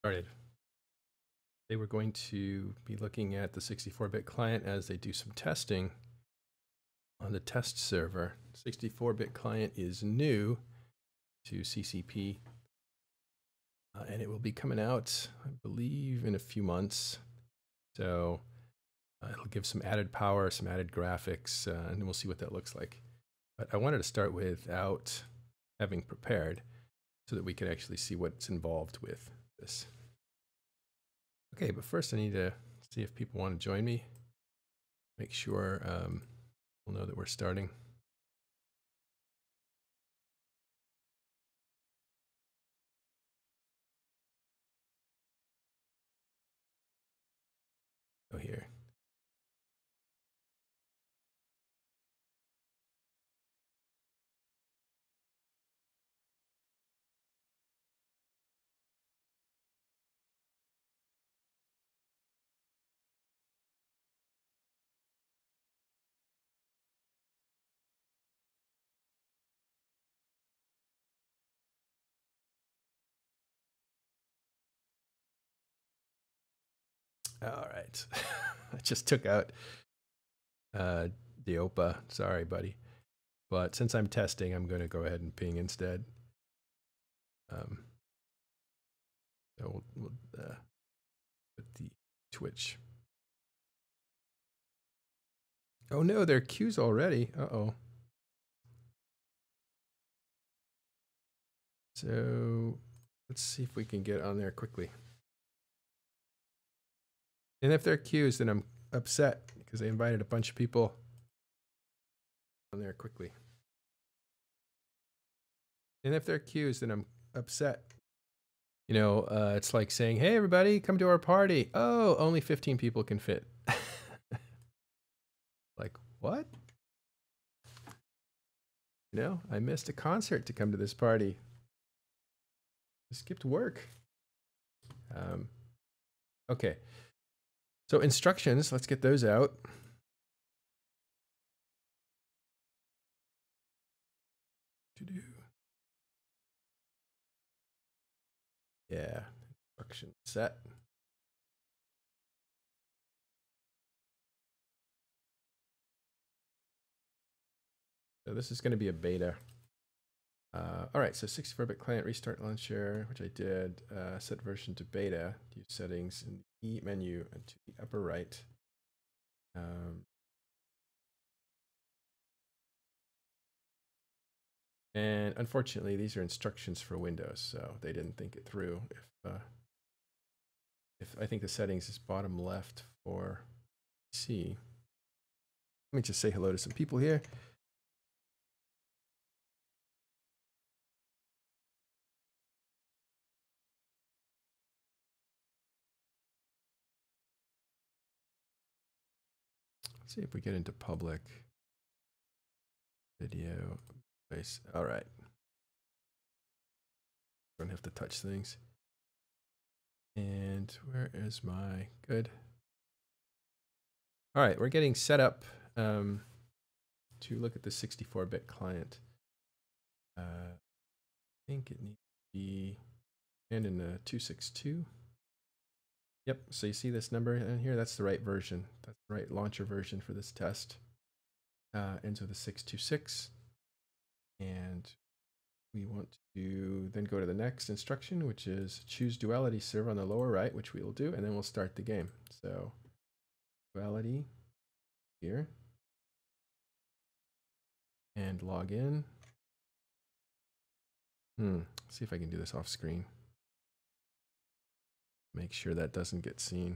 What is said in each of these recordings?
Started. They were going to be looking at the 64-bit client as they do some testing on the test server. 64-bit client is new to CCP, and it will be coming out, I believe, in a few months. So it'll give some added power, some added graphics, and we'll see what that looks like. But I wanted to start without having prepared so that we can actually see what's involved with this. Okay, but first I need to see if people want to join me. Make sure we'll know that we're starting. Go here. All right. I just took out Deopa. Sorry, buddy. But since I'm testing, I'm going to go ahead and ping instead. So we'll put the Twitch. Oh no, there are queues already. Uh-oh. So let's see if we can get on there quickly. And if they're queues, then I'm upset because I invited a bunch of people on there quickly. And if they're queues, then I'm upset. You know, it's like saying, hey, everybody, come to our party. Oh, only 15 people can fit. Like, what? You know, I missed a concert to come to this party. I skipped work. Okay. So instructions, let's get those out. Yeah, instruction set. So this is going to be a beta. All right, so 64-bit client restart launcher, which I did. Set version to beta. Use settings in the E menu and to the upper right. And unfortunately, these are instructions for Windows, so they didn't think it through. If I think the settings is bottom left for PC. Let me just say hello to some people here. Let's see if we get into public video. All right. Don't have to touch things. And where is my good? All right, we're getting set up to look at the 64-bit client. I think it needs to be and in the 262. Yep, so you see this number in here? That's the right version. That's the right launcher version for this test. Ends with a 626. And we want to then go to the next instruction, which is choose duality server on the lower right, which we will do, and then we'll start the game. So duality here. And log in. See if I can do this off screen. Make sure that doesn't get seen.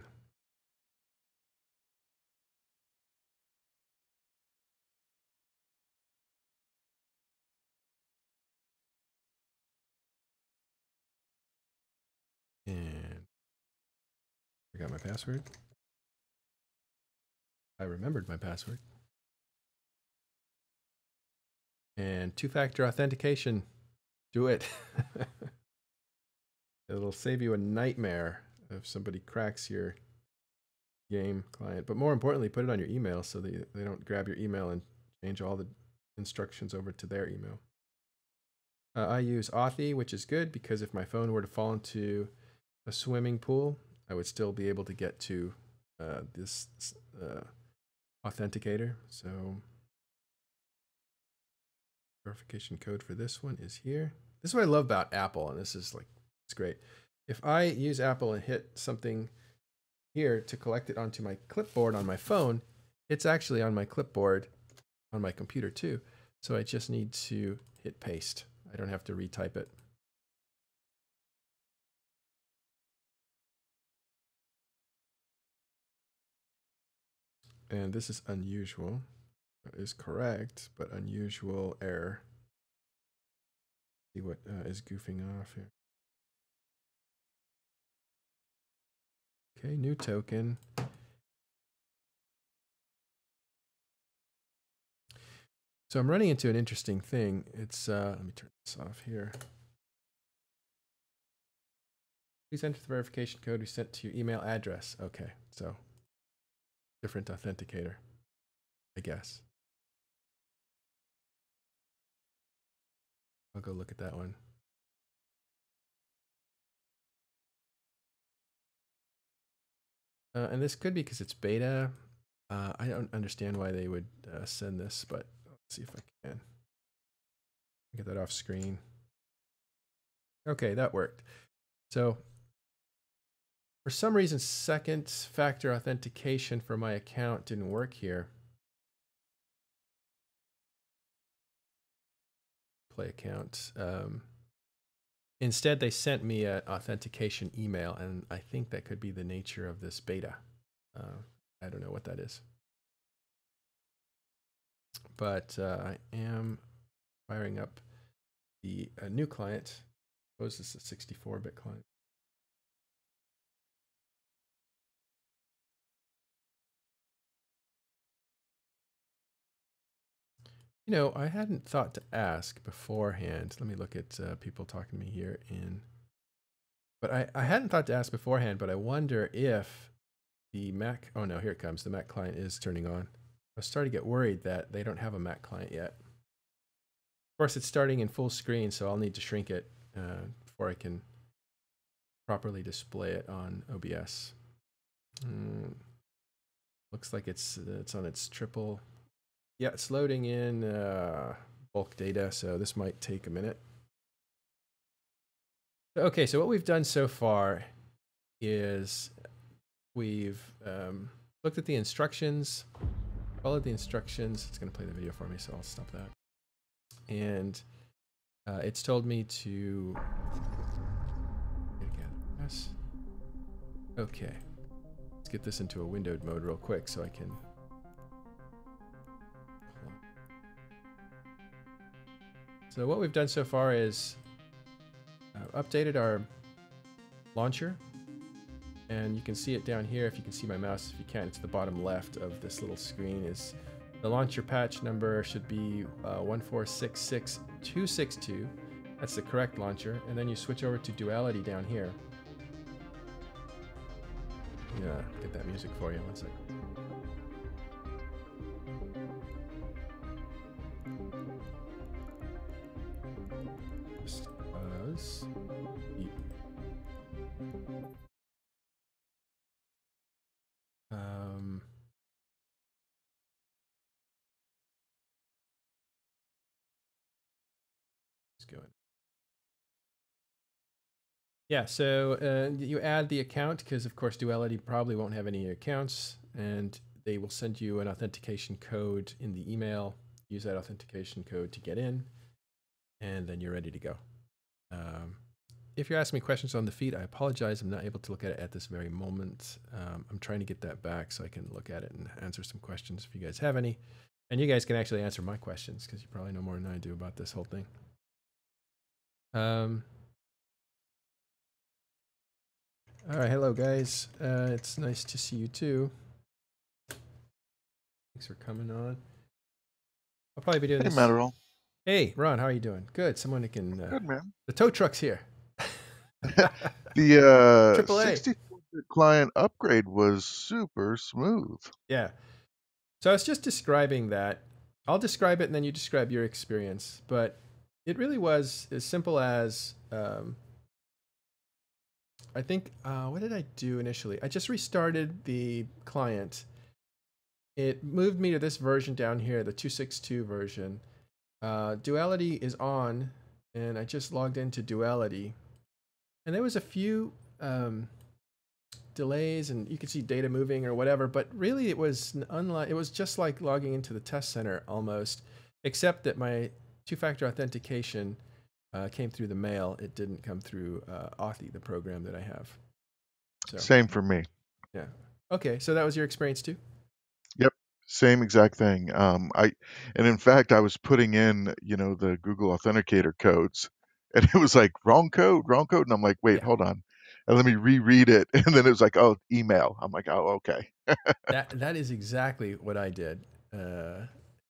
And I got my password. I remembered my password. And two-factor authentication. Do it. It'll save you a nightmare if somebody cracks your game client. But more importantly, put it on your email so that they don't grab your email and change all the instructions over to their email. I use Authy, which is good because if my phone were to fall into a swimming pool, I would still be able to get to this authenticator. So verification code for this one is here. This is what I love about Apple, and this is like, it's great. If I use Apple and hit something here to collect it onto my clipboard on my phone, it's actually on my clipboard on my computer too. So I just need to hit paste. I don't have to retype it. And this is unusual. It is correct, but unusual error. See what is goofing off here. Okay, new token. So I'm running into an interesting thing. It's, let me turn this off here. Please enter the verification code we sent to your email address. Okay, so different authenticator, I guess. I'll go look at that one. And this could be because it's beta. I don't understand why they would send this, but let's see if I can get that off screen. Okay, that worked. So for some reason, second factor authentication for my account didn't work here. Play account. Instead, they sent me an authentication email, and I think that could be the nature of this beta. I don't know what that is. But I am firing up the new client. Suppose this is a 64-bit client. You know, I hadn't thought to ask beforehand. Let me look at people talking to me here in. But I hadn't thought to ask beforehand, but I wonder if the Mac, oh no, here it comes. The Mac client is turning on. I was starting to get worried that they don't have a Mac client yet. Of course, it's starting in full screen, so I'll need to shrink it before I can properly display it on OBS. Looks like it's on its triple. Yeah, it's loading in bulk data, so this might take a minute. Okay, so what we've done so far is we've looked at the instructions, followed the instructions. It's going to play the video for me, so I'll stop that. And it's told me to yes. Okay, let's get this into a windowed mode real quick so I can. So what we've done so far is updated our launcher, and you can see it down here. If you can see my mouse, if you can't, it's the bottom left of this little screen. Is the launcher patch number should be 1466262. That's the correct launcher, and then you switch over to Duality down here. Yeah, get that music for you. 1 second. Yeah, so you add the account because, of course, Duality probably won't have any accounts, and they will send you an authentication code in the email. Use that authentication code to get in, and then you're ready to go. If you're asking me questions on the feed, I apologize. I'm not able to look at it at this very moment. I'm trying to get that back so I can look at it and answer some questions if you guys have any. And you guys can actually answer my questions because you probably know more than I do about this whole thing. All right, hello guys. It's nice to see you too. Thanks for coming on. I'll probably be doing this. Hey, Matterall. Hey, Ron, how are you doing? Good. Someone who can. Good, man. The tow truck's here. The AAA 64-bit client upgrade was super smooth. Yeah. So I was just describing that. I'll describe it and then you describe your experience. But it really was as simple as I think, what did I do initially? I just restarted the client. It moved me to this version down here, the 262 version. Duality is on, and I just logged into Duality. And there was a few delays, and you could see data moving or whatever, but really it was just like logging into the test center almost, except that my two-factor authentication came through the mail. It didn't come through Authy, the program that I have. So Same for me. yeah. Okay, so that was your experience too? Yep, same exact thing. And in fact, I was putting in, the Google Authenticator codes, and it was like wrong code, and I'm like, wait, Yeah. hold on, and let me reread it, and then it was like, oh, email. I'm like, oh, okay. That is exactly what I did.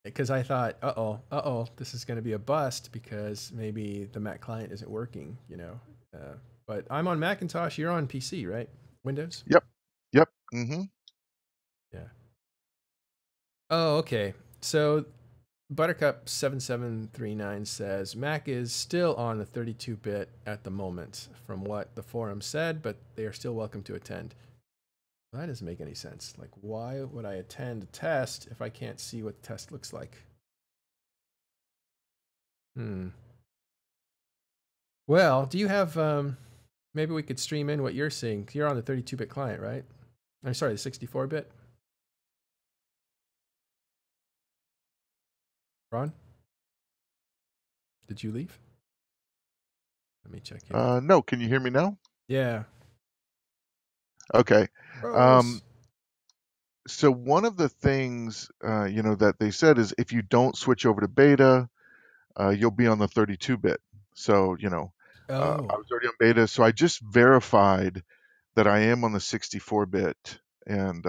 Because I thought, this is going to be a bust because maybe the Mac client isn't working, But I'm on Macintosh. You're on PC, right? Windows? Yep, yep. Mm-hmm. Yeah. Oh, okay. So Buttercup 7739 says Mac is still on the 32-bit at the moment, from what the forum said, but they are still welcome to attend. That doesn't make any sense. Like, why would I attend a test if I can't see what the test looks like? Well, do you have, maybe we could stream in what you're seeing. You're on the 32-bit client, right? I'm sorry, the 64-bit? Ron? Did you leave? Let me check here. No, can you hear me now? Yeah. Okay. Rose. So one of the things, that they said is if you don't switch over to beta, you'll be on the 32-bit. So, I Oh. was already on beta, so I just verified that I am on the 64-bit, and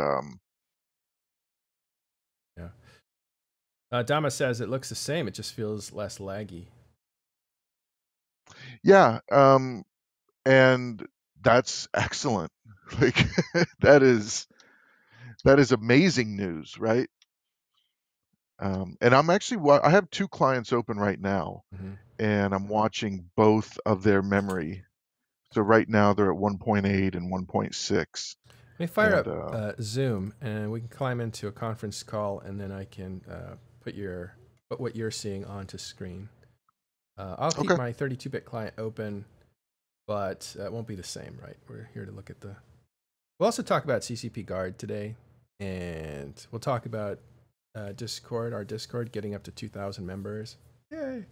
Yeah. Dama says it looks the same. It just feels less laggy. yeah, and that's excellent. Like that is amazing news, right? And I'm actually I have two clients open right now, Mm-hmm. and I'm watching both of their memory. So right now they're at 1.8 and 1.6. Let me fire And up Zoom, and we can climb into a conference call, and then I can put what you're seeing onto screen. I'll keep okay, my 32-bit client open, but it won't be the same, right? We're here to look at the. We'll also talk about CCP Guard today, and we'll talk about Discord, our Discord getting up to 2,000 members. Yay!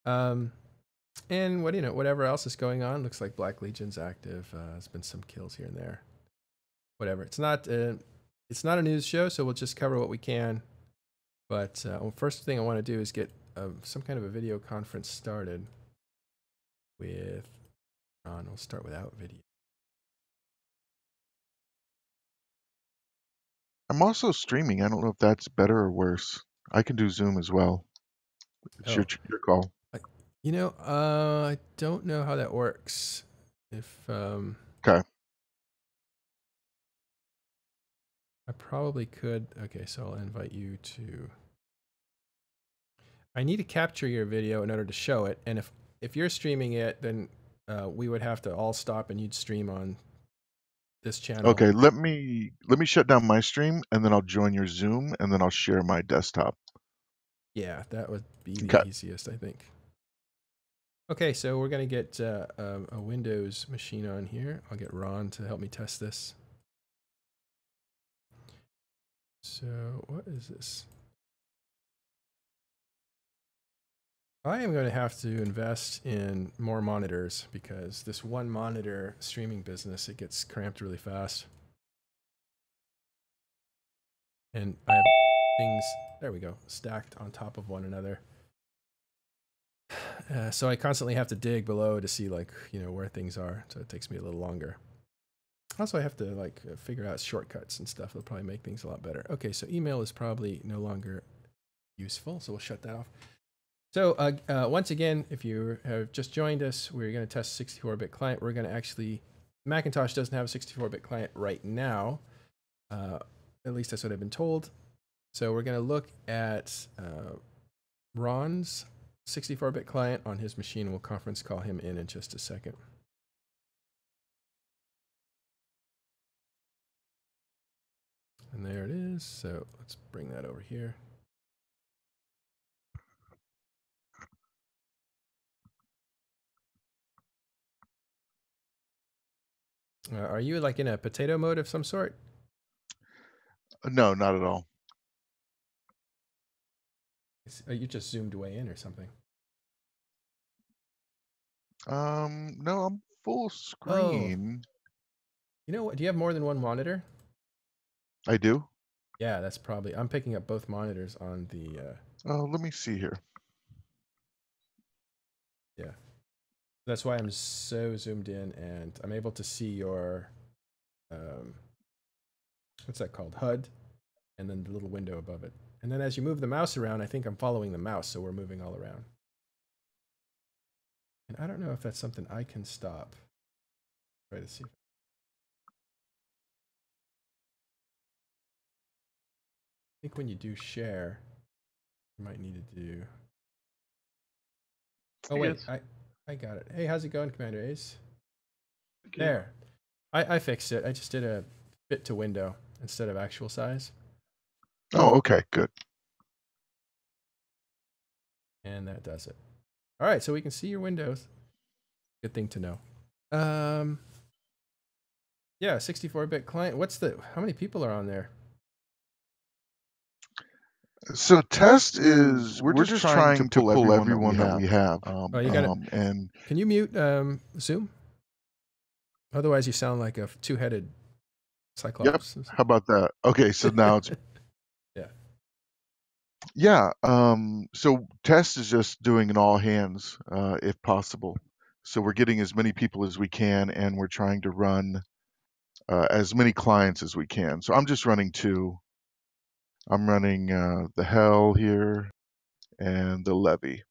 And whatever else is going on. Looks like Black Legion's active. There's been some kills here and there. Whatever. It's not a news show, so we'll just cover what we can. But first thing I want to do is get some kind of a video conference started with Ron. We'll start without video. I'm also streaming. I don't know if that's better or worse. I can do Zoom as well. It's your Oh, your call. I don't know how that works. If Okay. I probably could. Okay, so I'll invite you to. I need to capture your video in order to show it, and if you're streaming it, then we would have to all stop and you'd stream on this channel. Okay, let me shut down my stream, and then I'll join your Zoom, and then I'll share my desktop. Yeah, that would be the Okay. easiest, I think. Okay, so we're gonna get a Windows machine on here. I'll get Ron to help me test this. So what is this? I am going to have to invest in more monitors because this one monitor streaming business, it gets cramped really fast. And I have things, there we go, stacked on top of one another. So I constantly have to dig below to see where things are. So it takes me a little longer. Also, I have to figure out shortcuts and stuff. It'll probably make things a lot better. Okay, so email is probably no longer useful. So we'll shut that off. So once again, if you have just joined us, we're going to test 64-bit client. We're going to actually, Macintosh doesn't have a 64-bit client right now. At least that's what I've been told. So we're going to look at Ron's 64-bit client on his machine. We'll conference call him in just a second. And there it is. So let's bring that over here. Are you like in a potato mode of some sort? No, not at all. You just zoomed way in or something. No, I'm full Oh, screen. you know what? Do you have more than one monitor? I do. Yeah, that's probably. I'm picking up both monitors on the. Oh, let me see here. Yeah, that's why I'm so zoomed in, and I'm able to see your. What's that called? HUD, and then the little window above it. And then as you move the mouse around, I think I'm following the mouse, so we're moving all around. And I don't know if that's something I can stop. Try to see. I think when you do share, you might need to do. Oh wait, I got it. Hey, how's it going, Commander Ace? There, I fixed it. I just did a fit to window instead of actual size. Oh, okay, good. And that does it. All right, so we can see your windows. Good thing to know. Yeah, 64-bit client. How many people are on there? So test is we're just trying to pull everyone that we have. Oh, you got it. And can you mute Zoom? Otherwise, you sound like a two-headed cyclops. Yep. How about that? Okay, so now it's yeah. Yeah. So test is just doing an all hands, if possible. So we're getting as many people as we can, and we're trying to run as many clients as we can. So I'm just running two. I'm running the Hell here and the Levy.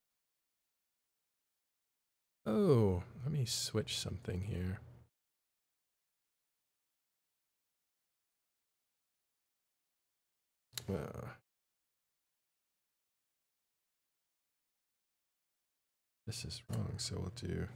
Oh, let me switch something here. This is wrong, so we'll do.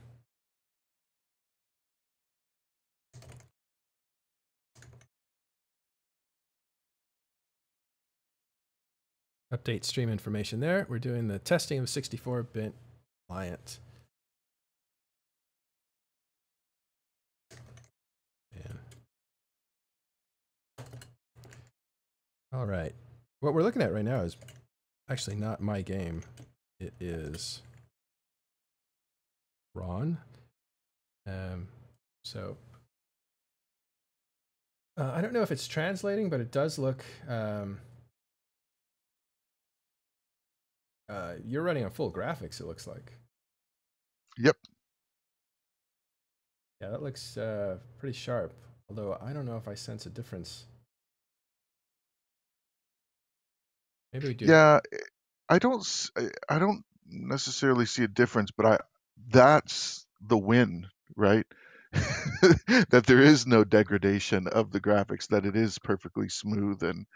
Update stream information there. We're doing the testing of 64-bit client. Man. All right. What we're looking at right now is actually not my game. It is Ron. So I don't know if it's translating, but it does look. You're running on full graphics, it looks like. Yep. Yeah, that looks pretty sharp. Although I don't know if I sense a difference. Maybe we do. Yeah, I don't necessarily see a difference, but that's the win, right? That there is no degradation of the graphics, that it is perfectly smooth and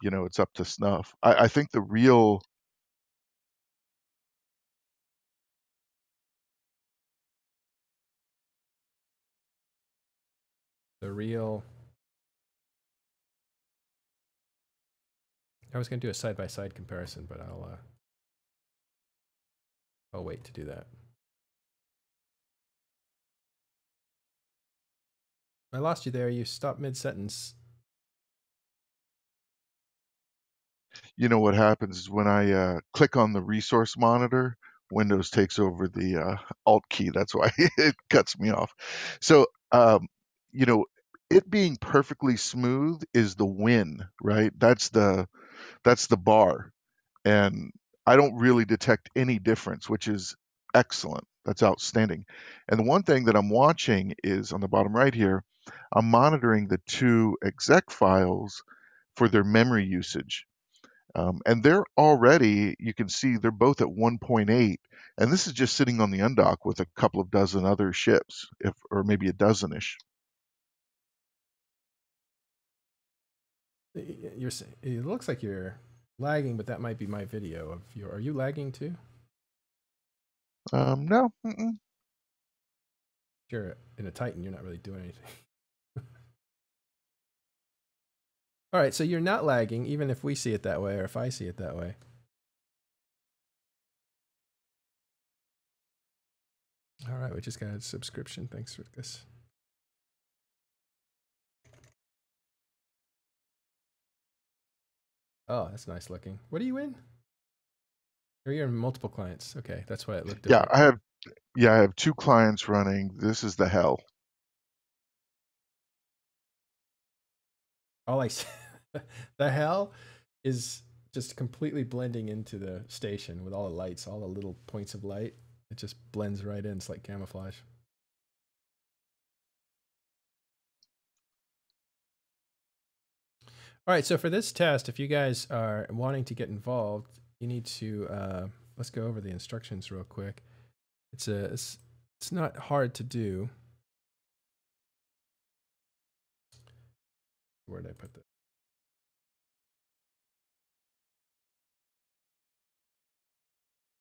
it's up to snuff. I think the real I was going to do a side-by-side comparison, but I'll wait to do that. I lost you there. You stopped mid-sentence. What happens is when I click on the resource monitor, Windows takes over the Alt key. That's why it cuts me off. So, it being perfectly smooth is the win, right? That's the bar. And I don't really detect any difference, which is excellent. That's outstanding. And the one thing that I'm watching is on the bottom right here, I'm monitoring the two exec files for their memory usage. And they're already, you can see they're both at 1.8, and this is just sitting on the undock with a couple of dozen other ships, or maybe a dozen-ish. It looks like you're lagging, but that might be my video of your. Are you lagging too? No. You're in a Titan. You're not really doing anything. All right, so you're not lagging, even if we see it that way or if I see it that way. All right, we just got a subscription. Thanks for this. Oh, that's nice looking. What are you in? Or you're in multiple clients. Okay, that's why it looked different. I have 2 clients running. This is the hell. All I see, the hell is just completely blending into the station with all the lights, all the little points of light. It just blends right in. It's like camouflage. All right, so for this test, if you guys are wanting to get involved, you need to, let's go over the instructions real quick. It's not hard to do. Where did I put that?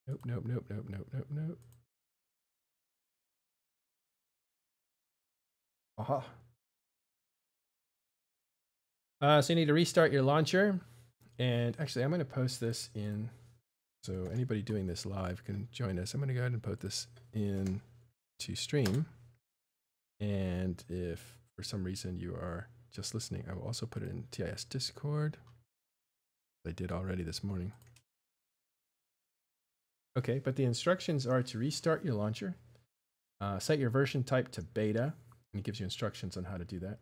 Nope, nope, nope, nope, nope, nope, nope. Aha. So you need to restart your launcher. And actually, I'm going to post this in, so anybody doing this live can join us. I'm going to go ahead and put this in to stream. And if for some reason you are just listening, I will also put it in TIS Discord. I did already this morning. Okay, but the instructions are to restart your launcher, set your version type to beta, and it gives you instructions on how to do that.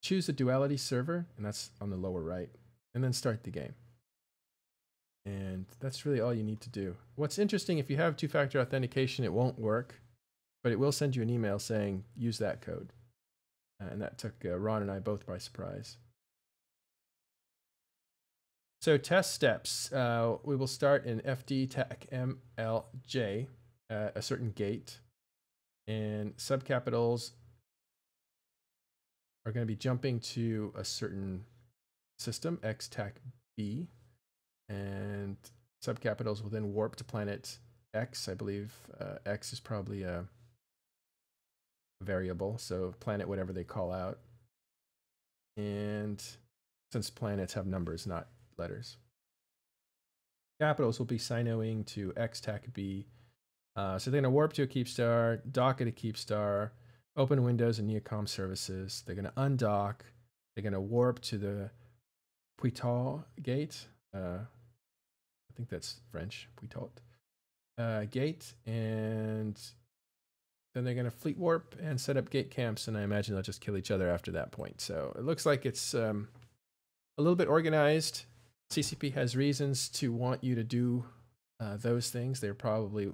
Choose the Duality server, and that's on the lower right, and then start the game. And that's really all you need to do. What's interesting, if you have two-factor authentication, it won't work, but it will send you an email saying, use that code. And that took Ron and I both by surprise. So test steps, we will start in FD TAC MLJ, a certain gate, and subcapitals are going to be jumping to a certain system, X TAC B, and subcapitals will then warp to planet X. I believe X is probably a variable, so planet whatever they call out. And since planets have numbers, not letters. Capitals will be sinoing to X TAC B. So they're going to warp to a keep star, dock at a keep star, open Windows and Neocom services. They're going to undock. They're going to warp to the Puitot gate. I think that's French, Puitot gate. And then they're going to fleet warp and set up gate camps. And I imagine they'll just kill each other after that point. So it looks like it's a little bit organized. CCP has reasons to want you to do those things. They're probably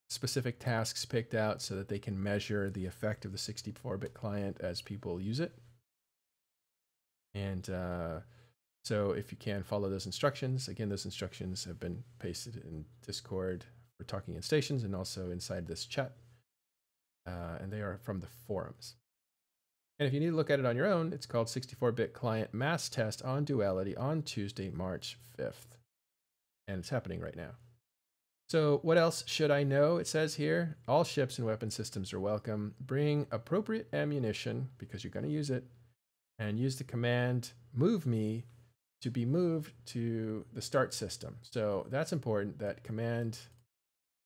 specific tasks picked out so that they can measure the effect of the 64-bit client as people use it. And so if you can follow those instructions, again, those instructions have been pasted in Discord for Talking in Stations and also inside this chat. And they are from the forums. And if you need to look at it on your own, it's called 64-bit client mass test on Duality on Tuesday, March 5th. And it's happening right now. So what else should I know? It says here, all ships and weapon systems are welcome. Bring appropriate ammunition because you're going to use it. And use the command move me to be moved to the start system. So that's important, that command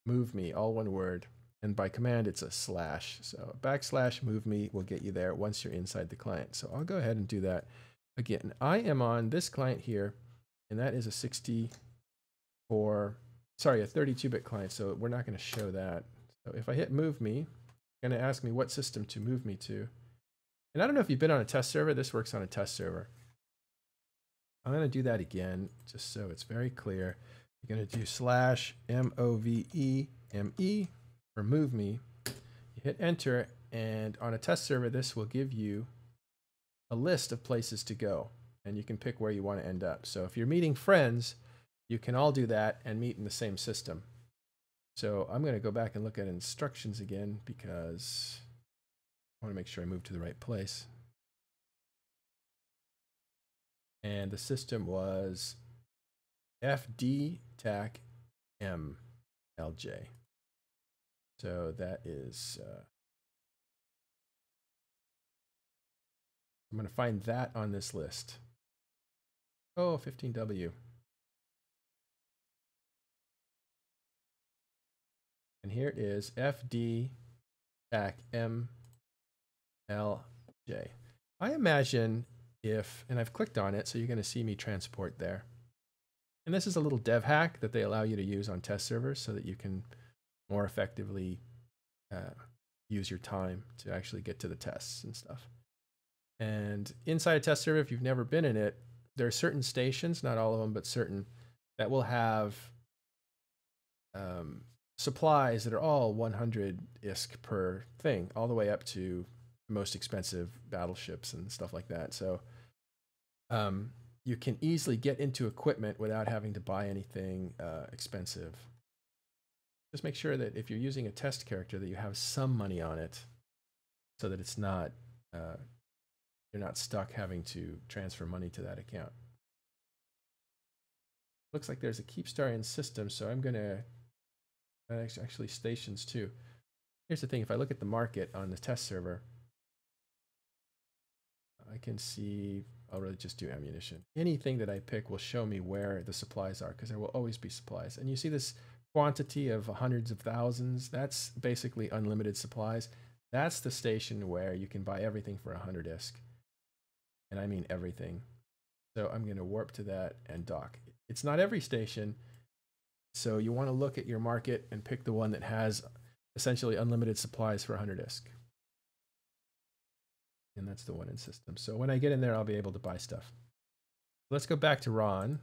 move me, all one word. And by command, it's a slash. So / move me will get you there once you're inside the client. So I'll go ahead and do that. Again, I am on this client here, and that is a 32-bit client. So we're not going to show that. So if I hit move me, it's going to ask me what system to move me to. And I don't know if you've been on a test server. This works on a test server. I'm going to do that again, just so it's very clear. You're going to do /MOVEME for move me. You hit enter, and on a test server, this will give you a list of places to go, and you can pick where you want to end up. So if you're meeting friends, you can all do that and meet in the same system. So I'm going to go back and look at instructions again because I want to make sure I move to the right place. And the system was FD TAC MLJ. So that is I'm going to find that on this list. Oh, 15W. And here it is, FD TAC MLJ. I imagine if, and I've clicked on it, so you're going to see me transport there. And this is a little dev hack that they allow you to use on test servers so that you can more effectively use your time to actually get to the tests and stuff. And inside a test server, if you've never been in it, there are certain stations, not all of them, but certain, that will have supplies that are all 100 ISK per thing, all the way up to the most expensive battleships and stuff like that. So you can easily get into equipment without having to buy anything expensive. Just make sure that if you're using a test character that you have some money on it so that it's not, you're not stuck having to transfer money to that account. Looks like there's a Keepstar in system, so I'm gonna, actually stations too. Here's the thing, if I look at the market on the test server, I can see, I'll really just do ammunition. Anything that I pick will show me where the supplies are, because there will always be supplies. And you see this quantity of hundreds of thousands, that's basically unlimited supplies. That's the station where you can buy everything for 100 ISK. And I mean everything. So I'm going to warp to that and dock. It's not every station, so you want to look at your market and pick the one that has essentially unlimited supplies for 100 ISK. And that's the one in system. So when I get in there, I'll be able to buy stuff. Let's go back to Ron.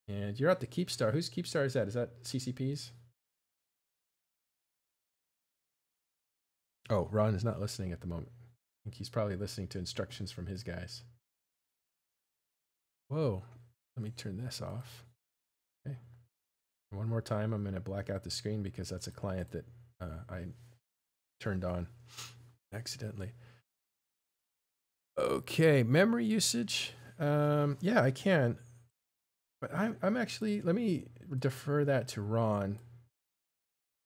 And you're at the Keepstar. Whose Keepstar is that? Is that CCP's? Oh, Ron is not listening at the moment. I think he's probably listening to instructions from his guys. Whoa, let me turn this off. Okay. One more time, I'm going to black out the screen because that's a client that I turned on accidentally. Okay, memory usage. Yeah, I can. But I'm actually, let me defer that to Ron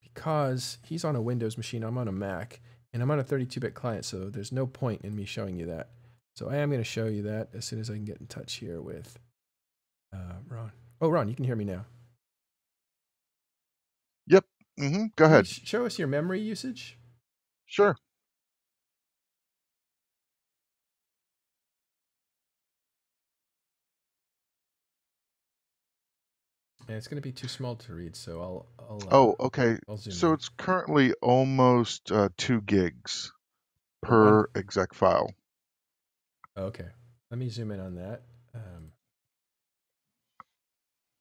because he's on a Windows machine, I'm on a Mac, and I'm on a 32-bit client, so there's no point in me showing you that. So I am going to show you that as soon as I can get in touch here with Ron. Oh, Ron, you can hear me now. Yep. Go ahead. Show us your memory usage. Sure. And it's going to be too small to read, so oh, okay. I'll zoom so in. It's currently almost 2 gigs per exec file. Okay, let me zoom in on that.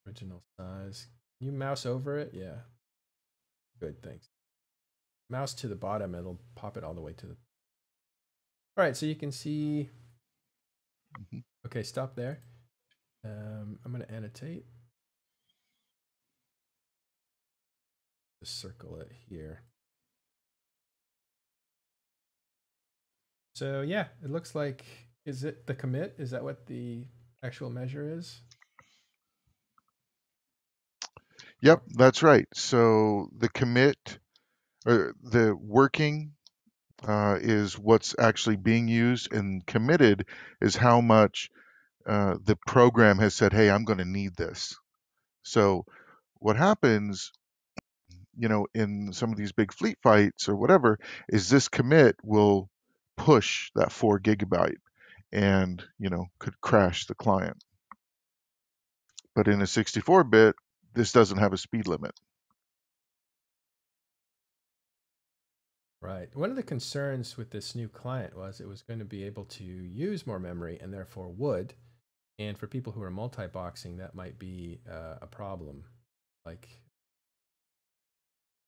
Original size. Can you mouse over it? Yeah. Good, thanks. Mouse to the bottom, it'll pop it all the way to the... All right, so you can see... Okay, stop there. I'm going to annotate. Just circle it here. So yeah, it looks like, is it the commit? Is that what the actual measure is? Yep, that's right. So the commit, or the working, is what's actually being used, and committed is how much the program has said, hey, I'm going to need this. So what happens, in some of these big fleet fights or whatever, is this commit will push that 4 gigabyte and, could crash the client. But in a 64-bit, this doesn't have a speed limit. Right. One of the concerns with this new client was it was going to be able to use more memory and therefore would. And for people who are multi-boxing, that might be a problem.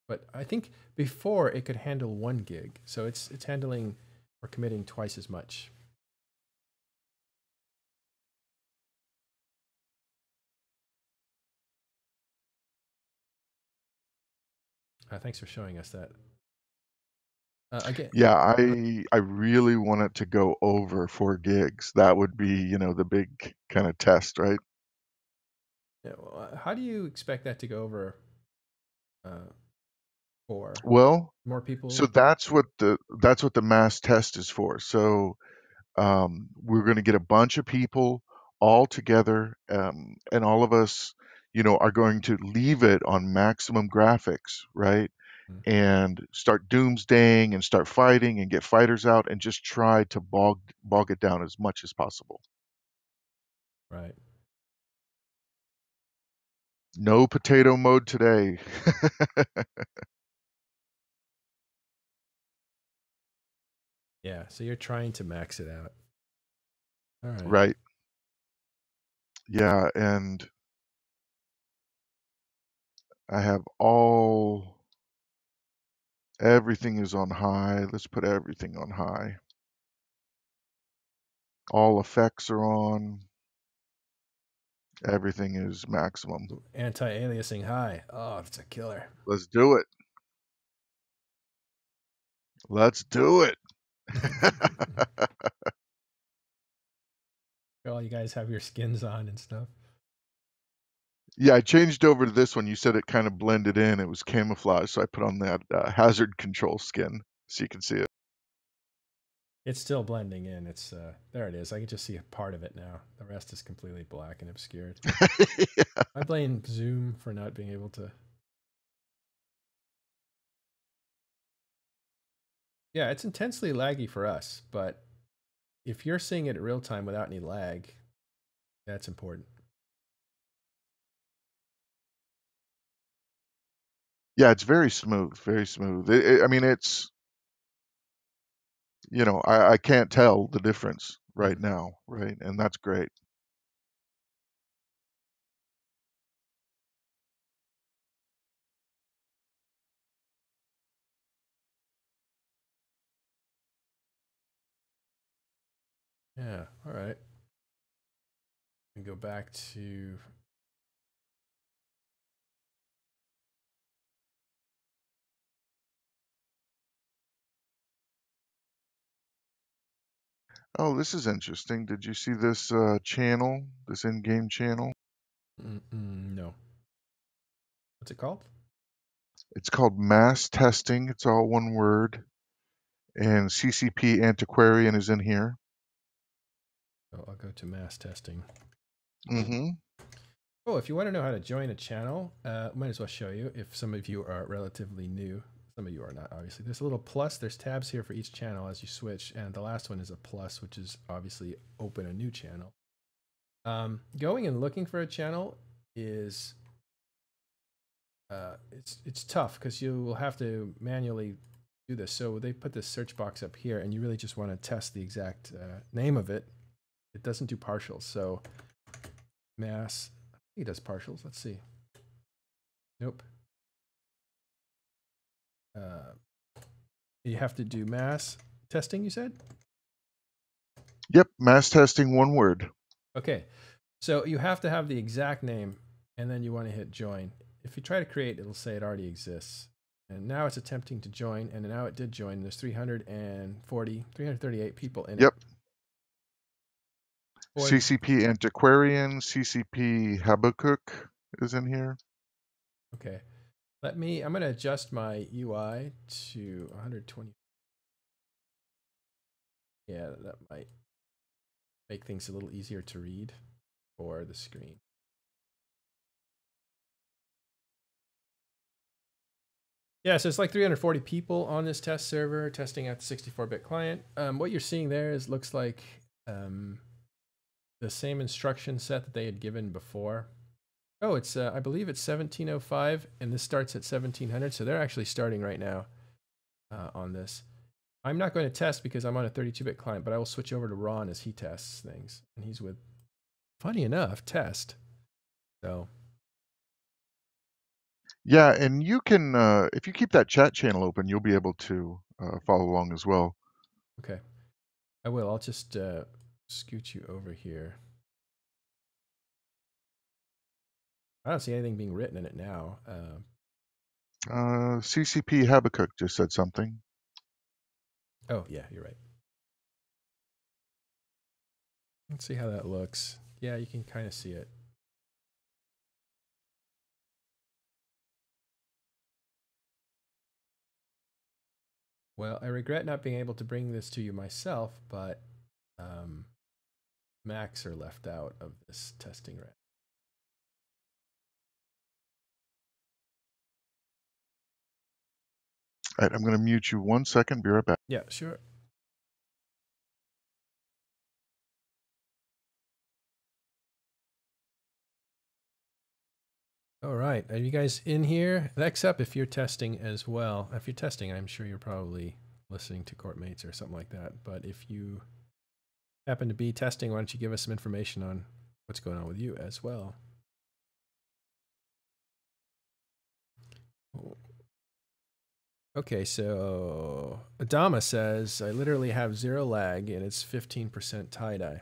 But I think before it could handle 1 gig. So it's handling or committing twice as much. Thanks for showing us that. Again. Yeah, I really want it to go over 4 gigs. That would be, the big kind of test, right? Yeah, well, how do you expect that to go over 4? Well, More people? so that's what the mass test is for. So We're going to get a bunch of people all together, and all of us, are going to leave it on maximum graphics, right? Mm. And start doomsdaying and start fighting and get fighters out and just try to bog it down as much as possible. Right. No potato mode today. Yeah. So you're trying to max it out. All right. Right. Yeah, and I have everything is on high. Let's put everything on high. All effects are on. Everything is maximum. Anti-aliasing high. Oh, it's a killer. Let's do it. Let's do it. All you guys have your skins on and stuff. Yeah, I changed over to this one. You said it kind of blended in. It was camouflage, so I put on that hazard control skin so you can see it. It's still blending in. It's there it is. I can just see a part of it now. The rest is completely black and obscured. Yeah. I blame Zoom for not being able to. Yeah, it's intensely laggy for us, but if you're seeing it real time without any lag, that's important. Yeah, it's very smooth, very smooth. I mean, it's, I can't tell the difference right now, right? And that's great. Yeah, all right. We go back to Oh, this is interesting. Did you see this channel, this in-game channel? no. What's it called? It's called mass testing. It's all one word. And CCP Antiquarian is in here. Oh, I'll go to mass testing. Mm-hmm. Oh, if you want to know how to join a channel, might as well show you if some of you are relatively new. Some of you are not, obviously. There's a little plus. There's tabs here for each channel as you switch. And the last one is a plus, which is obviously open a new channel. Going and looking for a channel is it's tough because you will have to manually do this. So they put this search box up here, and you really just want to test the exact name of it. It doesn't do partials. So mass, I think it does partials. Let's see. Nope. You have to do mass testing, you said? Yep, mass testing, one word. Okay. So you have to have the exact name, and then you want to hit join. If you try to create, it'll say it already exists. And now it's attempting to join, and now it did join. There's 338 people in it. Yep. CCP Antiquarian, CCP Habakkuk is in here. Okay. I'm going to adjust my UI to 120. Yeah, that might make things a little easier to read for the screen. Yeah, so it's like 340 people on this test server testing out the 64-bit client. What you're seeing there looks like the same instruction set that they had given before. Oh, it's I believe it's 1705, and this starts at 1700. So they're actually starting right now on this. I'm not going to test because I'm on a 32-bit client, but I will switch over to Ron as he tests things, and he's with, funny enough, Test. So. Yeah, and you can, if you keep that chat channel open, you'll be able to follow along as well. Okay, I will. I'll just scoot you over here. I don't see anything being written in it now. CCP Habakkuk just said something. Oh, yeah, you're right. Let's see how that looks. Yeah, you can kind of see it. Well, I regret not being able to bring this to you myself, but Macs are left out of this testing round. All right, I'm going to mute you 1 second. Be right back. Yeah, sure. All right, are you guys in here? Next up, if you're testing as well. If you're testing, I'm sure you're probably listening to Courtmates or something like that. But if you happen to be testing, why don't you give us some information on what's going on with you as well? Okay, so Adama says, I literally have 0 lag and it's 15% tie-dye.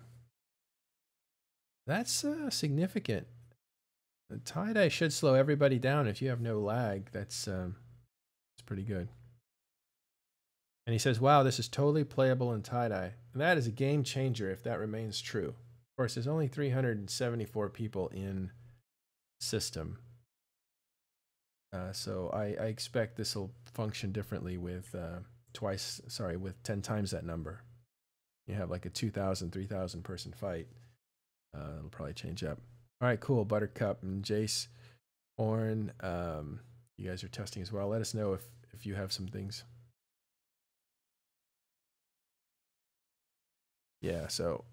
That's significant. Tie-dye should slow everybody down. If you have no lag, that's pretty good. And he says, wow, this is totally playable in tie-dye. And that is a game changer if that remains true. Of course, there's only 374 people in system. So I expect this will function differently with with 10 times that number. You have like a 2,000, 3,000 person fight. It'll probably change up. All right, cool. Buttercup and Jace, Orn, you guys are testing as well. Let us know if you have some things. Yeah, so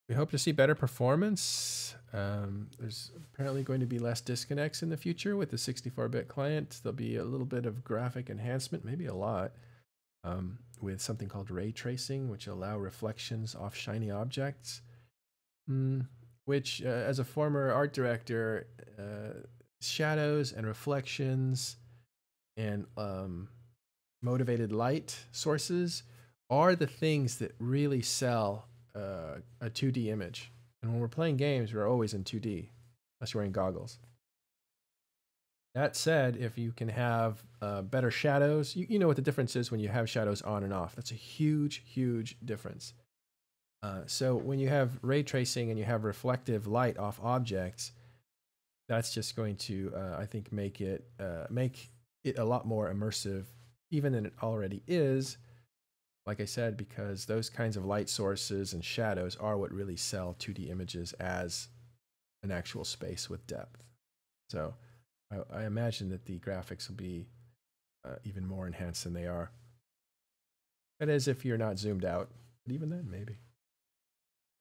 we hope to see better performance. There's apparently going to be less disconnects in the future with the 64-bit client. There'll be a little bit of graphic enhancement, maybe a lot, with something called ray tracing, which allow reflections off shiny objects. Which, as a former art director, shadows and reflections and motivated light sources are the things that really sell a 2D image. And when we're playing games, we're always in 2D, unless you're wearing goggles. That said, if you can have better shadows, you know what the difference is when you have shadows on and off. That's a huge, huge difference. So when you have ray tracing and you have reflective light off objects, that's just going to, I think, make it a lot more immersive, even than it already is. Like I said, because those kinds of light sources and shadows are what really sell 2D images as an actual space with depth. So I imagine that the graphics will be even more enhanced than they are. That is, if you're not zoomed out, but even then, maybe.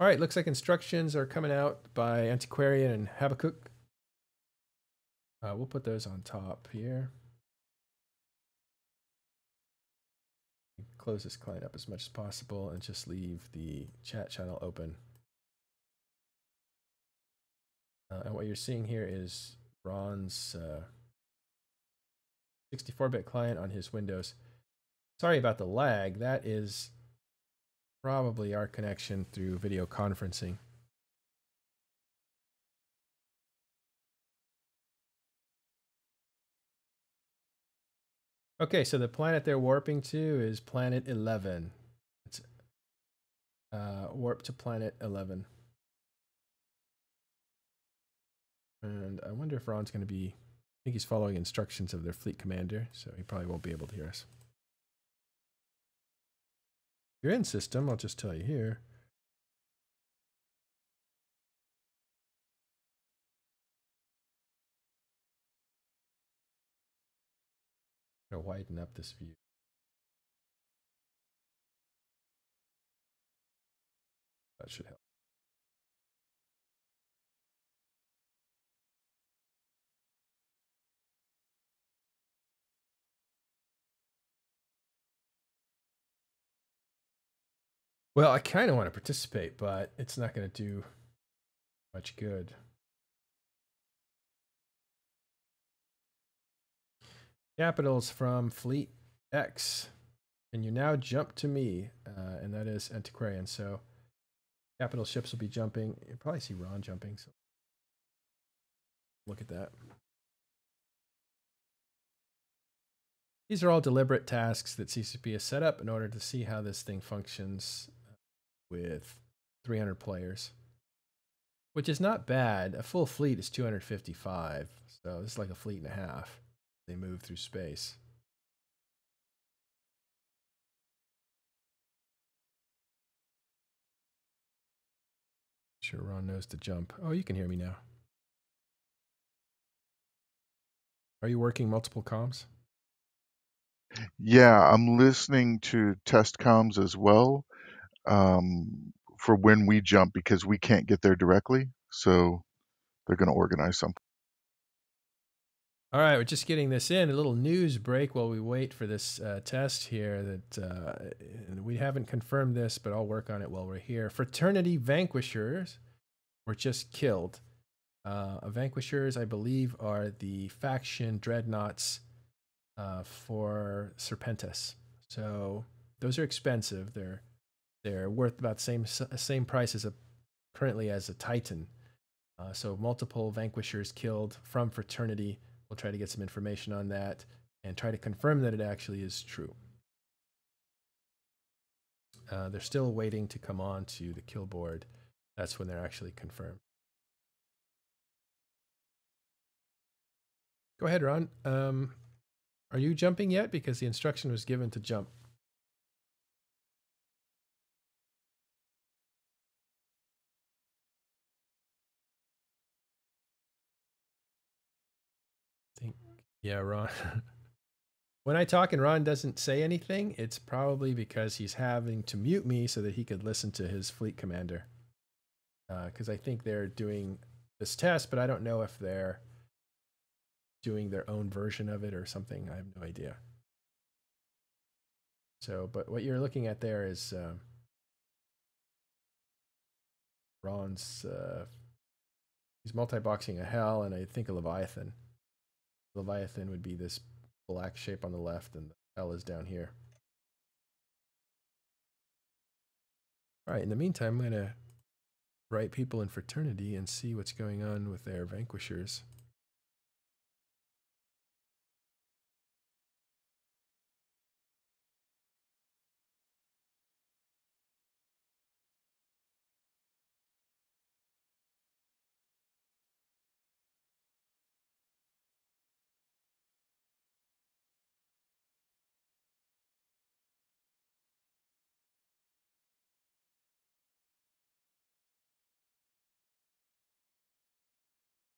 All right, looks like instructions are coming out by Antiquarian and Habakkuk. We'll put those on top here. Close this client up as much as possible and just leave the chat channel open. And what you're seeing here is Ron's 64-bit client on his Windows. Sorry about the lag. That is probably our connection through video conferencing. Okay, so the planet they're warping to is planet 11. It's warp to planet 11. And I wonder if Ron's going to be, I think he's following instructions of their fleet commander, so he probably won't be able to hear us. If you're in system, I'll just tell you here. I'm going to widen up this view. That should help. Well, I kind of want to participate, but it's not going to do much good. Capitals from Fleet X. And you now jump to me, and that is Antiquarian. So capital ships will be jumping. You'll probably see Ron jumping. So look at that. These are all deliberate tasks that CCP has set up in order to see how this thing functions with 300 players, which is not bad. A full fleet is 255. So this is like a fleet and a half. They move through space. Sure, Ron knows to jump. Oh, you can hear me now. Are you working multiple comms? Yeah, I'm listening to test comms as well, for when we jump because we can't get there directly. So they're going to organize something. All right, we're just getting this in. A little news break while we wait for this test here. That we haven't confirmed this, but I'll work on it while we're here. Fraternity Vanquishers were just killed. Vanquishers, I believe, are the faction dreadnoughts for Serpentis. So those are expensive. They're worth about the same price as currently as a Titan. So multiple Vanquishers killed from Fraternity. We'll try to get some information on that and try to confirm that it actually is true. They're still waiting to come on to the kill board. That's when they're actually confirmed. Go ahead, Ron. Are you jumping yet? Because the instruction was given to jump. Yeah, Ron. When I talk and Ron doesn't say anything, it's probably because he's having to mute me so that he could listen to his fleet commander. Because I think they're doing this test, but I don't know if they're doing their own version of it or something. I have no idea. So, but what you're looking at there is Ron's, he's multi-boxing a Hell and I think a Leviathan. Leviathan would be this black shape on the left and the Hell is down here. All right, in the meantime, I'm going to write people in Fraternity and see what's going on with their Vanquishers.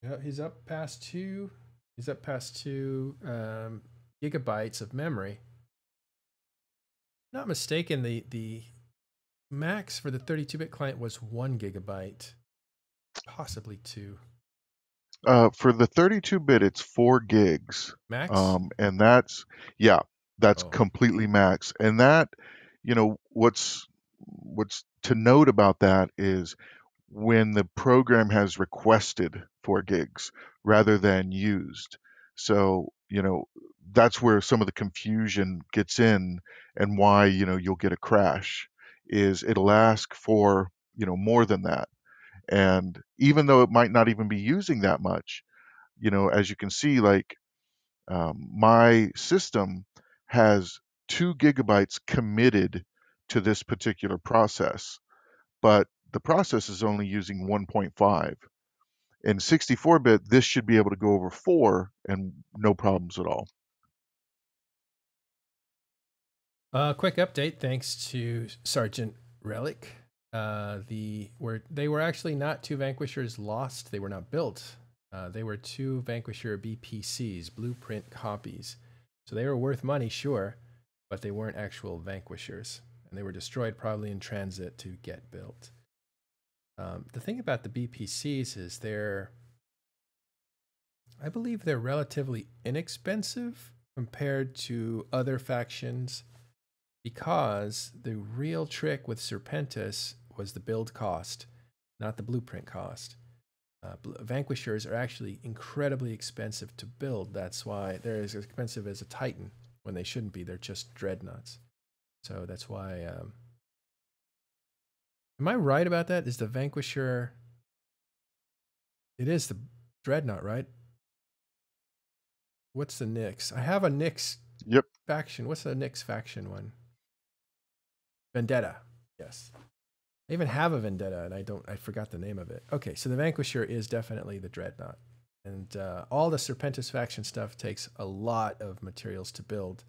Yeah, he's up past 2 gigabytes of memory. Not mistaken, the max for the 32-bit client was 1 gigabyte, possibly 2. For the 32-bit, it's 4 gigs. Max? And that's completely max. And that, what's to note about that is when the program has requested 4 gigs rather than used. So, that's where some of the confusion gets in and why, you'll get a crash is it'll ask for, more than that. And even though it might not even be using that much, as you can see, like my system has 2 gigabytes committed to this particular process, but the process is only using 1.5. In 64-bit, this should be able to go over 4 and no problems at all. Quick update, thanks to Sergeant Relic. They were actually not 2 Vanquishers lost. They were not built. They were 2 Vanquisher BPCs, blueprint copies. So they were worth money, sure, but they weren't actual Vanquishers. And they were destroyed probably in transit to get built. The thing about the BPCs is I believe they're relatively inexpensive compared to other factions because the real trick with Serpentis was the build cost, not the blueprint cost. Vanquishers are actually incredibly expensive to build. That's why they're as expensive as a Titan when they shouldn't be. They're just dreadnoughts. So that's why. Am I right about that? Is the Vanquisher? It is the dreadnought, right? What's the Nyx? I have a Nyx faction. What's the Nyx faction one? Vendetta. Yes. I even have a Vendetta, and I forgot the name of it. Okay, so the Vanquisher is definitely the dreadnought. And all the Serpentis faction stuff takes a lot of materials to build.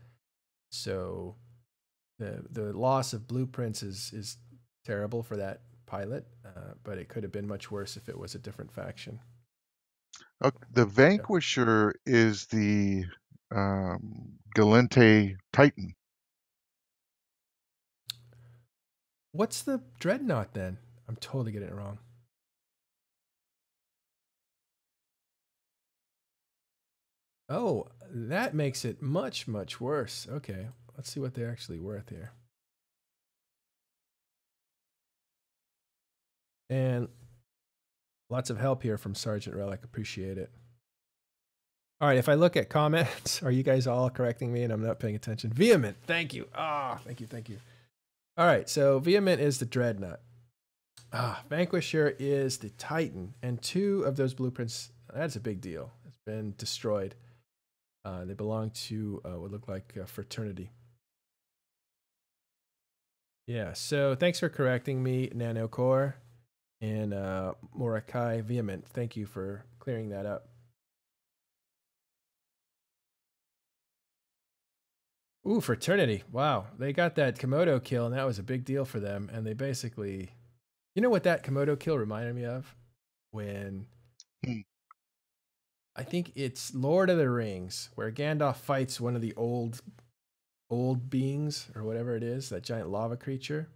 So the loss of blueprints is terrible for that pilot, but it could have been much worse if it was a different faction. The Vanquisher is the Gallente Titan. What's the Dreadnought then? I'm totally getting it wrong. Oh, that makes it much, much worse. Okay, let's see what they're actually worth here. And lots of help here from Sergeant Relic. Appreciate it. All right, if I look at comments, are you guys all correcting me and I'm not paying attention? Vehement, thank you. Thank you, thank you. All right, so Vehement is the Dreadnought. Vanquisher is the Titan. And 2 of those blueprints, that's a big deal. It's been destroyed. They belong to what look like Fraternity. Yeah, so thanks for correcting me, Nanocore and Morakai Vehement. Thank you for clearing that up. Ooh, Fraternity. Wow, they got that Komodo kill, and that was a big deal for them. And they basically, you know what that Komodo kill reminded me of? When I think it's Lord of the Rings, where Gandalf fights one of the old beings or whatever it is, that giant lava creature,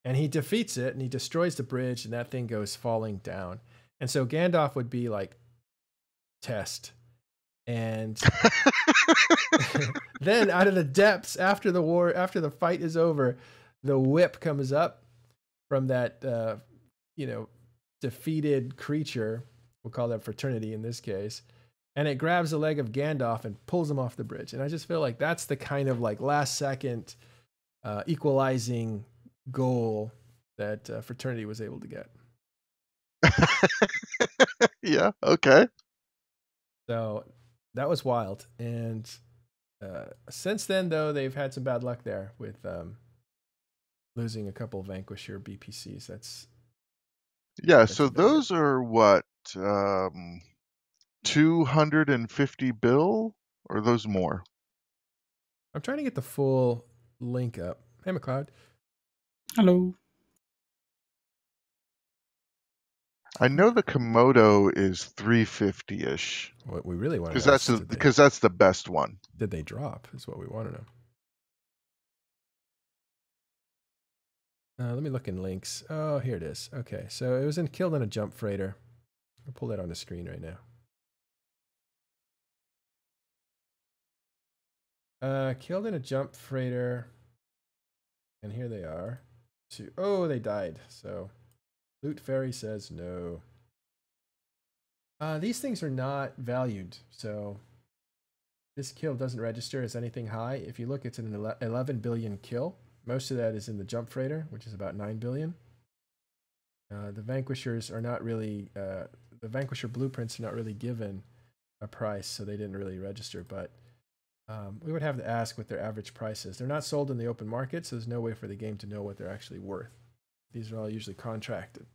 and he defeats it and he destroys the bridge, and that thing goes falling down. And so Gandalf would be like, test. And then out of the depths, after the war, after the fight is over, the whip comes up from that, defeated creature. We'll call that Fraternity in this case. And it grabs the leg of Gandalf and pulls him off the bridge. And I just feel like that's the kind of like last second equalizing goal that Fraternity was able to get. Yeah, okay. So that was wild. And since then, though, they've had some bad luck there with losing a couple of Vanquisher BPCs. That's so those are what, 250 bill, or are those more? I'm trying to get the full link up. Hey, McLeod. Hello. I know the Komodo is 350-ish. What we really want to know because that's the best one. Did they drop? Is what we want to know. Let me look in links. Oh, here it is. Okay, so it was killed in a jump freighter. I'll pull that on the screen right now. Killed in a jump freighter, and here they are. Oh, they died. So Loot Fairy says no. These things are not valued, so this kill doesn't register as anything high. If you look, it's an 11 billion kill. Most of that is in the jump freighter, which is about 9 billion. The Vanquishers are not really, the Vanquisher blueprints are not really given a price, so they didn't really register, but we would have to ask what their average price is. They're not sold in the open market, so there's no way for the game to know what they're actually worth. These are all usually contracted.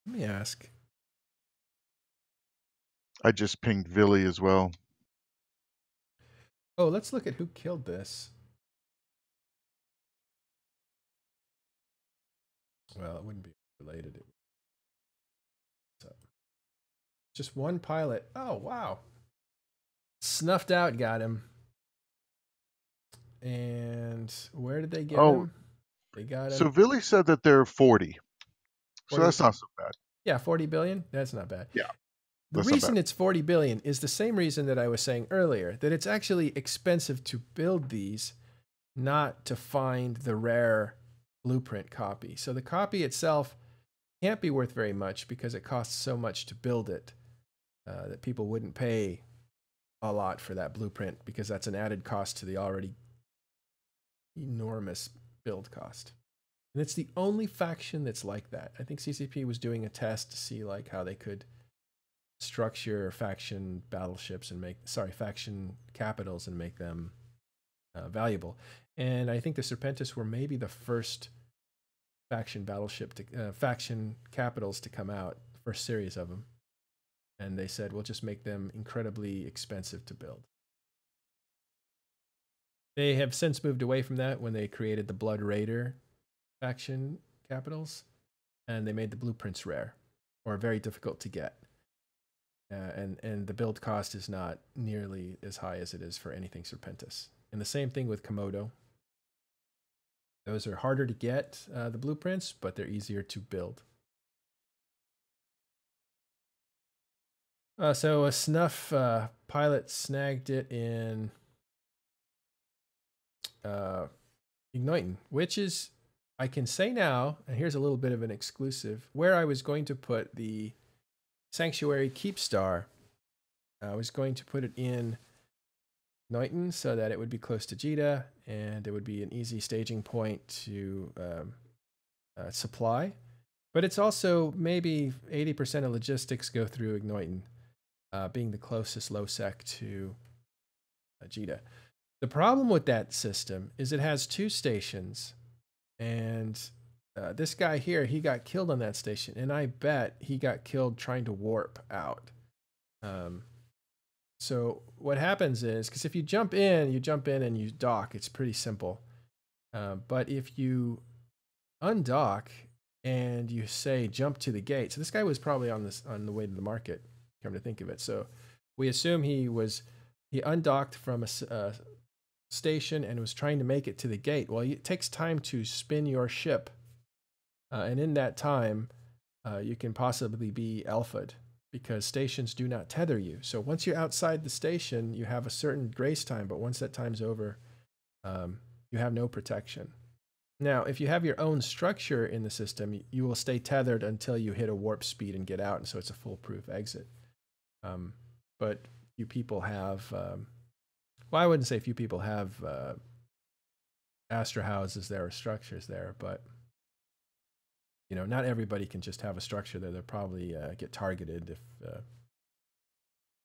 Let me ask. I just pinged Villy as well. Oh, let's look at who killed this. Well, it wouldn't be related. So, just one pilot. Oh, wow. Snuffed Out got him. And where did they get him? They got him. So Villy said that they're 40. So that's not so bad. Yeah, 40 billion. That's not bad. Yeah. The reason it's 40 billion is the same reason that I was saying earlier, that it's actually expensive to build these, not to find the rare blueprint copy. So the copy itself can't be worth very much because it costs so much to build it that people wouldn't pay a lot for that blueprint because that's an added cost to the already enormous build cost. And it's the only faction that's like that. I think CCP was doing a test to see like how they could structure faction battleships and faction capitals and make them valuable. And I think the Serpentis were maybe the first faction battleship to faction capitals to come out, first series of them. And they said, we'll just make them incredibly expensive to build. They have since moved away from that when they created the Blood Raider faction capitals, and they made the blueprints rare or very difficult to get. And the build cost is not nearly as high as it is for anything Serpentis. And the same thing with Komodo. Those are harder to get, the blueprints, but they're easier to build. So a snuff pilot snagged it in Igniton, which is, I can say now, and here's a little bit of an exclusive, where I was going to put the Sanctuary Keepstar. I was going to put it in Igniton so that it would be close to Jita, and it would be an easy staging point to supply. But it's also maybe 80% of logistics go through Igniton, being the closest low sec to Jita. The problem with that system is it has 2 stations, and this guy here, he got killed on that station, and I bet he got killed trying to warp out. So what happens is, because if you jump in and you dock, it's pretty simple. But if you undock and you say jump to the gate, so this guy was probably on the way to the market, come to think of it. So we assume he undocked from a station and was trying to make it to the gate. Well, it takes time to spin your ship, and in that time, you can possibly be alpha'd, because stations do not tether you. So once you're outside the station, you have a certain grace time, but once that time's over, you have no protection. Now, if you have your own structure in the system, you will stay tethered until you hit a warp speed and get out, and so it's a foolproof exit. But few people have, well, I wouldn't say few people have Astra houses there or structures there, but you know, not everybody can just have a structure there. They'll probably get targeted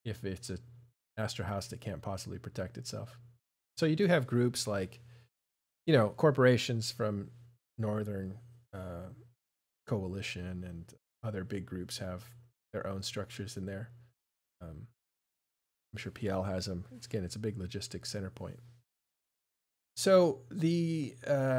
if it's a Astra house that can't possibly protect itself. So you do have groups like, you know, corporations from Northern Coalition and other big groups have their own structures in there. I'm sure PL has them. It's a big logistics center point. So the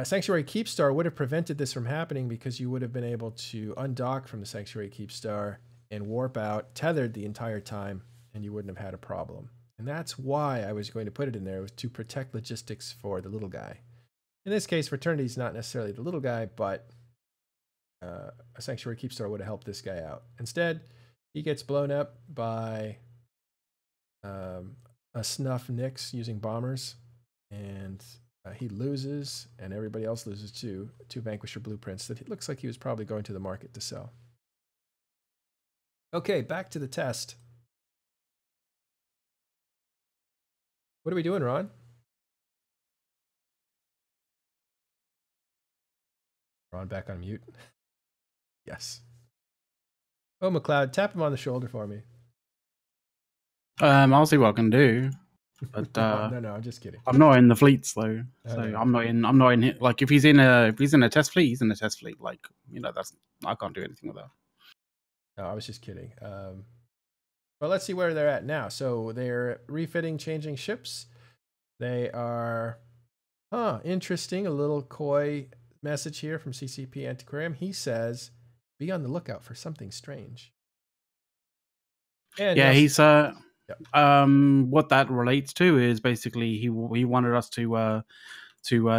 Sanctuary Keepstar would have prevented this from happening, because you would have been able to undock from the Sanctuary Keepstar and warp out tethered the entire time, and you wouldn't have had a problem. And that's why I was going to put it in there, was to protect logistics for the little guy. In this case, Fraternity is not necessarily the little guy, but a Sanctuary Keepstar would have helped this guy out. Instead, he gets blown up by a Snuff Nyx using bombers, and he loses, and everybody else loses too, 2 Vanquisher blueprints that it looks like he was probably going to the market to sell. Okay, back to the test. What are we doing, Ron? Ron back on mute. Yes. Oh, McLeod, tap him on the shoulder for me. I'll see what I can do. But no, I'm just kidding. I'm not in the fleets though, so no. I'm not in here. Like if he's in a test fleet, he's in a test fleet. Like, you know, I can't do anything with that. No, I was just kidding. But let's see where they're at now. So they're refitting, changing ships. They are, interesting. A little coy message here from CCP Antiquarium. He says, "Be on the lookout for something strange." And yeah, he's Yep. What that relates to is basically he wanted us to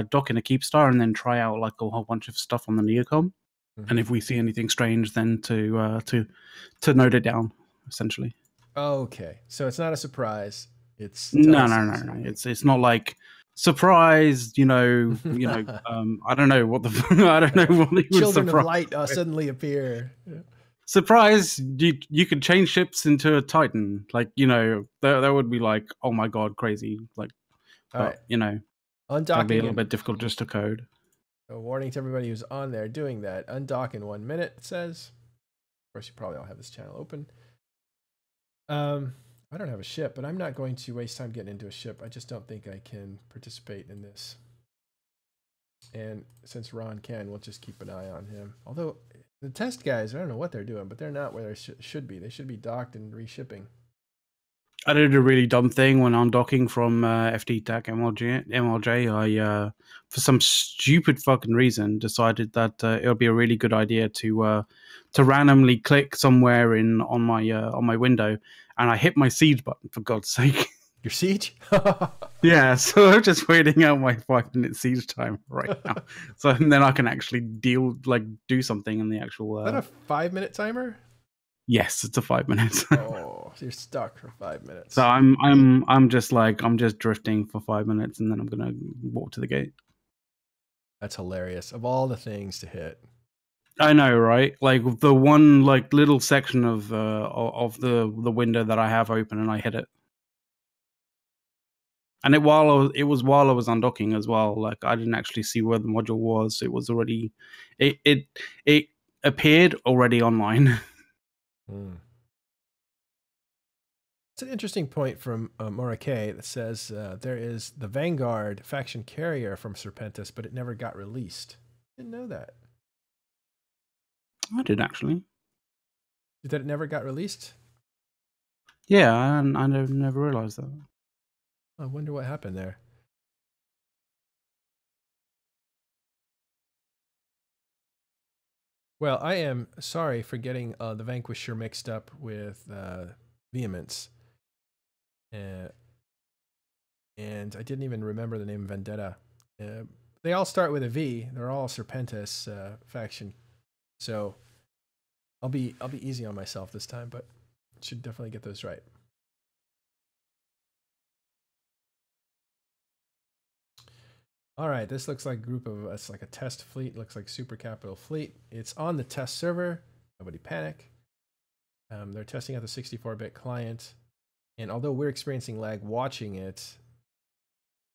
dock in a Keepstar and then try out like a whole bunch of stuff on the Neocom, and if we see anything strange, then to note it down, essentially. Okay, so it's not a surprise. It's no. It's not like surprise. You know. I don't know what the I don't know what he was Children surprised of Light suddenly appear. Surprise! You could change ships into a Titan. Like, you know, that would be like, oh my god, crazy. Like, right. You know, that'd be a little bit difficult just to code. A warning to everybody who's on there doing that. Undock in 1 minute, it says. Of course, you probably all have this channel open. I don't have a ship, but I'm not going to waste time getting into a ship. I just don't think I can participate in this. And since Ron can, we'll just keep an eye on him. Although the test guys, I don't know what they're doing, but they're not where they should be. They should be docked and reshipping. I did a really dumb thing when undocking from FD-TAC MLJ. I, for some stupid fucking reason, decided that it would be a really good idea to randomly click somewhere on my window, and I hit my siege button, for God's sake. Your siege? Yeah, so I'm just waiting out my 5-minute siege time right now, so and then I can actually do something in the actual. Is that a 5-minute timer? Yes, it's a 5 minutes. Oh, you're stuck for 5 minutes. So I'm just drifting for 5 minutes, and then I'm gonna walk to the gate. That's hilarious. Of all the things to hit. I know, right? Like the one little section of the window that I have open, and I hit it. And it was while I was undocking as well. Like I didn't actually see where the module was. It was already, it appeared already online. It's an interesting point from Morake that says there is the Vanguard faction carrier from Serpentis, but it never got released. Didn't know that. I did actually. That it never got released? Yeah, I never realized that. I wonder what happened there. Well, I am sorry for getting the Vanquisher mixed up with Vehemence. And I didn't even remember the name Vendetta. They all start with a V. They're all Serpentis faction. So I'll be easy on myself this time, but should definitely get those right. All right, this looks like a group of us, like a test fleet. Looks like Super Capital Fleet. It's on the test server. Nobody panic. They're testing out the 64-bit client. And although we're experiencing lag watching it,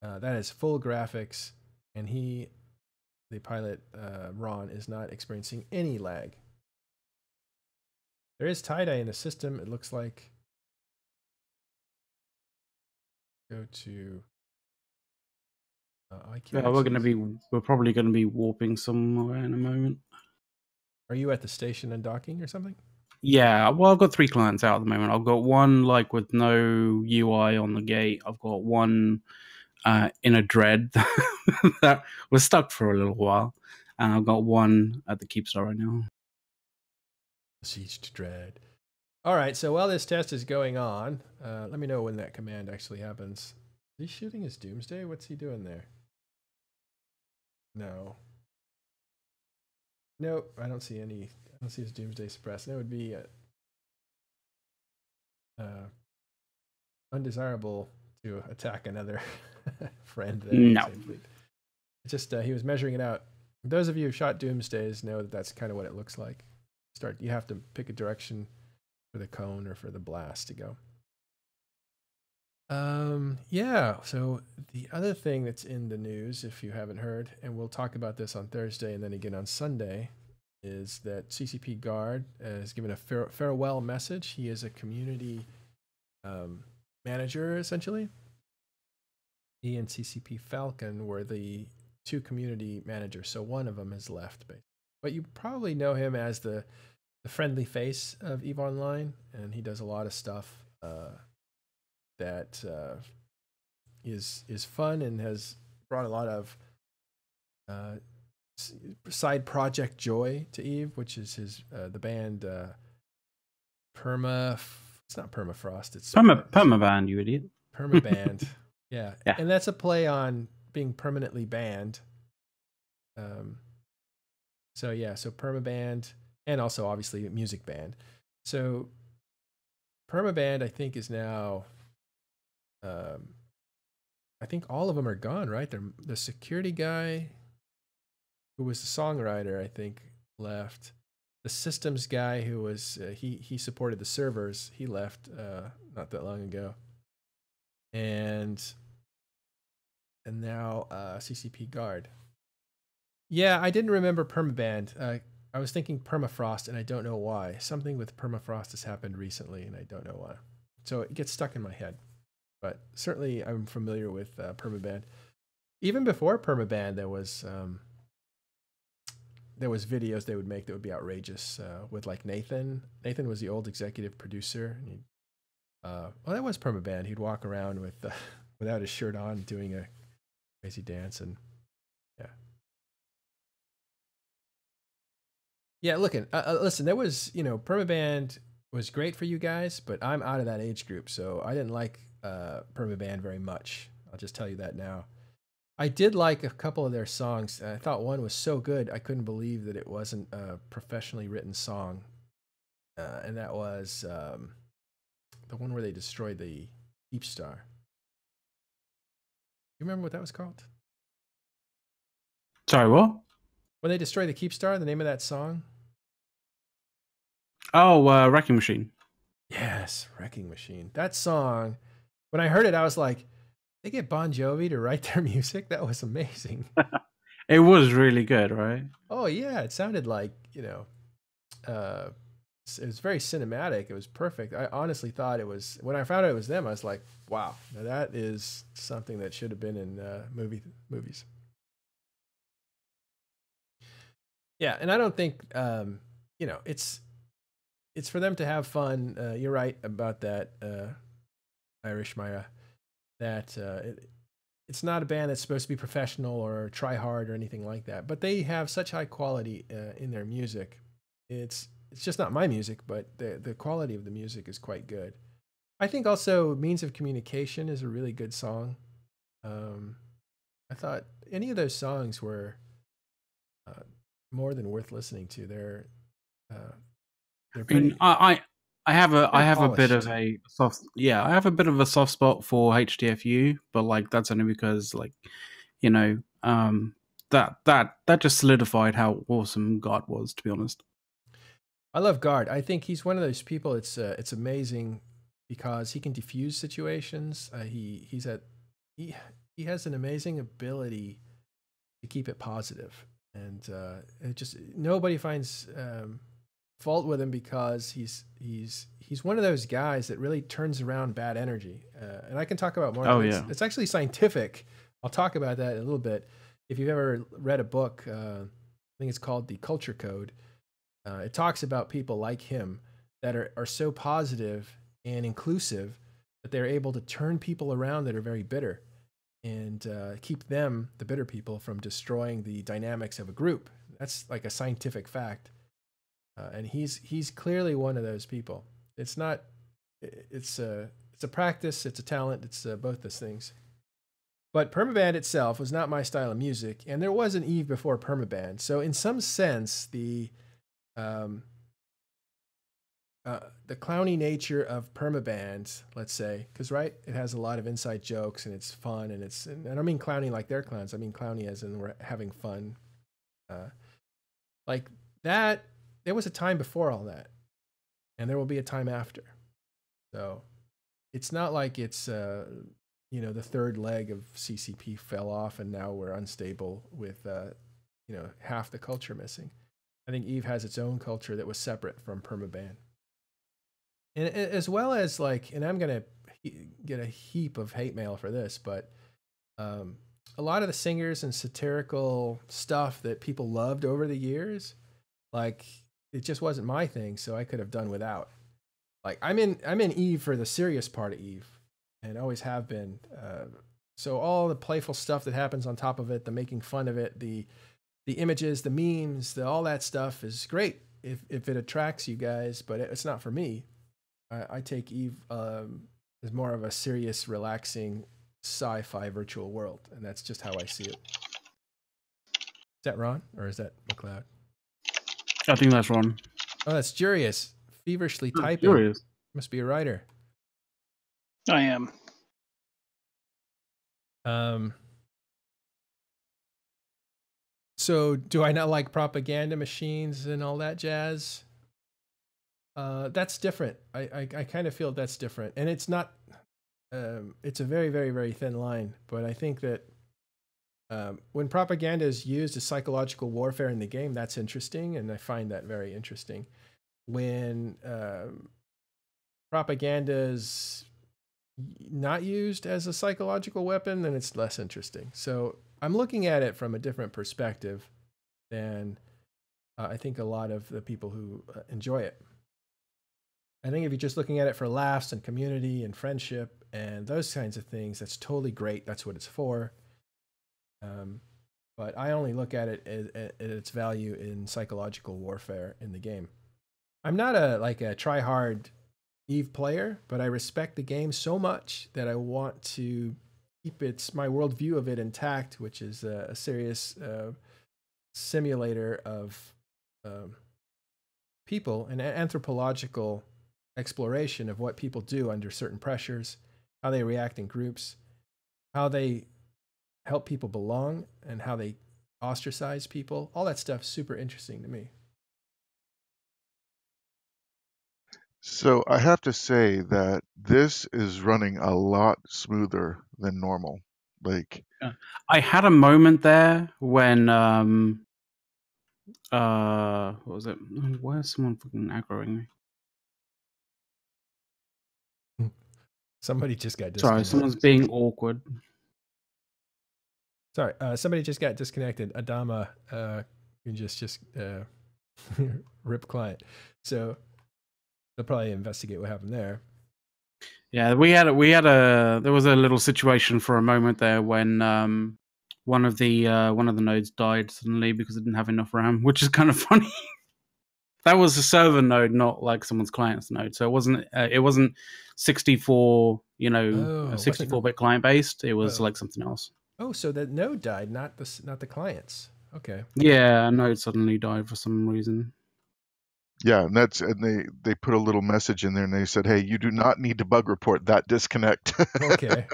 that is full graphics. And the pilot, Ron, is not experiencing any lag. There is tie-dye in the system, it looks like. Go to... we're probably gonna be warping somewhere in a moment. Are you at the station and docking or something? Yeah, well, I've got 3 clients out at the moment. I've got one with no UI on the gate. I've got one in a dread that was stuck for a little while, and I've got one at the Keepstar right now. Siege to dread. All right, so while this test is going on, let me know when that command actually happens. Is he shooting his Doomsday? What's he doing there? No. Nope, I don't see any. I don't see his Doomsday suppressed. That would be undesirable to attack another friend. There. No. Just he was measuring it out. Those of you who shot Doomsdays know that that's kind of what it looks like. You have to pick a direction for the cone or for the blast to go. Yeah, so the other thing that's in the news, if you haven't heard, and we'll talk about this on Thursday and then again on Sunday, is that CCP Guard has given a farewell message. He is a community manager, essentially. He and CCP Falcon were the 2 community managers, so one of them has left. But you probably know him as the friendly face of EVE Online, and he does a lot of stuff that is fun and has brought a lot of side project joy to EVE, which is his the band It's not Permafrost. It's Permaband, you idiot. Permaband. Yeah. Yeah, and that's a play on being permanently banned. So yeah, so Permaband, and also obviously music band. So Permaband, I think, is now. I think all of them are gone, right? The security guy, who was the songwriter, I think, left. The systems guy, who was he supported the servers, he left not that long ago. And now CCP Guard. Yeah, I didn't remember Permaband. I was thinking Permafrost, and I don't know why. Something with Permafrost has happened recently, and I don't know why. So it gets stuck in my head. But certainly I'm familiar with Permaband. Even before Permaband, there was videos they would make that would be outrageous with like Nathan. Nathan was the old executive producer. And Well, that was Permaband. He'd walk around with without his shirt on, doing a crazy dance, and yeah, yeah. Listen, there was Permaband was great for you guys, but I'm out of that age group, so I didn't like Permaband very much. I'll just tell you that now. I did like a couple of their songs. I thought one was so good I couldn't believe that it wasn't a professionally written song, and that was the one where they destroyed the Deep Star. You remember what that was called? Sorry, what? When they destroy the Keep Star, the name of that song? Oh, Wrecking Machine. Yes, Wrecking Machine. That song, when I heard it, I was like, they get Bon Jovi to write their music? That was amazing. It was really good, right? Oh, yeah. It sounded like, it was very cinematic. It was perfect. I honestly thought it was, when I found out it was them, I was like, wow, now that is something that should have been in movies. Yeah, and I don't think, it's for them to have fun. You're right about that, Irish Maya, that it's not a band that's supposed to be professional or try hard or anything like that, but they have such high quality in their music. It's just not my music, but the quality of the music is quite good. I think also Means of Communication is a really good song. I thought any of those songs were more than worth listening to. They're pretty. I have a bit polished. of a soft I have a bit of a soft spot for HDFU, but like that's only because like that just solidified how awesome God was, to be honest. I love Guard. I think he's one of those people. It's amazing because he can diffuse situations. He has an amazing ability to keep it positive, and it just nobody finds fault with him because he's one of those guys that really turns around bad energy. And I can talk about more. Oh, it's, yeah. it's actually scientific. I'll talk about that in a little bit. If you've ever read a book, I think it's called The Culture Code. It talks about people like him that are so positive and inclusive that they're able to turn people around that are very bitter and keep them, the bitter people, from destroying the dynamics of a group. That's like a scientific fact. And he's clearly one of those people. It's not. It's a practice. It's a talent. It's both those things. But Permaband itself was not my style of music, and there was an Eve before Permaband. So in some sense, the clowny nature of Permaband, let's say, because right, it has a lot of inside jokes and it's fun and I don't mean clowny like they're clowns. I mean clowny as in we're having fun. Like that. There was a time before all that, and there will be a time after. So it's not like it's the third leg of CCP fell off and now we're unstable with half the culture missing. I think Eve has its own culture that was separate from Permaband, and as well as like, and I'm gonna get a heap of hate mail for this, but a lot of the singers and satirical stuff that people loved over the years, like. It just wasn't my thing, so I could have done without. Like I'm in Eve for the serious part of Eve, and always have been. So all the playful stuff that happens on top of it, the making fun of it, the images, the memes, all that stuff is great if it attracts you guys, but it's not for me. I take Eve as more of a serious, relaxing sci-fi virtual world, and that's just how I see it. Is that Ron or is that McLeod? I think that's Ron. Oh, that's Jurius, feverishly typing. Jurius. Must be a writer. I am. So do I not like propaganda machines and all that jazz? That's different. I kind of feel that's different, and it's not. It's a very, very, very thin line, but I think that when propaganda is used as psychological warfare in the game, that's interesting, and I find that very interesting. When propaganda is not used as a psychological weapon, then it's less interesting. So I'm looking at it from a different perspective than I think a lot of the people who enjoy it. I think if you're just looking at it for laughs and community and friendship and those kinds of things, that's totally great. That's what it's for. But I only look at it at its value in psychological warfare in the game. I'm not a try-hard EVE player, but I respect the game so much that I want to keep my worldview of it intact, which is a serious simulator of people, an anthropological exploration of what people do under certain pressures, how they react in groups, how they help people belong, and how they ostracize people. All that stuff's super interesting to me. So I have to say that this is running a lot smoother than normal. Like, I had a moment there when what was it? Where's someone fucking aggroing me? Somebody just got Sorry, disconnected. someone's being awkward. Sorry, somebody just got disconnected. Adama, you just rip client. So they'll probably investigate what happened there. Yeah, there was a little situation for a moment there when one of the nodes died suddenly because it didn't have enough RAM, which is kind of funny. That was a server node, not like someone's client's node. So it wasn't 64, 64-bit client based. It was like something else. Oh, so that node died, not the clients. Okay. Yeah, a node suddenly died for some reason. Yeah, and they put a little message in there and they said, "Hey, you do not need to bug report that disconnect." Okay.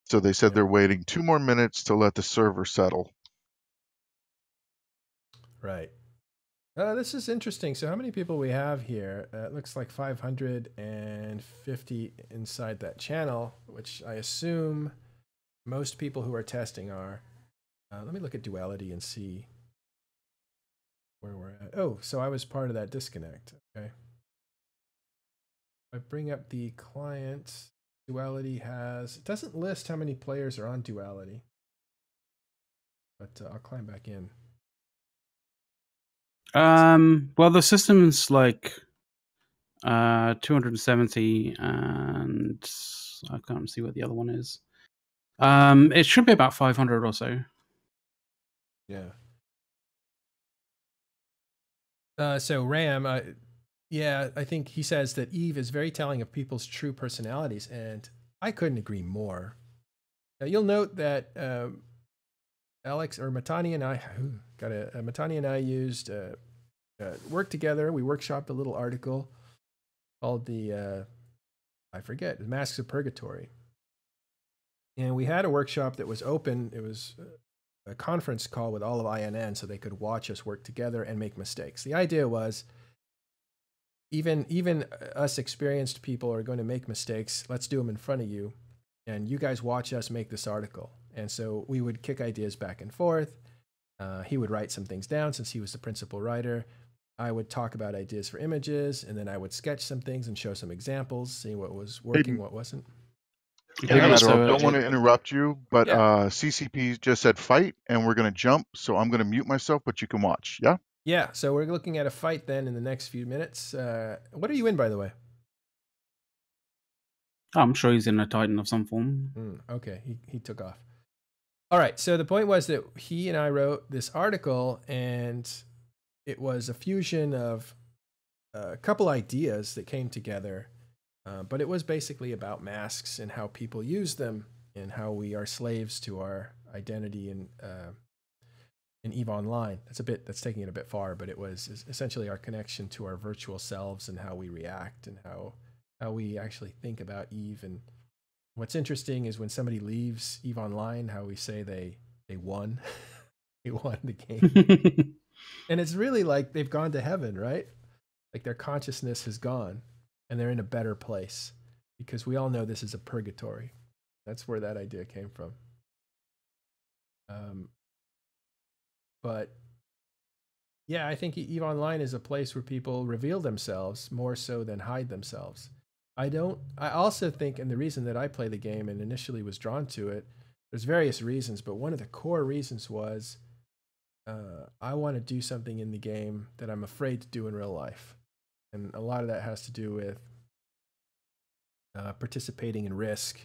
So they said they're waiting 2 more minutes to let the server settle. Right. This is interesting. So how many people we have here? It looks like 550 inside that channel, which I assume most people who are testing are. Let me look at Duality and see where we're at. Oh, so I was part of that disconnect. Okay. I bring up the client. Duality it doesn't list how many players are on Duality, but I'll climb back in. Well, the system's like 270, and I can't see what the other one is. It should be about 500 or so. Yeah. So Ram, yeah, I think he says that EVE is very telling of people's true personalities, and I couldn't agree more. Now, you'll note that Alex or Matani and I Matani and I used worked together. We workshopped a little article called the Masks of Purgatory, and we had a workshop that was open. It was a conference call with all of INN so they could watch us work together and make mistakes. The idea was even us experienced people are going to make mistakes. Let's do them in front of you, and you guys watch us make this article. And so we would kick ideas back and forth. He would write some things down since he was the principal writer. I would talk about ideas for images, and then I would sketch some things and show some examples, see what was working, what wasn't. Hey, Matt, I don't want to interrupt you, but CCP just said fight, and we're going to jump, so I'm going to mute myself, but you can watch, yeah? Yeah, so we're looking at a fight then in the next few minutes. What are you in, by the way? I'm sure he's in a Titan of some form. Okay, he took off. All right, so the point was that he and I wrote this article, and it was a fusion of a couple ideas that came together. But it was basically about masks and how people use them and how we are slaves to our identity in EVE Online. That's taking it a bit far, but it was essentially our connection to our virtual selves and how we react and how we actually think about EVE. And what's interesting is when somebody leaves EVE Online, how we say they won. They won the game. And it's really like they've gone to heaven, right? Like their consciousness has gone. And they're in a better place because we all know this is a purgatory. That's where that idea came from. But yeah, I think EVE Online is a place where people reveal themselves more so than hide themselves. I also think, and the reason that I play the game and initially was drawn to it, there's various reasons, but one of the core reasons was I want to do something in the game that I'm afraid to do in real life. And a lot of that has to do with participating in risk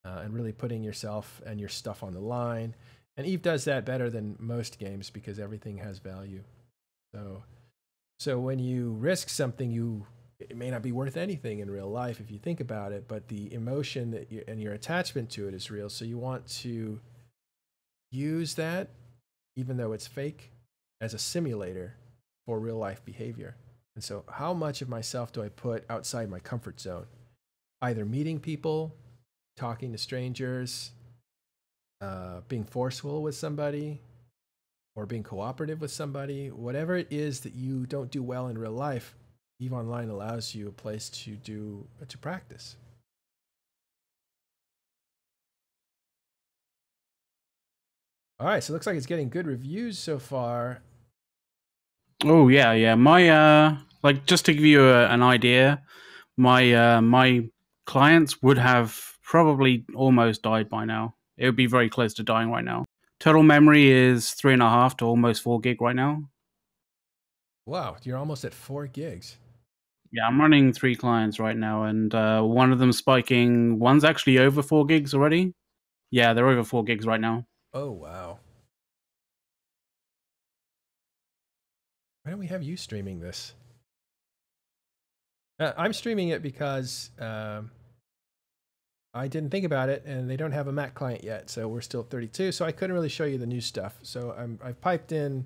and really putting yourself and your stuff on the line. And Eve does that better than most games because everything has value. So when you risk something, it may not be worth anything in real life if you think about it, but the emotion that and your attachment to it is real. So you want to use that, even though it's fake, as a simulator for real life behavior. And so how much of myself do I put outside my comfort zone? Either meeting people, talking to strangers, being forceful with somebody, or being cooperative with somebody. Whatever it is that you don't do well in real life, EVE Online allows you a place to practice. All right, so it looks like it's getting good reviews so far. Oh yeah. My like, just to give you an idea, my clients would have probably almost died by now. It would be very close to dying right now. Total memory is 3.5 to almost 4 gig right now. Wow, you're almost at 4 gigs. Yeah, I'm running 3 clients right now, and one of them spiking. One's actually over 4 gigs already. Yeah, they're over 4 gigs right now. Oh, wow. Why don't we have you streaming this? I'm streaming it because I didn't think about it, and they don't have a Mac client yet, so we're still at 32, so I couldn't really show you the new stuff. So I've piped in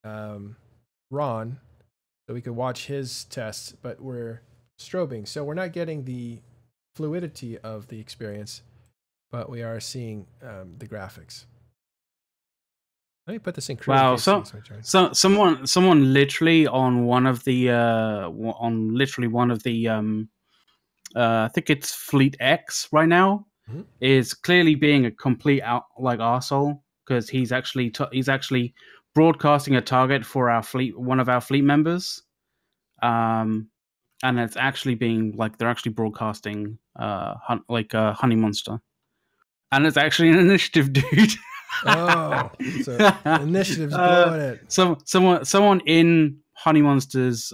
Ron, so we could watch his tests, but we're strobing, so we're not getting the fluidity of the experience, but we are seeing the graphics. Let me put this in crew. Wow, so someone literally on one of the I think it's Fleet X right now, is clearly being a complete arsehole, because he's actually broadcasting a target for one of our fleet members, and it's actually being they're actually broadcasting Honey Monster, and it's actually an initiative dude. Oh, so initiative's blowing it. Someone in Honey Monster's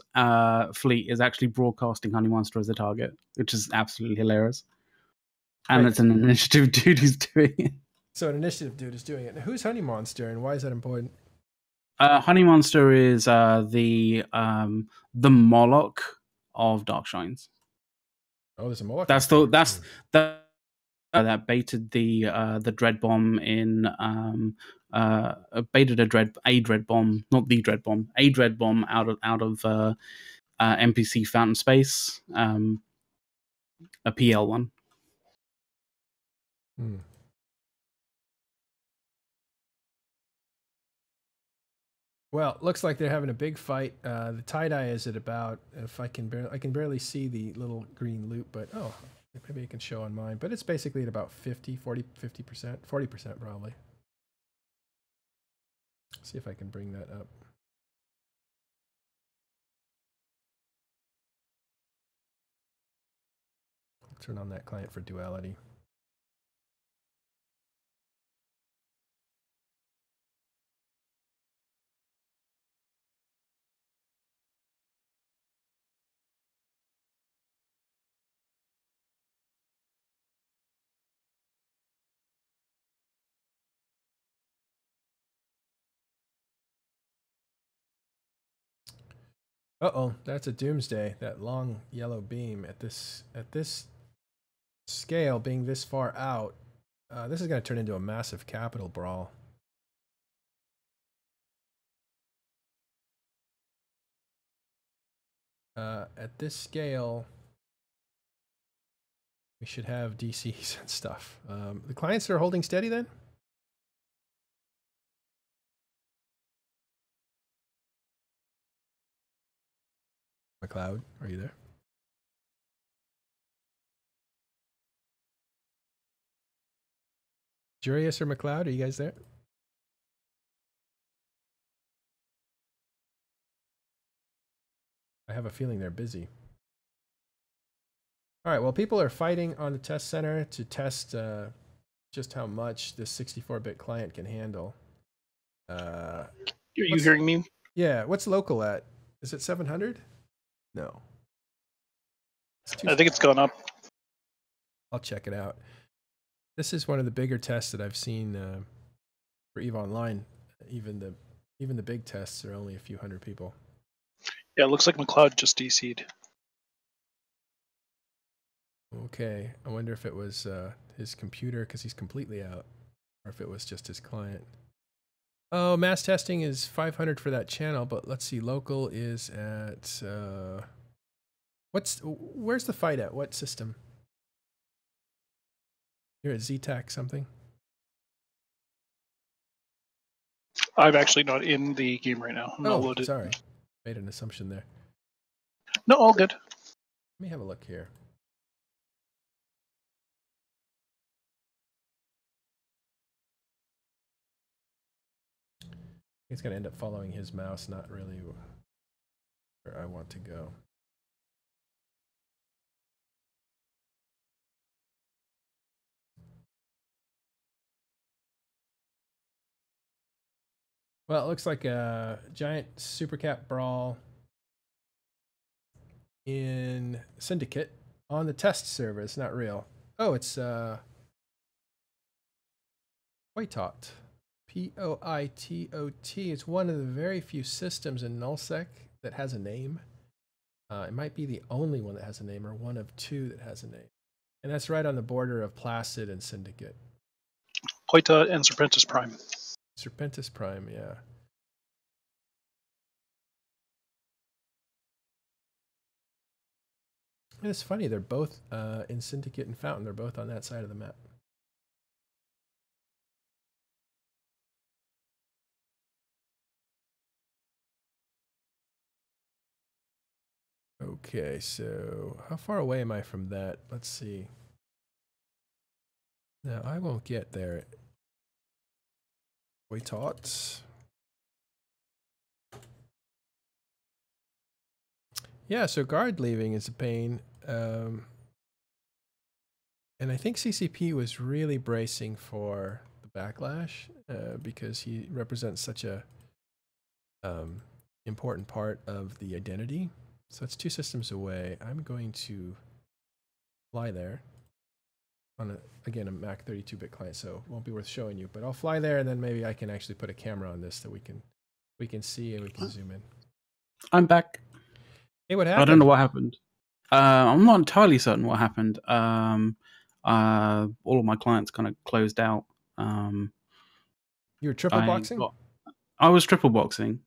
fleet is actually broadcasting Honey Monster as a target, which is absolutely hilarious. And It's an initiative dude who's doing it. So an initiative dude is doing it. Now, who's Honey Monster, and why is that important? Honey Monster is the Moloch of Darkshines. Oh, there's a Moloch. That baited the dread bomb in baited a dread bomb, not the dread bomb, a dread bomb out of NPC Fountain Space, a PL one. Well, looks like they're having a big fight. The tie-dye is at about, if I can barely see the little green loop, but maybe it can show on mine. But it's basically at about 50%, 40% probably. See if I can bring that up. I'll turn on that client for duality. Uh-oh, that's a doomsday. That long yellow beam at this scale, being this far out, this is going to turn into a massive capital brawl. At this scale, we should have DCs and stuff. The clients are holding steady then? McLeod, are you there? Jurius or McLeod, are you guys there? I have a feeling they're busy. All right, well, people are fighting on the test center to test just how much this 64-bit client can handle. Are you what's- hearing me? Yeah, what's local at? Is it 700? No. I think it's gone up. I'll check it out. This is one of the bigger tests that I've seen for EVE Online. Even the big tests are only a few hundred people. Yeah, it looks like McLeod just DC'd. Okay, I wonder if it was his computer because he's completely out, or if it was just his client. Oh, mass testing is 500 for that channel, but let's see, local is at where's the fight at? What system? You're at ZTAC something? I'm actually not in the game right now. I'm not Oh, loaded. sorry, made an assumption there. No, all good. Let me have a look here. It's going to end up following his mouse, not really where I want to go. Well, it looks like a giant supercat brawl in Syndicate on the test server. It's not real. Oh, it's Poitot. Poitot. It's one of the very few systems in nullsec that has a name. It might be the only one that has a name, or one of two that has a name. And that's right on the border of Placid and Syndicate. Poita and Serpentis Prime. Serpentis Prime, yeah. And it's funny, they're both in Syndicate and Fountain. They're both on that side of the map. Okay, so how far away am I from that? Let's see. No, I won't get there. We taught. Yeah, so guard leaving is a pain. And I think CCP was really bracing for the backlash because he represents such a important part of the identity. So it's 2 systems away. I'm going to fly there on again a Mac 32-bit client, so it won't be worth showing you. But I'll fly there, and then maybe I can actually put a camera on this so we can see and we can zoom in. I'm back. Hey, what happened? I don't know what happened. I'm not entirely certain what happened. All of my clients kind of closed out. You were triple boxing? I was triple boxing.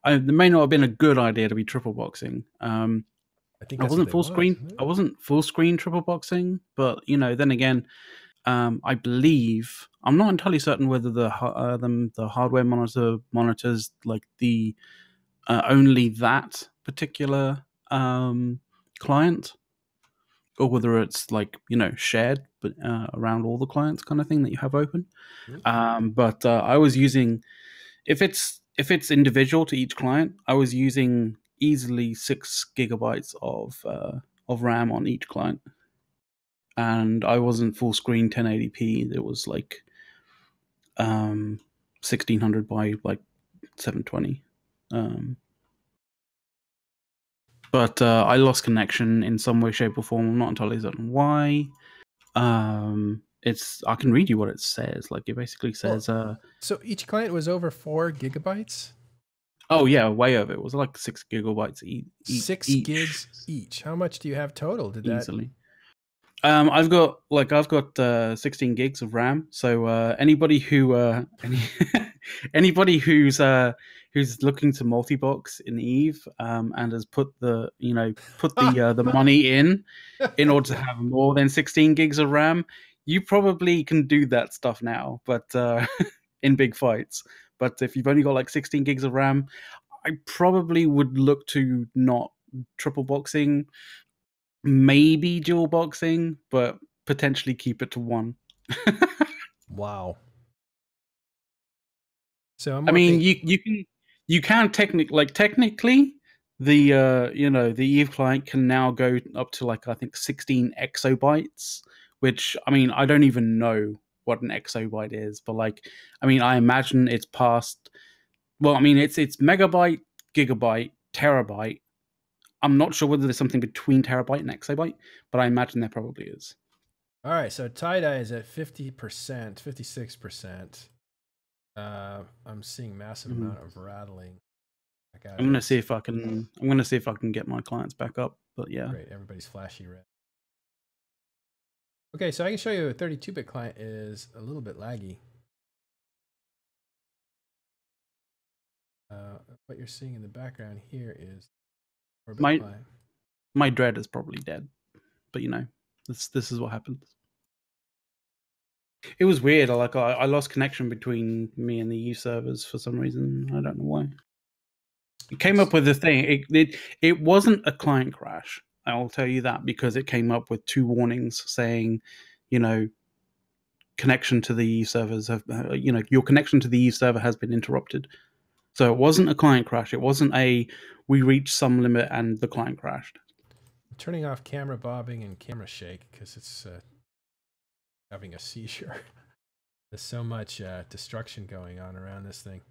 It may not have been a good idea to be triple boxing. I think I wasn't full screen. I wasn't full screen triple boxing, but then again, I believe I'm not entirely certain whether the hardware monitors like the only that particular client, or whether it's like shared but around all the clients kind of thing that you have open. But I was using, if it's individual to each client, I was using easily 6 gigabytes of RAM on each client, and I wasn't full screen 1080p. It was like 1600 by like 720. But I lost connection in some way, shape, or form. I'm not entirely certain why. I can read you what it says. Like it basically says. So each client was over 4 gigabytes. Oh yeah, way over. It was like 6 gigabytes each. 6 gigs each. How much do you have total? Did that easily? I've got 16 gigs of RAM. So anybody who anybody who's looking to multi-box in Eve and has put the the money in order to have more than 16 gigs of RAM, you probably can do that stuff now, but in big fights. But if you've only got like 16 gigs of RAM, I probably would look to not triple boxing, maybe dual boxing, but potentially keep it to 1. Wow. So I mean, you can technically the the Eve client can now go up to like I think 16 exabytes, which I mean I don't even know what an exabyte is, but like, I mean, I imagine it's past. Well, I mean, it's megabyte, gigabyte, terabyte. I'm not sure whether there's something between terabyte and exabyte, but I imagine there probably is. All right, so tie-dye is at 50%, 56%. I'm seeing massive amount of rattling. I'm gonna see if I can. I'm gonna see if I can get my clients back up. But yeah, great. Everybody's flashy red. Okay, so I can show you a 32-bit client is a little bit laggy. What you're seeing in the background here is my Dread is probably dead, but you know, this is what happens. It was weird. I lost connection between me and the Eve servers for some reason. I don't know why. It came up with a thing. It wasn't a client crash. I will tell you that, because it came up with 2 warnings saying, you know, connection to the Eve servers have, you know, your connection to the Eve server has been interrupted. So it wasn't a client crash. It wasn't we reached some limit and the client crashed. I'm turning off camera bobbing and camera shake because it's having a seizure. There's so much destruction going on around this thing.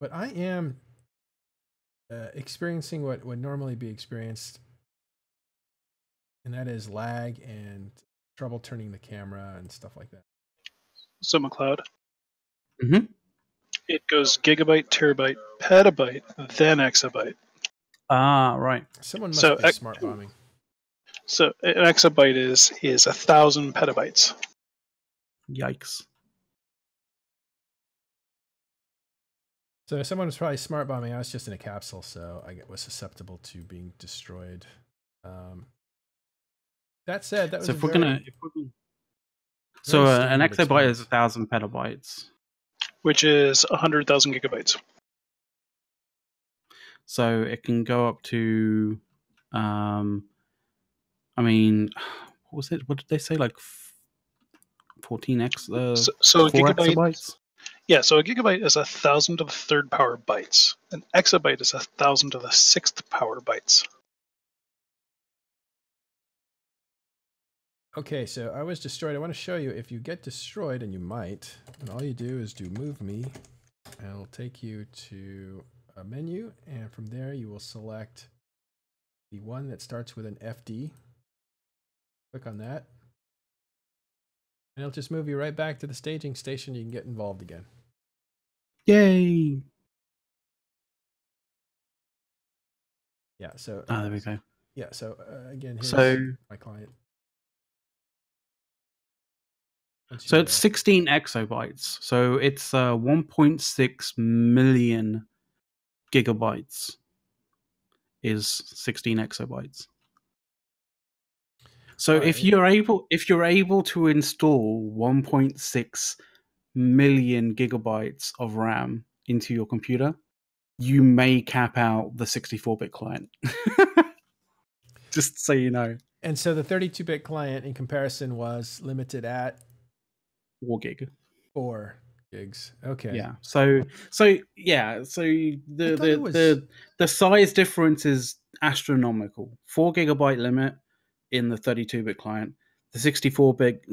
But I am experiencing what would normally be experienced, and that is lag and trouble turning the camera and stuff like that. So McLeod, Mm-hmm. It goes gigabyte, terabyte, petabyte, then exabyte. Ah, right. Someone must be smart bombing. So an exabyte is 1,000 petabytes. Yikes. So someone was probably smart bombing. I was just in a capsule, so I was susceptible to being destroyed. That said, that was so so an exabyte is 1,000 petabytes, which is 100,000 gigabytes. So it can go up to, I mean, what was it? What did they say? Like 14x? So a gigabyte. Exabytes? Yeah, so a gigabyte is 1,000 to the 3rd power bytes. An exabyte is 1,000 to the 6th power bytes. Okay, so I was destroyed. I want to show you if you get destroyed, and you might, and all you do is do move me, and it'll take you to a menu, and from there you will select the one that starts with an FD. Click on that, and it'll just move you right back to the staging station. You can get involved again. Yay! Yeah, so there we go. Yeah, so again, here's my client. So it's 16 exabytes. So it's 1.6 million gigabytes is 16 exabytes. So right. if you're able to install 1.6 million gigabytes of RAM into your computer, you may cap out the 64-bit client. Just so you know. And so the 32-bit client in comparison was limited at 4 gig. 4 gigs. Okay. Yeah. So the size difference is astronomical. 4 gigabyte limit in the 32-bit client. The 64-bit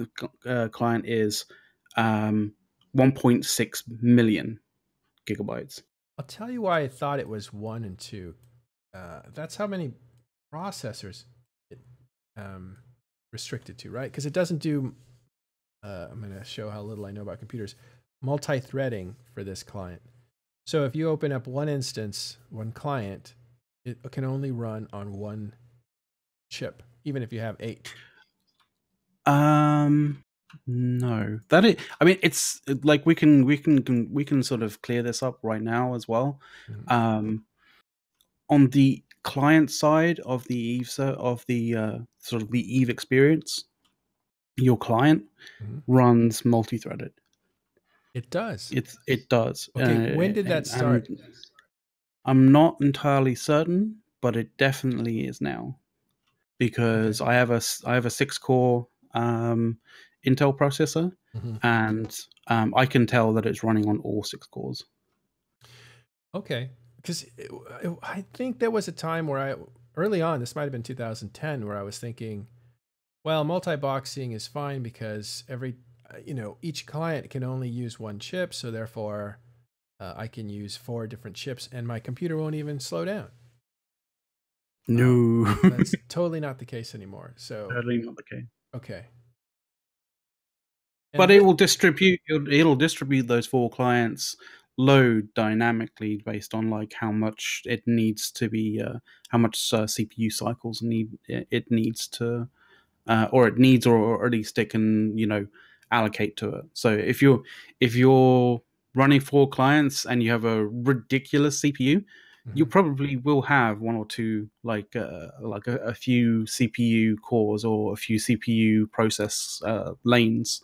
client is 1.6 million gigabytes. I'll tell you why I thought it was 1 and 2. That's how many processors it restricted to, right? Because it doesn't do. I'm going to show how little I know about computers. Multi-threading for this client. So if you open up one instance, one client, it can only run on one chip, even if you have 8. No, that is. I mean, it's like we can sort of clear this up right now as well. Mm-hmm. On the client side of the Eve sort of the Eve experience, your client runs multi-threaded. It does. It does. Okay, when did that start? I'm not entirely certain, but it definitely is now, because I have a 6-core Intel processor, and I can tell that it's running on all 6 cores. Okay, because I think there was a time where early on, this might have been 2010, where I was thinking, Well, multi-boxing is fine because each client can only use one chip, so therefore I can use 4 different chips and my computer won't even slow down. No, That's totally not the case anymore. So, totally not the case. okay. But it will distribute. It'll distribute those 4 clients load dynamically based on like how much it needs to be, how much CPU cycles it needs to, or it needs, or at least it can allocate to it. So if you're running 4 clients and you have a ridiculous CPU, you probably will have 1 or 2 like a few CPU cores or a few CPU process lanes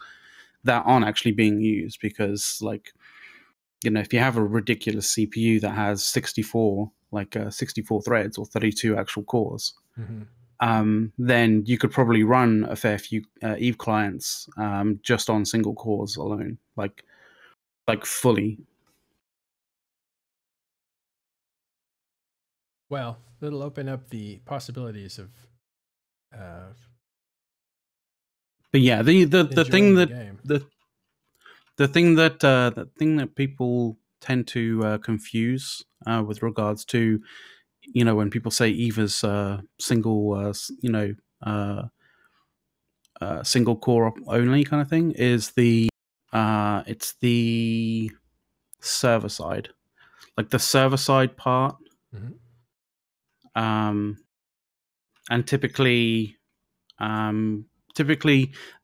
that aren't actually being used, because if you have a ridiculous CPU that has 64 threads or 32 actual cores, then you could probably run a fair few Eve clients just on single cores alone, like fully. Well, it'll open up the possibilities of but yeah, the thing that game. the thing that people tend to confuse with regards to when people say Eva's single single core only kind of thing is it's the server side, like the server side part. And typically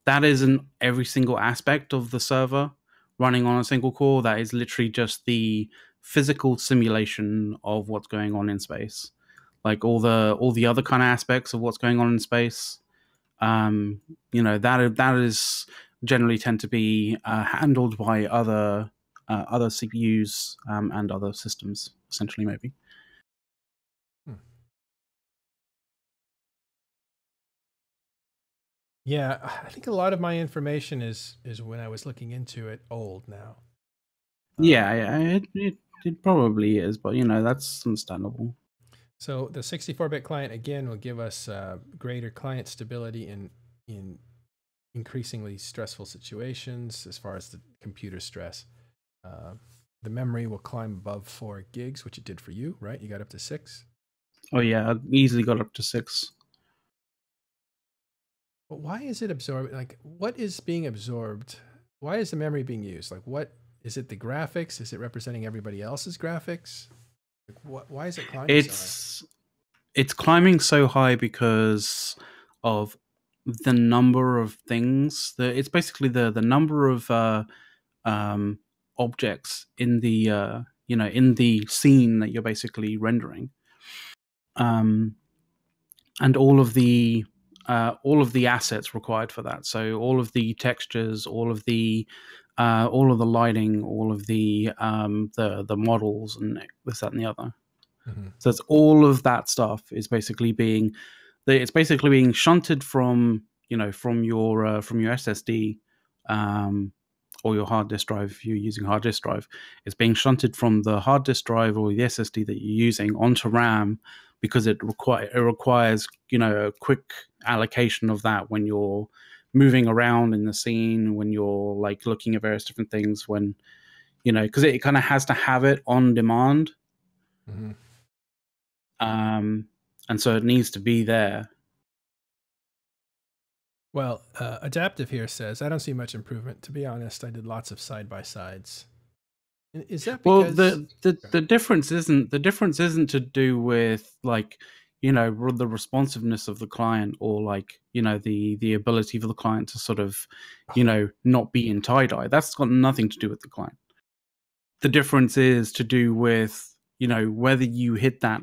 that isn't every single aspect of the server running on a single core. That is literally just the physical simulation of what's going on in space, like all the other kind of aspects of what's going on in space. That is generally tend to be handled by other CPUs and other systems, essentially, maybe. Yeah, I think a lot of my information is when I was looking into it old now. Yeah, it probably is, but that's understandable. So the 64-bit client again will give us greater client stability in increasingly stressful situations as far as the computer stress. The memory will climb above 4 gigs, which it did for you, right? You got up to 6. Oh yeah, I easily got up to 6. But why is it absorbed? Like, what is being absorbed? Why is the memory being used? Like, what is it? The graphics? Is it representing everybody else's graphics? Like, why is it climbing so high? It's climbing so high because of the number of things. It's basically the number of objects in the in the scene that you're basically rendering, and all of the assets required for that. So all of the textures, all of the lighting, all of the models, and this, that, and the other. So it's all of that stuff is basically being shunted from from your SSD or your hard disk drive. If you're using hard disk drive, it's being shunted from the hard disk drive or the SSD that you're using onto RAM, because it requires a quick allocation of that when you're moving around in the scene, when you're like looking at various different things, when because it kind of has to have it on demand. And so it needs to be there. Well, Adaptive here says, I don't see much improvement. To be honest, I did lots of side-by-sides. Is that because... Well, the difference isn't to do with like the responsiveness of the client, or like the ability for the client to sort of not be in tie-dye. That's got nothing to do with the client. The difference is to do with whether you hit that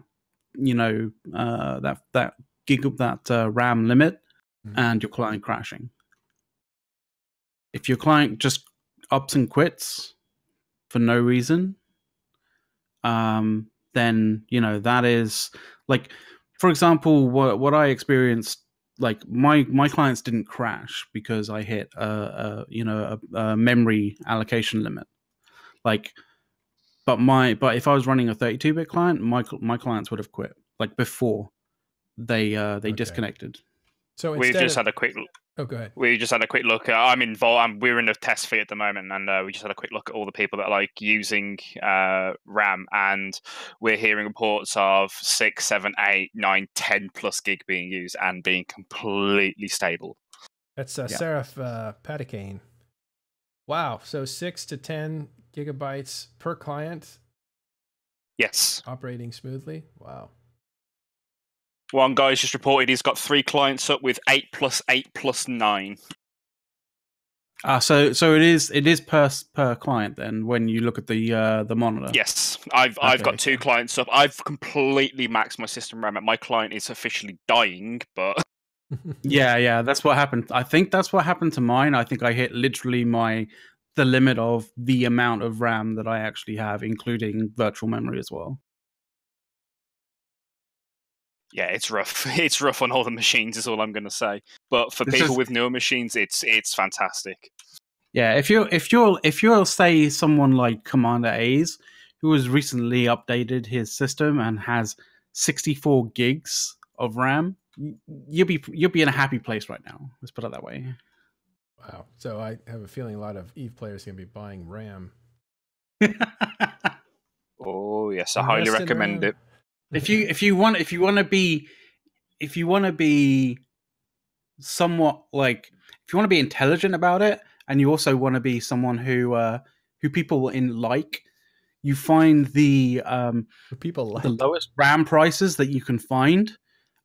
that RAM limit and your client crashing. If your client just ups and quits for no reason, then that is like, for example, what I experienced. Like my clients didn't crash because I hit a memory allocation limit. Like, but if I was running a 32-bit client, my clients would have quit like before they disconnected. So We instead just of, had a quick. oh, go ahead. We just had a quick look. I'm involved. We're in a test fleet at the moment, and we just had a quick look at all the people that are like using RAM, and we're hearing reports of 6, 7, 8, 9, 10 plus gig being used and being completely stable. That's Seraph Patakane. Wow. So 6 to 10 gigabytes per client Yes. operating smoothly. Wow. One guy's just reported he's got 3 clients up with 8 plus 8 plus 9. So it is per client then when you look at the monitor. Yes, I've got 2 clients up. I've completely maxed my system RAM. My client is officially dying, but Yeah, that's what happened. I think that's what happened to mine. I think I hit literally the limit of the amount of RAM that I actually have, including virtual memory as well. yeah, it's rough. It's rough on all the machines, is all I'm going to say. But for This people is- with newer machines, it's fantastic. Yeah, if you're say someone like Commander A's, who has recently updated his system and has 64 gigs of RAM, you'll be in a happy place right now. Let's put it that way. Wow. So I have a feeling a lot of EVE players are going to be buying RAM. Oh yes, I highly Invest in recommend RAM. it. if you want to be somewhat like, if you want to be intelligent about it, and you also want to be someone who people like, you find the People like the lowest RAM prices that you can find.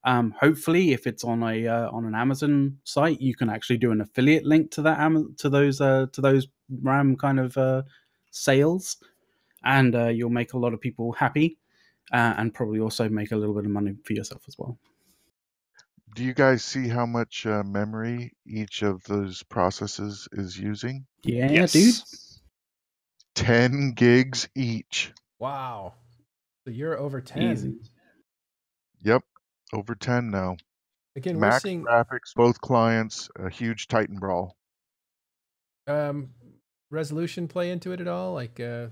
Hopefully, if it's on an Amazon site, you can actually do an affiliate link to that to those RAM kind of sales, and you'll make a lot of people happy, and probably also make a little bit of money for yourself as well. Do you guys see how much memory each of those processes is using? Yeah, Yes. dude. 10 gigs each. Wow. So you're over 10. Easy. Yep, over 10 now. Again, we're Max seeing graphics, both clients, a huge Titan brawl. resolution play into it at all? Like 4K,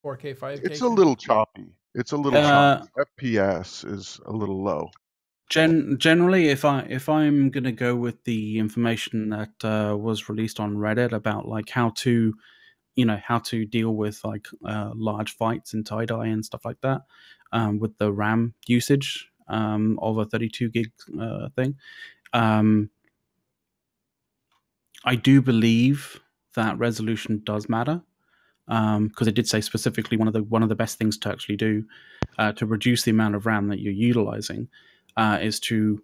5K? It's a little choppy. It's a little choppy. FPS is a little low. Generally, if I'm gonna go with the information that was released on Reddit about like how to deal with like large fights in tie-dye and stuff like that, with the RAM usage of a 32 gig thing, I do believe that resolution does matter, because it did say specifically one of the best things to actually do to reduce the amount of RAM that you're utilizing is to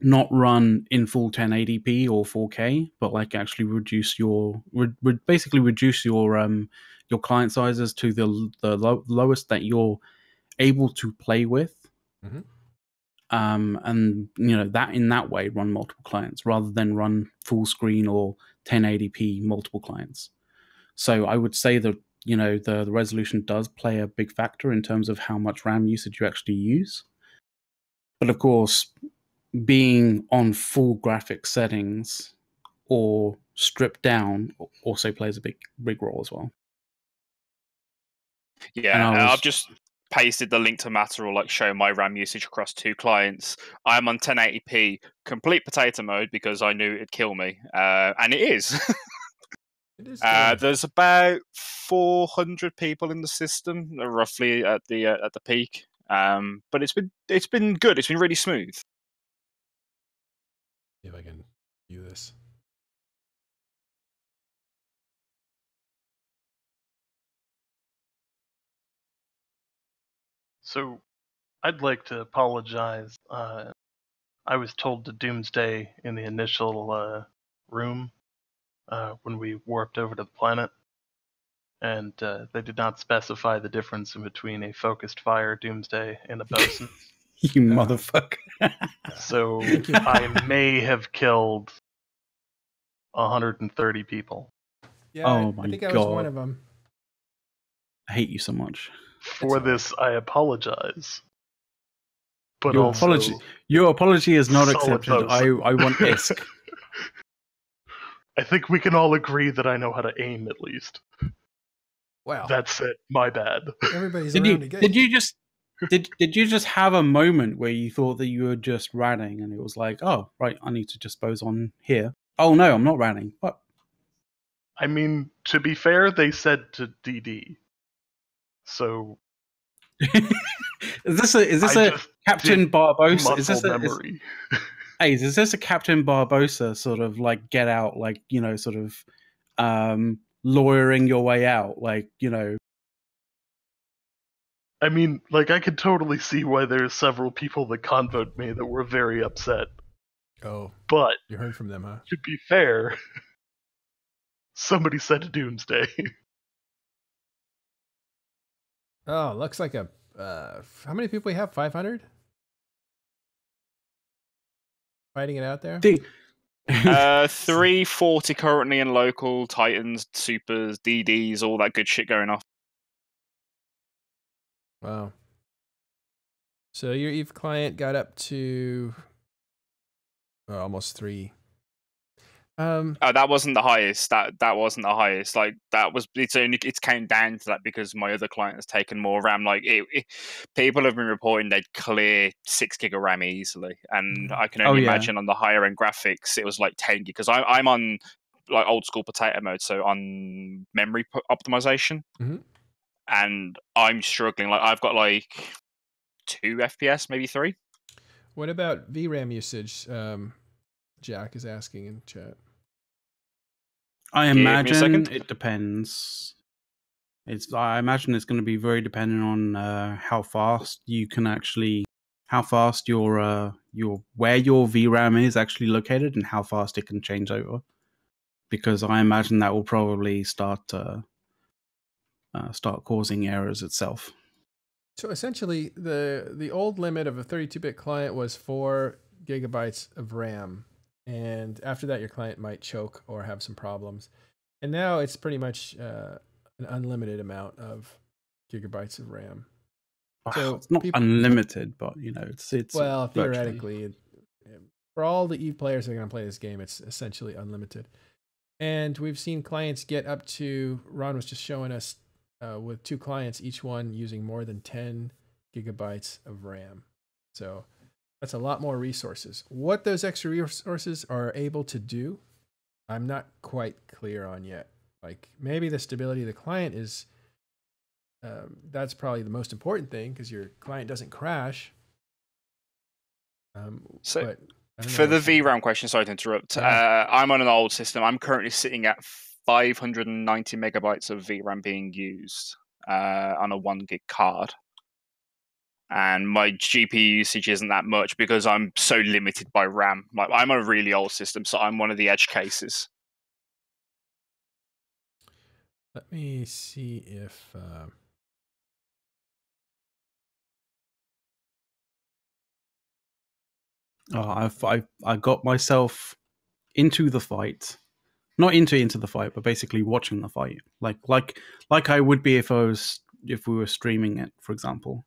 not run in full 1080p or 4K, but like actually reduce basically reduce your client sizes to the lowest that you're able to play with. Mm-hmm. And that in that way run multiple clients rather than run full screen or 1080p multiple clients. So I would say that the resolution does play a big factor in terms of how much RAM usage you actually use. But of course, being on full graphic settings or stripped down also plays a big role as well. Yeah, I've just pasted the link to Matter or like show my RAM usage across 2 clients. I'm on 1080p, complete potato mode because I knew it'd kill me, and it is. It is there's about 400 people in the system, roughly at the peak. But it's been good. It's been really smooth. See if I can view this. So, I'd like to apologize. I was told to Doomsday in the initial room when we warped over to the planet, and they did not specify the difference in between a focused fire Doomsday and a bosun. You motherfucker. So I may have killed 130 people. Yeah, Oh I my think I was one God. of them. I hate you so much. For this, I apologize. But Your also, apology. Your apology is not Solid accepted. bosun. I want ISK. I think we can all agree that I know how to aim at least. Wow. That's it. My bad. Everybody's Did around again. you just Did you just have a moment where you thought that you were just ranning, and it was like, oh right, I need to dispose on here. Oh no, I'm not ranning. What? I mean, to be fair, they said to DD. So is this a just Captain did Barbosa? muscle memory. Hey, is this a Captain Barbosa sort of like get out, like, you know, sort of lawyering your way out, like, you know? I mean, like, I could totally see why there's several people that convoed me that were very upset. Oh, But you heard from them, huh? to be fair, somebody said to Doomsday. Oh, looks like a. How many people we have? 500 fighting it out there. 340 currently in local, Titans, Supers, DDs, all that good shit going off. Wow. So your Eve client got up to almost 3. Oh, that wasn't the highest. That wasn't the highest. Like it's came down to that because my other client has taken more RAM. Like people have been reporting they'd clear 6 gig of RAM easily, and I can only imagine on the higher end graphics it was like 10 gig because I'm on like old school potato mode, so on memory optimization, and I'm struggling. Like I've got like 2 FPS, maybe 3. What about VRAM usage? Jack is asking in chat. I imagine it depends. I imagine it's going to be very dependent on how fast you can actually, how fast your where your VRAM is actually located, and how fast it can change over. Because I imagine that will probably start causing errors itself. So essentially, the old limit of a 32-bit client was 4 gigabytes of RAM. And after that, your client might choke or have some problems. And now it's pretty much an unlimited amount of gigabytes of RAM. So it's not unlimited, but you know, it's well, theoretically, for all the Eve players that are going to play this game, it's essentially unlimited. And we've seen clients get up to, Ron was just showing us with 2 clients, each one using more than 10 gigabytes of RAM. So that's a lot more resources. What those extra resources are able to do, I'm not quite clear on yet. Like maybe the stability of the client is, that's probably the most important thing because your client doesn't crash. So for the VRAM question, sorry to interrupt. Yeah. I'm on an old system. I'm currently sitting at 590 megabytes of VRAM being used on a 1 gig card. And my GPU usage isn't that much because I'm so limited by RAM. Like I'm on a really old system, so I'm one of the edge cases. Let me see if I got myself into the fight, not into the fight, but basically watching the fight, like I would be if we were streaming it, for example.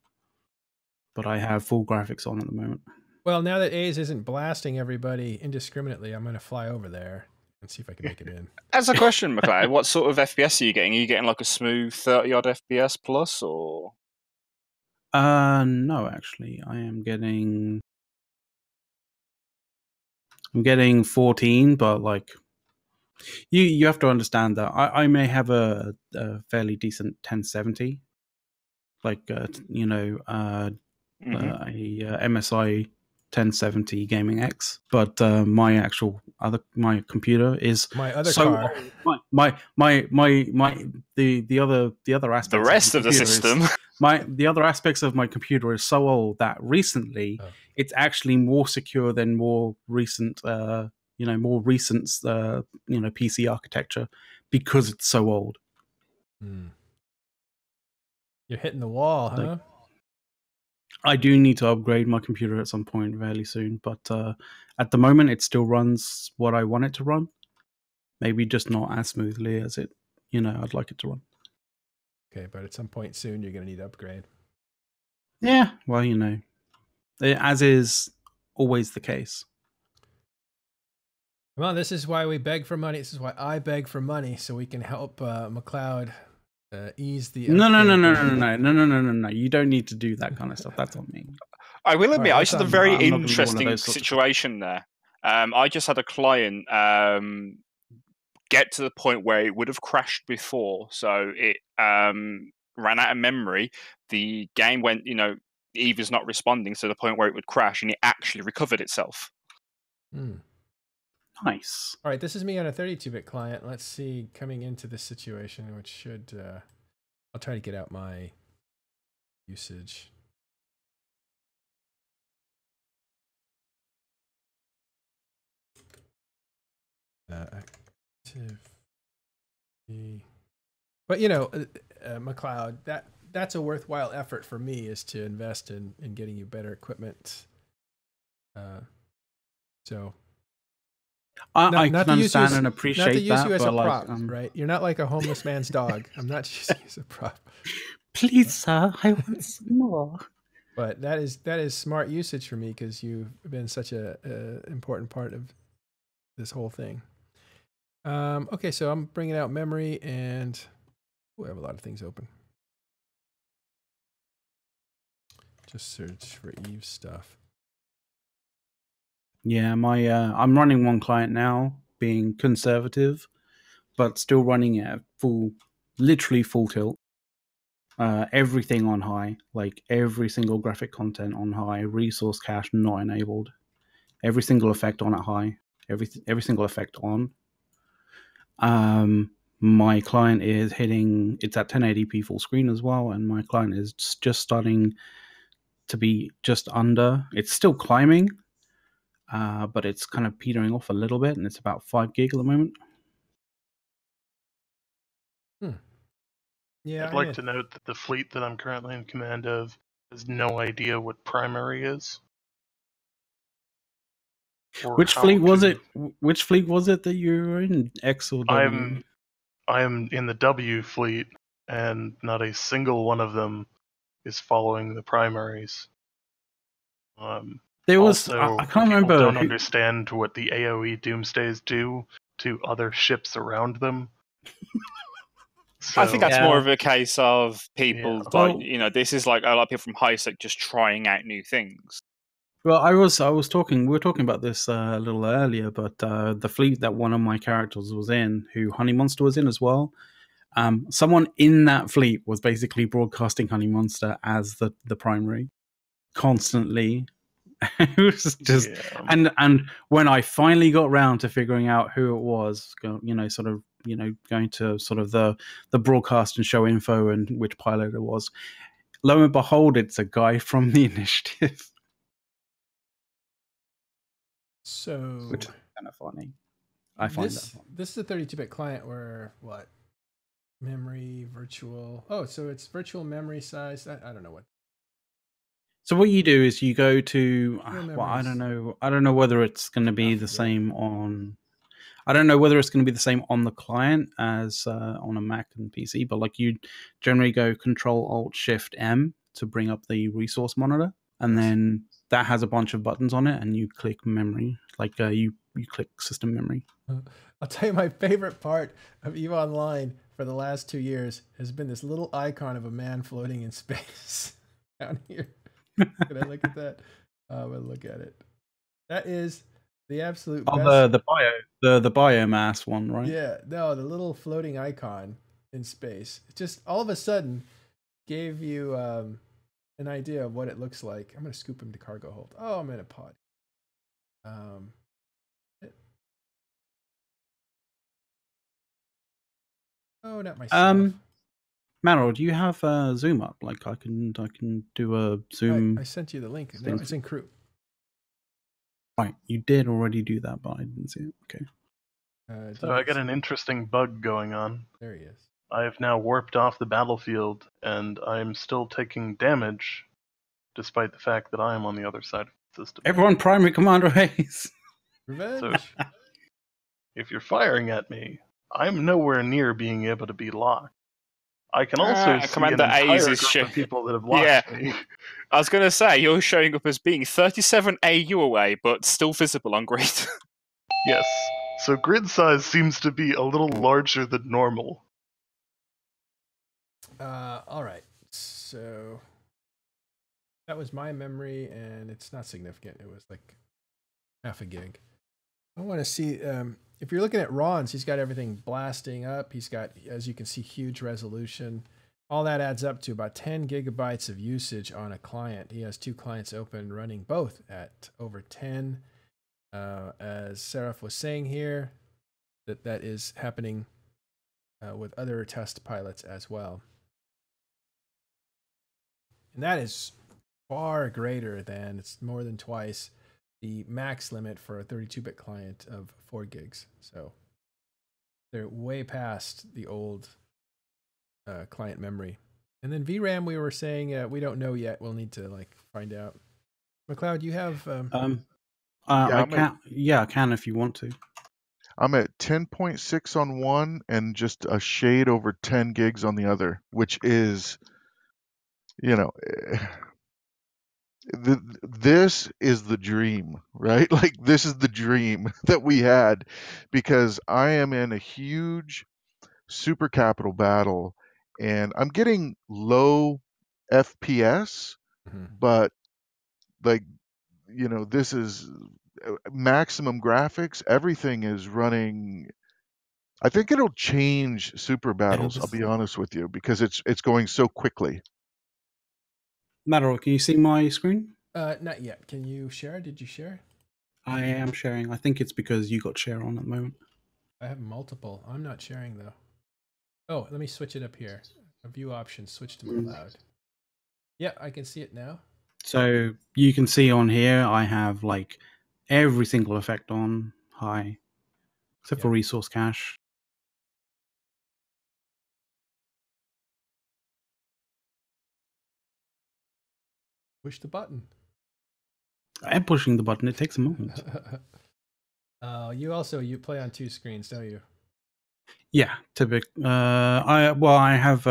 But I have full graphics on at the moment. Well, now that A's isn't blasting everybody indiscriminately, I'm going to fly over there and see if I can make it in. As a question, McLeod, what sort of FPS are you getting? Are you getting like a smooth 30-odd FPS plus, or? No, actually. I'm getting 14, but like, you have to understand that I may have a fairly decent 1070, like, you know, a MSI 1070 Gaming X, but my computer is my other car. The other aspects. The rest of the system. The other aspects of my computer is so old that recently it's actually more secure than more recent PC architecture because it's so old. You're hitting the wall, huh? Like, I do need to upgrade my computer at some point fairly soon, but at the moment it still runs what I want it to run. Maybe just not as smoothly as it, I'd like it to run. Okay, but at some point soon you're going to need to upgrade. Yeah, well, as is always the case. Well, this is why we beg for money. This is why I beg for money, so we can help McLeod ease the No. upgrade. You don't need to do that kind of stuff. That's on me. I will admit, right, I let's, just had a I'm very not gonna do one of interesting those sorts of- situation there. I just had a client get to the point where it would have crashed before, so it ran out of memory. The game went, Eva's not responding to the point where it would crash, and it actually recovered itself. Nice. All right, this is me on a 32-bit client. Let's see, coming into this situation, which should... I'll try to get out my usage. Active. But, McLeod, that's a worthwhile effort for me, is to invest in getting you better equipment. So... I can understand and not appreciate to use that, you as but a like, prop, right? You're not like a homeless man's dog. I'm not using you as a prop. Please, sir, I want some more. But that is smart usage for me, because you've been such a important part of this whole thing. Okay, so I'm bringing out memory, and we have a lot of things open. Just search for Eve stuff. Yeah, I'm running one client now, being conservative, but still running at literally full tilt. Everything on high, like every single graphic content on high, resource cache not enabled, every single effect on at high, every single effect on. My client is hitting, it's at 1080p full screen as well, and my client is just starting to be just under. It's still climbing, but it's kind of petering off a little bit, and it's about 5 gig at the moment. Yeah, I'd like to note that the fleet that I'm currently in command of has no idea what primary is. Which fleet was it? Which fleet was it that you were in? X or W? I am in the W fleet, and not a single one of them is following the primaries. There was also, I can't remember. People don't understand what the AOE Doomsdays do to other ships around them. So, I think that's more of a case of people, Yeah. this is like a lot of people from HiSec just trying out new things. Well, we were talking about this a little earlier, but the fleet that one of my characters was in, who Honey Monster was in as well, someone in that fleet was basically broadcasting Honey Monster as the primary constantly. It was just, and when I finally got round to figuring out who it was, going to sort of the broadcast and show info and which pilot it was, lo and behold, it's a guy from the initiative. So, which is kind of funny. I find that funny. This is a 32-bit client where what? Memory, virtual. Oh, so it's virtual memory size. I don't know what. So what you do is you go to I don't know whether it's going to be the same on. I don't know whether it's going to be the same on the client as on a Mac and PC, but like you generally go Control-Alt-Shift-M to bring up the resource monitor, and then that has a bunch of buttons on it, and you click memory, like you click system memory. I'll tell you, my favorite part of EVE Online for the last 2 years has been this little icon of a man floating in space down here. Can I look at that? I'm gonna look at it. That is the absolute best. The biomass one, right? Yeah, no, the little floating icon in space. It just all of a sudden gave you an idea of what it looks like. I'm gonna scoop him to cargo hold. Oh, I'm in a pod. Oh, not myself. Maro, do you have Zoom up? Like I can do a Zoom. I sent you the link. No, it's in crew. Right, you did already do that, but I didn't see it. Okay. So I got an interesting bug going on. There he is. I have now warped off the battlefield, and I'm still taking damage, despite the fact that I am on the other side of the system. Everyone, primary commander race. Revenge. So if you're firing at me, I'm nowhere near being able to be locked. I can also see Commander an entire A's group of people that have watched me. I was going to say, you're showing up as being 37 AU away, but still visible on grid. Yes. So grid size seems to be a little larger than normal. All right. So that was my memory, and it's not significant. It was like half a gig. I want to see if you're looking at Ron's, he's got everything blasting up. He's got, as you can see, huge resolution. All that adds up to about 10 gigabytes of usage on a client. He has 2 clients open, running both at over 10. As Seraph was saying here, that is happening with other test pilots as well. And that is far greater than, it's more than twice the max limit for a 32-bit client of 4 gigs. So they're way past the old client memory. And then VRAM, we were saying we don't know yet. We'll need to find out. McLeod, you have I can if you want to. I'm at 10.6 on one and just a shade over 10 gigs on the other, which is, this is the dream, right? Like, this is the dream that we had, because I am in a huge super capital battle and I'm getting low FPS, but this is maximum graphics. Everything is running. I think it'll change super battles. I'll be honest with you, because it's going so quickly. Matterall, can you see my screen? Not yet. Can you share? Did you share? I am sharing. I think it's because you got share on at the moment. I have multiple. I'm not sharing though. Oh, let me switch it up here. View options, switch to McLeod. Yeah, I can see it now. So you can see on here, I have every single effect on high, except for resource cache. Push the button. I am pushing the button. It takes a moment. You play on 2 screens, don't you? Yeah, typical. I have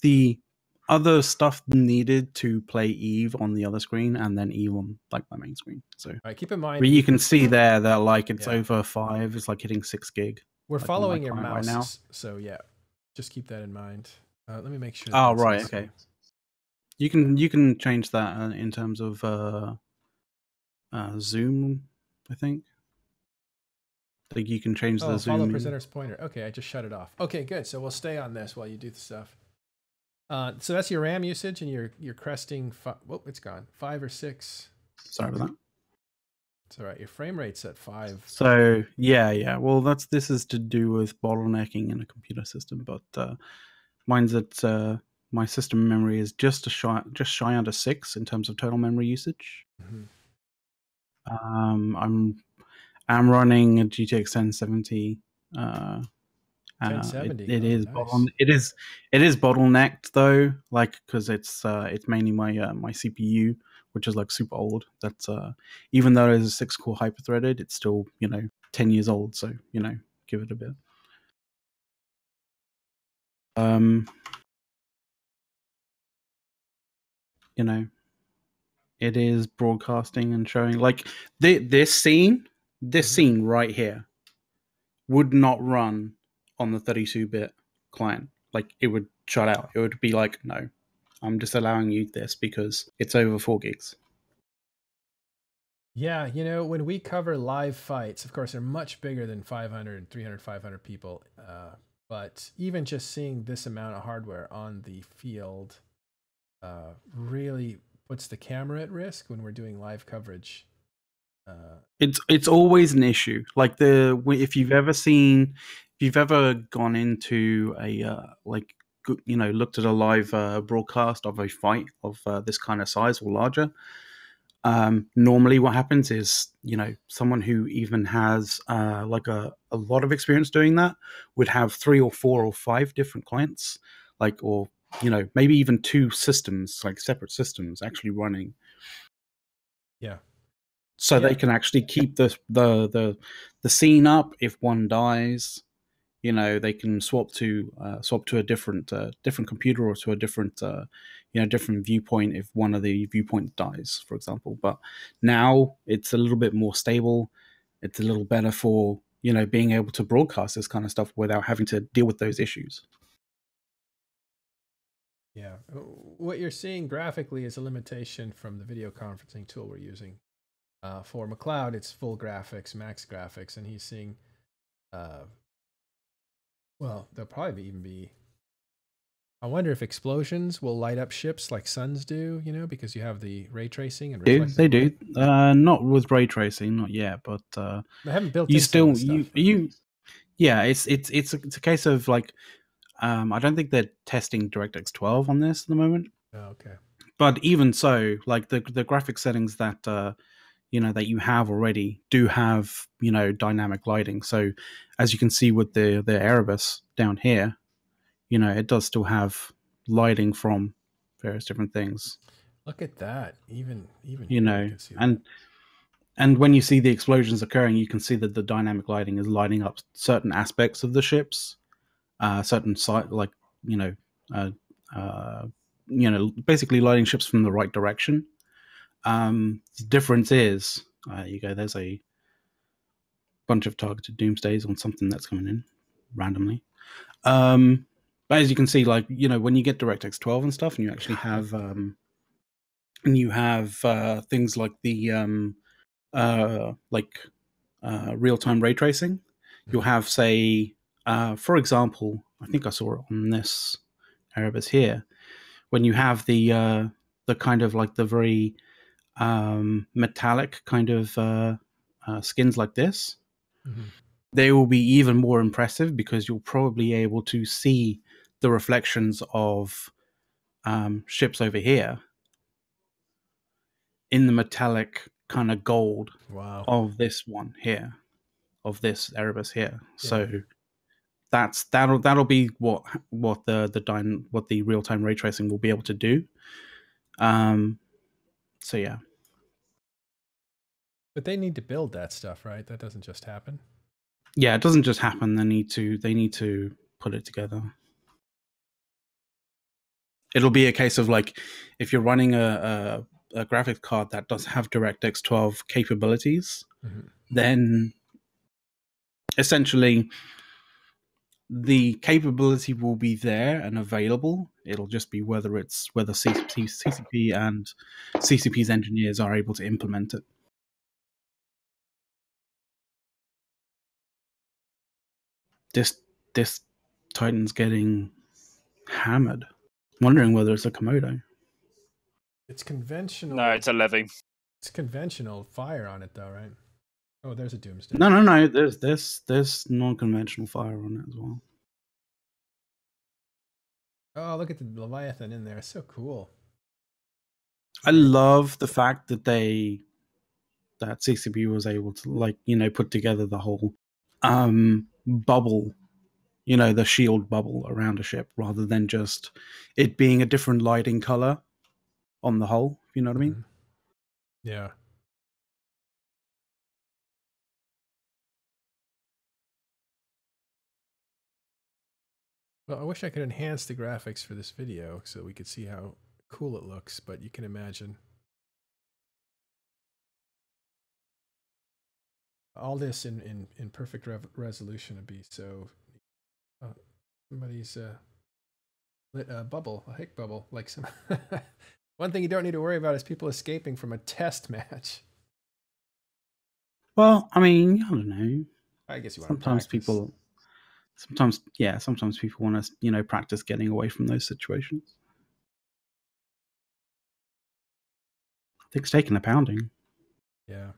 the other stuff needed to play Eve on the other screen, and then Eve on my main screen. So keep in mind, but you can see there that it's over 5. It's hitting 6 gig. We're following your mouse right now. So yeah, just keep that in mind. Let me make sure. Oh right, okay. You can change that in terms of zoom, I think. You can change the zoom. Follow presenter's pointer. Okay, I just shut it off. Okay, good. So we'll stay on this while you do the stuff. So that's your RAM usage, and you're cresting. Whoa, it's gone. 5 or 6. Sorry about that. It's all right. Your frame rate's at 5. So yeah. Well, this is to do with bottlenecking in a computer system, but mine's at my system memory is just shy under 6 in terms of total memory usage. I'm running a GTX 1070. 1070. It is bottlenecked though, because it's mainly my CPU, which is super old. That's even though it is a 6-core hyper-threaded, it's still 10 years old. So give it a bit. It is broadcasting and showing this scene right here would not run on the 32-bit client. It would shut out. It would be no, I'm just allowing you this because it's over 4 gigs. Yeah, when we cover live fights, of course, they're much bigger than 500, 300, 500 people. But even just seeing this amount of hardware on the field really puts the camera at risk when we're doing live coverage. It's always an issue. If you've ever gone into a looked at a live broadcast of a fight of this kind of size or larger, normally what happens is someone who even has a lot of experience doing that would have 3 or 4 or 5 different clients, or maybe even 2 systems, separate systems actually running. Yeah. So they can actually keep the scene up. If one dies, they can swap to a different computer or to a different different viewpoint if one of the viewpoints dies, for example. But now it's a little bit more stable. It's a little better for being able to broadcast this kind of stuff without having to deal with those issues. Yeah. What you're seeing graphically is a limitation from the video conferencing tool we're using. For McLeod, it's full graphics, max graphics, and he's seeing, well, there'll probably even be, I wonder if explosions will light up ships like suns do, you know, because you have the ray tracing and reflective They do. light. Not with ray tracing, not yet, but They haven't built you in some of still the stuff. yeah, it's a case of like I don't think they're testing DirectX 12 on this at the moment. Oh, okay. But even so, like the graphic settings that you know that you have already do have, you know, dynamic lighting. So as you can see with the Erebus down here, you know, it does still have lighting from various different things. Look at that. Even You here, you know, can see that. and when you see the explosions occurring, you can see that the dynamic lighting is lighting up certain aspects of the ships, certain site, like you know, basically lighting ships from the right direction. The difference is, you go. There's a bunch of targeted doomsdays on something that's coming in randomly. But as you can see, like, you know, when you get DirectX 12 and stuff, and you actually have things like the real-time ray tracing, you'll have, say, for example, I think I saw it on this Erebus here, when you have the kind of like the very metallic kind of skins like this, they will be even more impressive because you'll probably be able to see the reflections of ships over here in the metallic kind of gold of this one here, of this Erebus here. So that'll be what the real time ray tracing will be able to do. So yeah. But they need to build that stuff, right? That doesn't just happen. Yeah, it doesn't just happen. They need to put it together. It'll be a case of like, if you're running a graphics card that does have DirectX 12 capabilities, then essentially the capability will be there and available. It'll just be whether CCP and CCP's engineers are able to implement it. This Titan's getting hammered. Wondering whether it's a Komodo. It's conventional. No, it's a levy. It's conventional fire on it, though, right? Oh, there's a doomsday. No. There's non-conventional fire on it as well. Oh, look at the Leviathan in there. It's so cool. I love the fact that that CCP was able to, like, you know, put together the whole bubble, you know, the shield bubble around a ship, rather than just it being a different lighting color on the hull. You know what I mean? Yeah. Well, I wish I could enhance the graphics for this video so we could see how cool it looks, but you can imagine. All this in perfect resolution would be so. Somebody's lit a bubble, a Hick bubble, like some. One thing you don't need to worry about is people escaping from a test match. Well, I mean, I don't know. I guess you want sometimes to practice. Sometimes people want to, you know, practice getting away from those situations. I think it's taking a pounding. Yeah.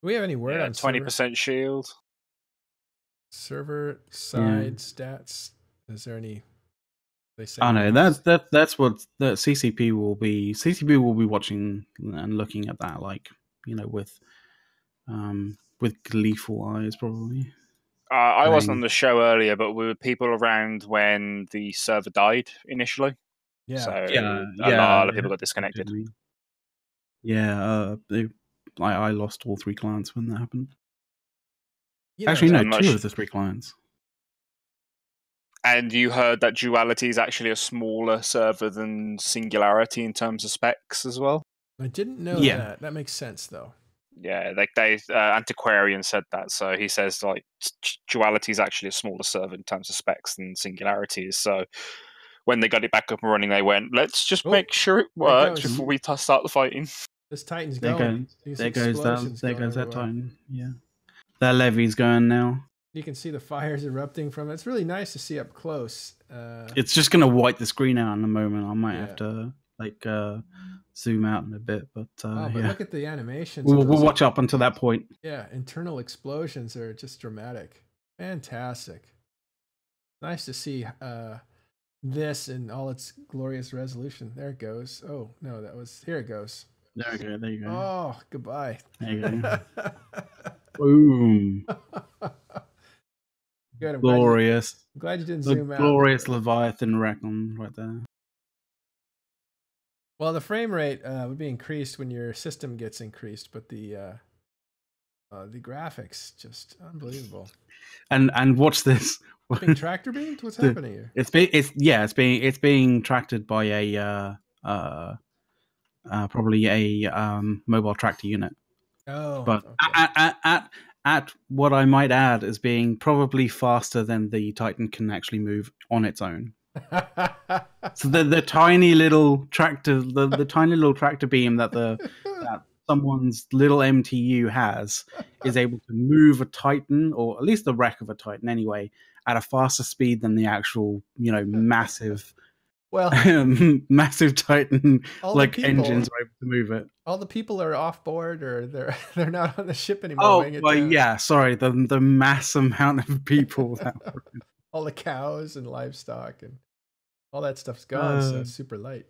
Do we have any word on 20% shield? Server side stats? Is there any? They say. Oh no, that's what the CCP will be. CCP will be watching and looking at that, like, you know, with gleeful eyes, probably. I wasn't on the show earlier, but we were people around when the server died initially. Yeah. So a lot of people got disconnected. Yeah, I lost all 3 clients when that happened. You Actually, no, 2 of the 3 clients. And you heard that Duality is actually a smaller server than Singularity in terms of specs as well? I didn't know that. That makes sense, though. Yeah, like Antiquarian said that. So he says, like, Duality is actually a smaller server in terms of specs than Singularity is. So when they got it back up and running, they went, let's just Oh, make sure it there it works goes. before we start the fighting. This Titan's There going. goes, These there goes that. explosions There going goes that everywhere. Titan. Yeah, that levy's going now. You can see the fires erupting from it. It's really nice to see up close. It's just gonna wipe the screen out in a moment. I might Yeah. have to zoom out in a bit, but but yeah, look at the animations. we'll of those- watch up until that point. Yeah, internal explosions are just dramatic. Fantastic. Nice to see this in all its glorious resolution. There it goes. Oh, no, here it goes. There we go. There you go. Oh, goodbye. There you go. Boom! Good. I'm Glorious. glad you didn't The zoom out. glorious Leviathan wreck on right there. Well, the frame rate would be increased when your system gets increased, but the graphics just unbelievable. And watch this. Being tractor beamed? What's happening here? It's being tracked by a probably a mobile tractor unit. Oh, But okay. at what I might add is being probably faster than the Titan can actually move on its own. So the tiny little tractor, the tiny little tractor beam that that someone's little MTU has is able to move a Titan, or at least the wreck of a Titan anyway, at a faster speed than the actual, massive Well, massive Titan all the like people- engines are able to move it. all the people are off board, or they're not on the ship anymore. Oh, weighing it well, down. yeah. Sorry, the mass amount of people that were All the cows and livestock and all that stuff's gone. So Uh. it's super light.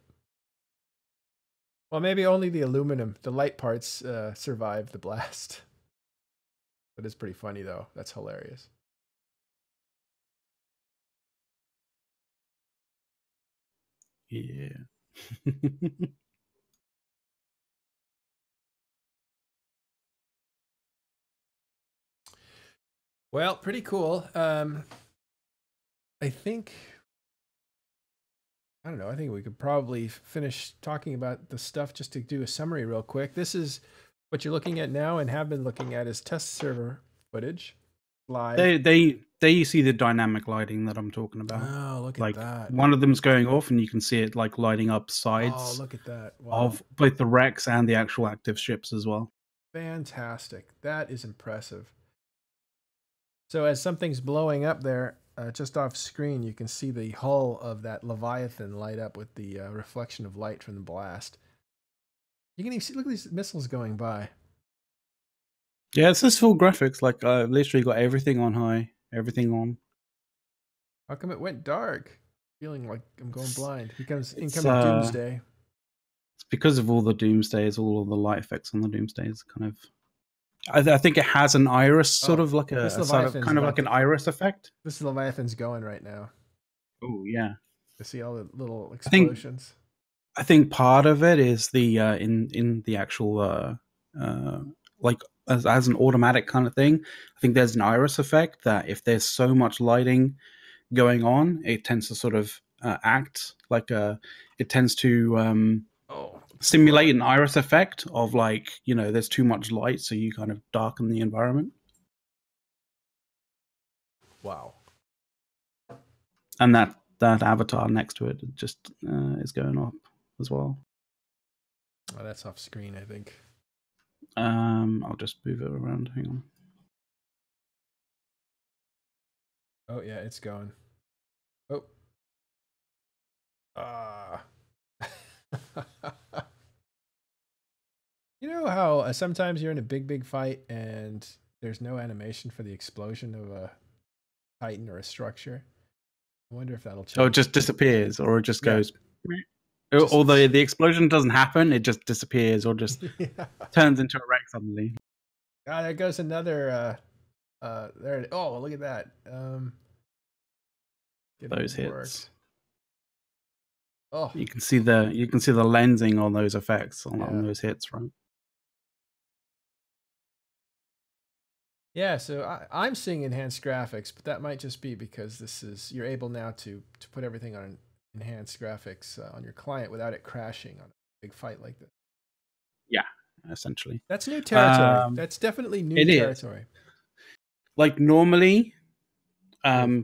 Well, maybe only the aluminum, the light parts, survived the blast. But it's pretty funny though. That's hilarious. yeah. Well, pretty cool. I think I don't know. I think we could probably finish talking about the stuff just to do a summary real quick. This is what you're looking at now and have been looking at is test server footage live. There you see the dynamic lighting that I'm talking about. Oh, look Like at that. one of them's going off, and you can see it like lighting up Oh, sides look at that. Wow. of both the wrecks and the actual active ships as well. Fantastic. That is impressive. So as something's blowing up there, just off screen, you can see the hull of that Leviathan light up with the reflection of light from the blast. You can even see, look at these missiles going by. Yeah, it's just full graphics. Like I've literally got everything on high, everything on. How come it went dark? Feeling like I'm going blind. Becomes It's, incoming doomsday. It's because of all the doomsdays, all of the light effects on the doomsdays. Kind of, I think it has an iris, sort Oh, of like this a sort of Leviathan's kind of about like an to- iris effect. This Leviathan's going right now. Oh yeah. To see all the little think- explosions. I think part of it is the in the actual like as an automatic kind of thing. I think there's an iris effect that if there's so much lighting going on, it tends to sort of act like it tends to Oh, simulate an iris effect of like there's too much light, so you kind of darken the environment, wow. and that avatar next to it just is going up as well. Oh, that's off screen, I think. I'll just move it around. Hang on. Oh yeah, it's going. Oh. Ah. You know how sometimes you're in a big fight and there's no animation for the explosion of a Titan or a structure? I wonder if that'll change. Oh, it just disappears, or it just Yeah. goes. Just- Or the explosion doesn't happen; it just disappears, or just Yeah. turns into a wreck suddenly. Ah, there goes another. There. Oh, look at that. Getting Those hits. worked. Oh, You can see the lensing on those effects on Yeah. those hits, right? yeah. So I'm seeing enhanced graphics, but that might just be because you're able now to put everything on enhanced graphics on your client without it crashing on a big fight like this. Essentially, That's new territory. Um, That's definitely new it is. territory. like normally,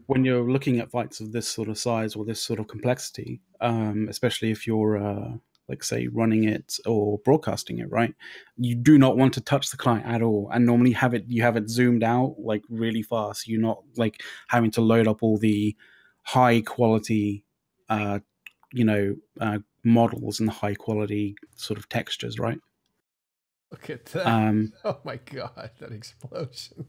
when you're looking at fights of this sort of size or this sort of complexity, especially if you're like say running it or broadcasting it, right? You do not want to touch the client at all, and normally you have it zoomed out like really fast. You're not like having to load up all the high quality, models and high quality sort of textures, right? Look at that! Oh my god, that explosion!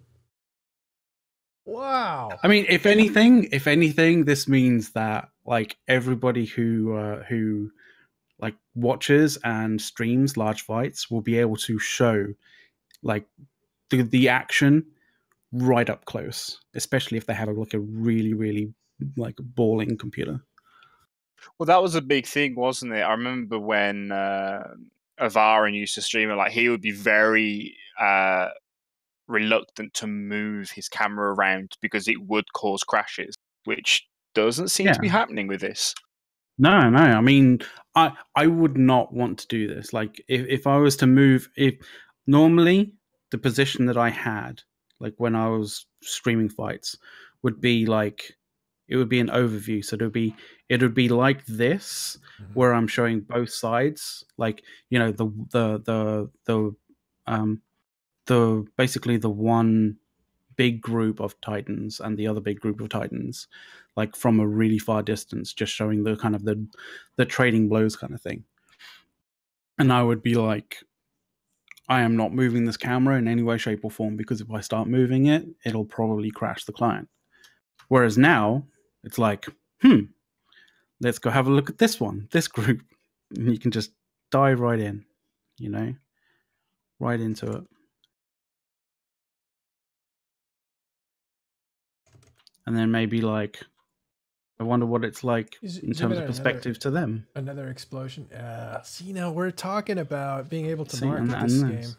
Wow. I mean, if anything, this means that like everybody who like watches and streams large fights will be able to show like the action right up close, especially if they have like a really, really like balling computer. Well, that was a big thing, wasn't it? I remember when Avarin used to stream it, like he would be very reluctant to move his camera around because it would cause crashes, which doesn't seem to be happening with this. No. I mean, I would not want to do this. Like, if I was to move, if normally the position that I had, like when I was streaming fights, would be like it would be an overview. So it would be like this, where I'm showing both sides, like the basically the one big group of Titans and the other big group of Titans, like from a really far distance, just showing the kind of the trading blows kind of thing. And I would be like, I am not moving this camera in any way, shape, or form, because if I start moving it, it'll probably crash the client. Whereas now, it's like, let's go have a look at this one, this group. And you can just dive right in, right into it. And then maybe like, I wonder what it's like in terms of perspective to them. Another explosion. See, now we're talking about being able to market this game.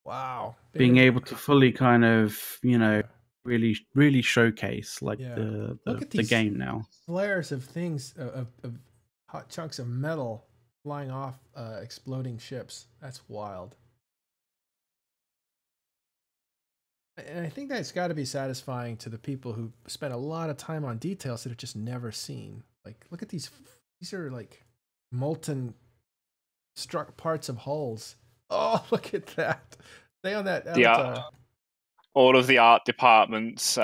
Wow. Being able to fully kind of, really, really showcase like the game now. Flares of things, of hot chunks of metal flying off exploding ships. That's wild. And I think that's got to be satisfying to the people who spend a lot of time on details that are just never seen. Like, look at these. These are like molten, struck parts of hulls. Oh, look at that. Stay on that. All of the art department's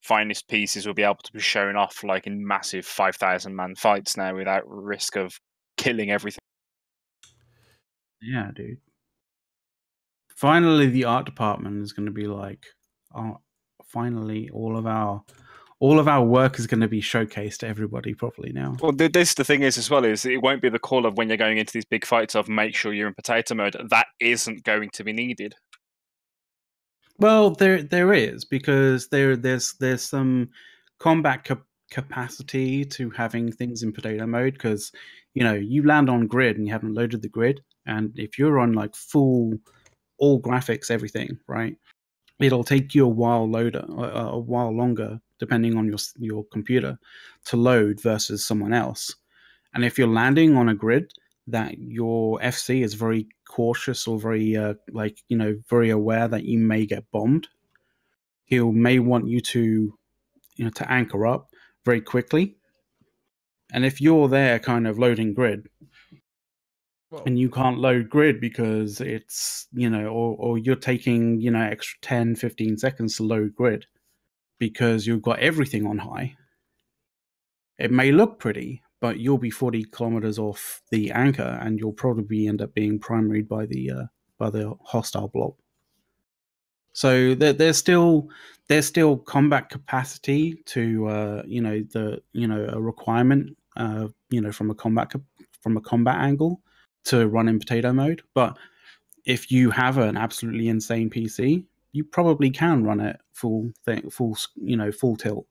finest pieces will be able to be shown off like in massive 5,000-man fights now without risk of killing everything. Yeah, dude. Finally, the art department is going to be like, finally, all of our work is going to be showcased to everybody properly now. Well, the thing is as well is it won't be the call of when you're going into these big fights of make sure you're in potato mode. That isn't going to be needed. Well, there is, because there's some combat capacity to having things in potato mode, because you land on grid and you haven't loaded the grid, and if you're on like full all graphics, everything, right? It'll take you a while longer, depending on your computer, to load versus someone else. And if you're landing on a grid that your FC is very cautious or very very aware that you may get bombed, he may want you to to anchor up very quickly. And if you're there kind of loading grid, and you can't load grid because it's, or you're taking, extra 10, 15 seconds to load grid because you've got everything on high. It may look pretty, but you'll be 40 kilometers off the anchor and you'll probably end up being primaried by the hostile blob. So there's still combat capacity to, a requirement, from a combat angle, to run in potato mode. But if you have an absolutely insane PC, you probably can run it full tilt,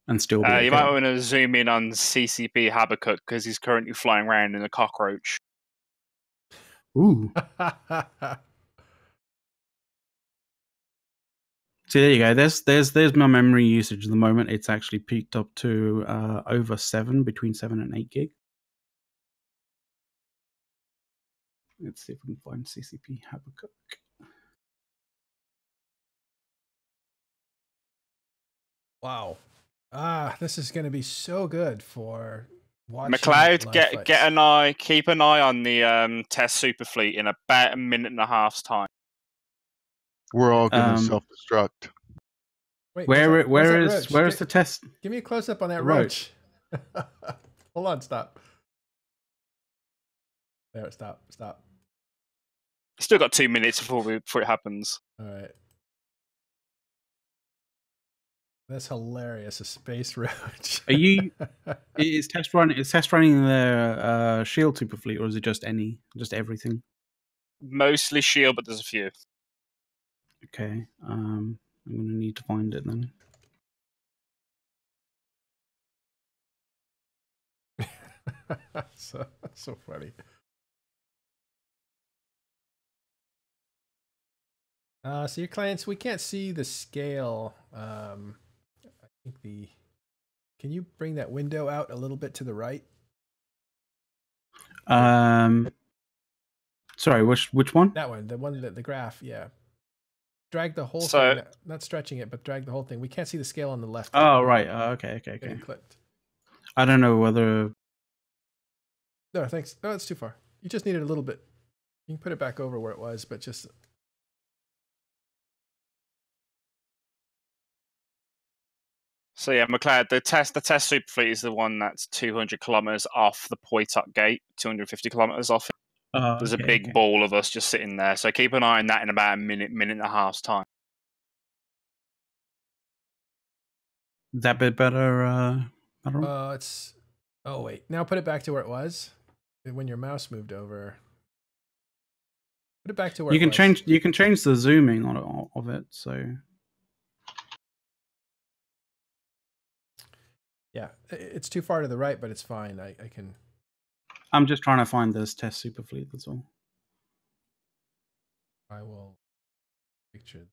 and still be okay. You might want to zoom in on CCP Habakkuk because he's currently flying around in a cockroach. Ooh. So there you go. There's my memory usage at the moment. It's actually peaked up to over 7, between 7 and 8 gig. Let's see if we can find CCP Habakkuk. Wow. This is going to be so good for watching McLeod, live get fights. an eye, keep an eye on the test Superfleet in about a minute and a half's time. We're all going to Um, self-destruct. Wait, Where where's that is roach? the test? Give me a close up on that The roach. Hold on, stop. There, stop. Still got 2 minutes before it happens. All right. That's hilarious. A space roach. Are you? Is test running? Is test running their shield Superfleet, or is it just everything? Mostly shield, but there's a few. Okay. I'm gonna need to find it then. so funny. So your clients, we can't see the scale. I think can you bring that window out a little bit to the right? Sorry, which one? That one, the graph, yeah. Drag the whole So- thing, not stretching it, but drag the whole thing. We can't see the scale on the left. Oh, right. Okay. Getting clipped. I don't know whether. No, thanks. No, it's too far. You just need it a little bit. You can put it back over where it was, but just. So yeah, McLeod, the test Superfleet is the one that's 200 kilometers off the Poitok Gate, 250 kilometers off. There's a big ball of us just sitting there. So keep an eye on that in about a minute and a half's time. That bit better. I don't know. It's. Oh wait, now put it back to where it was. When your mouse moved over. Put it back to where You it can was. change. You can change the zooming of it. So Yeah, it's too far to the right, but it's fine. I can. I'm just trying to find this test Superfleet. That's all. I will picture.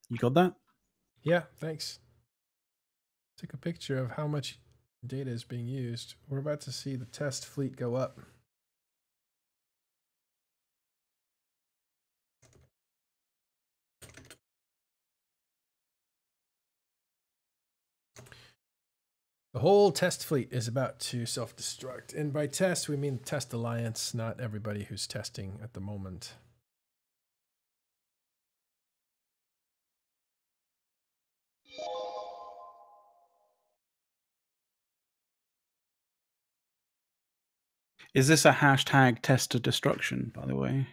You got that? Yeah, thanks. Took a picture of how much data is being used. We're about to see the test fleet go up. The whole test fleet is about to self-destruct. And by test, we mean Test Alliance, not everybody who's testing at the moment. Is this a hashtag test to destruction, by the way,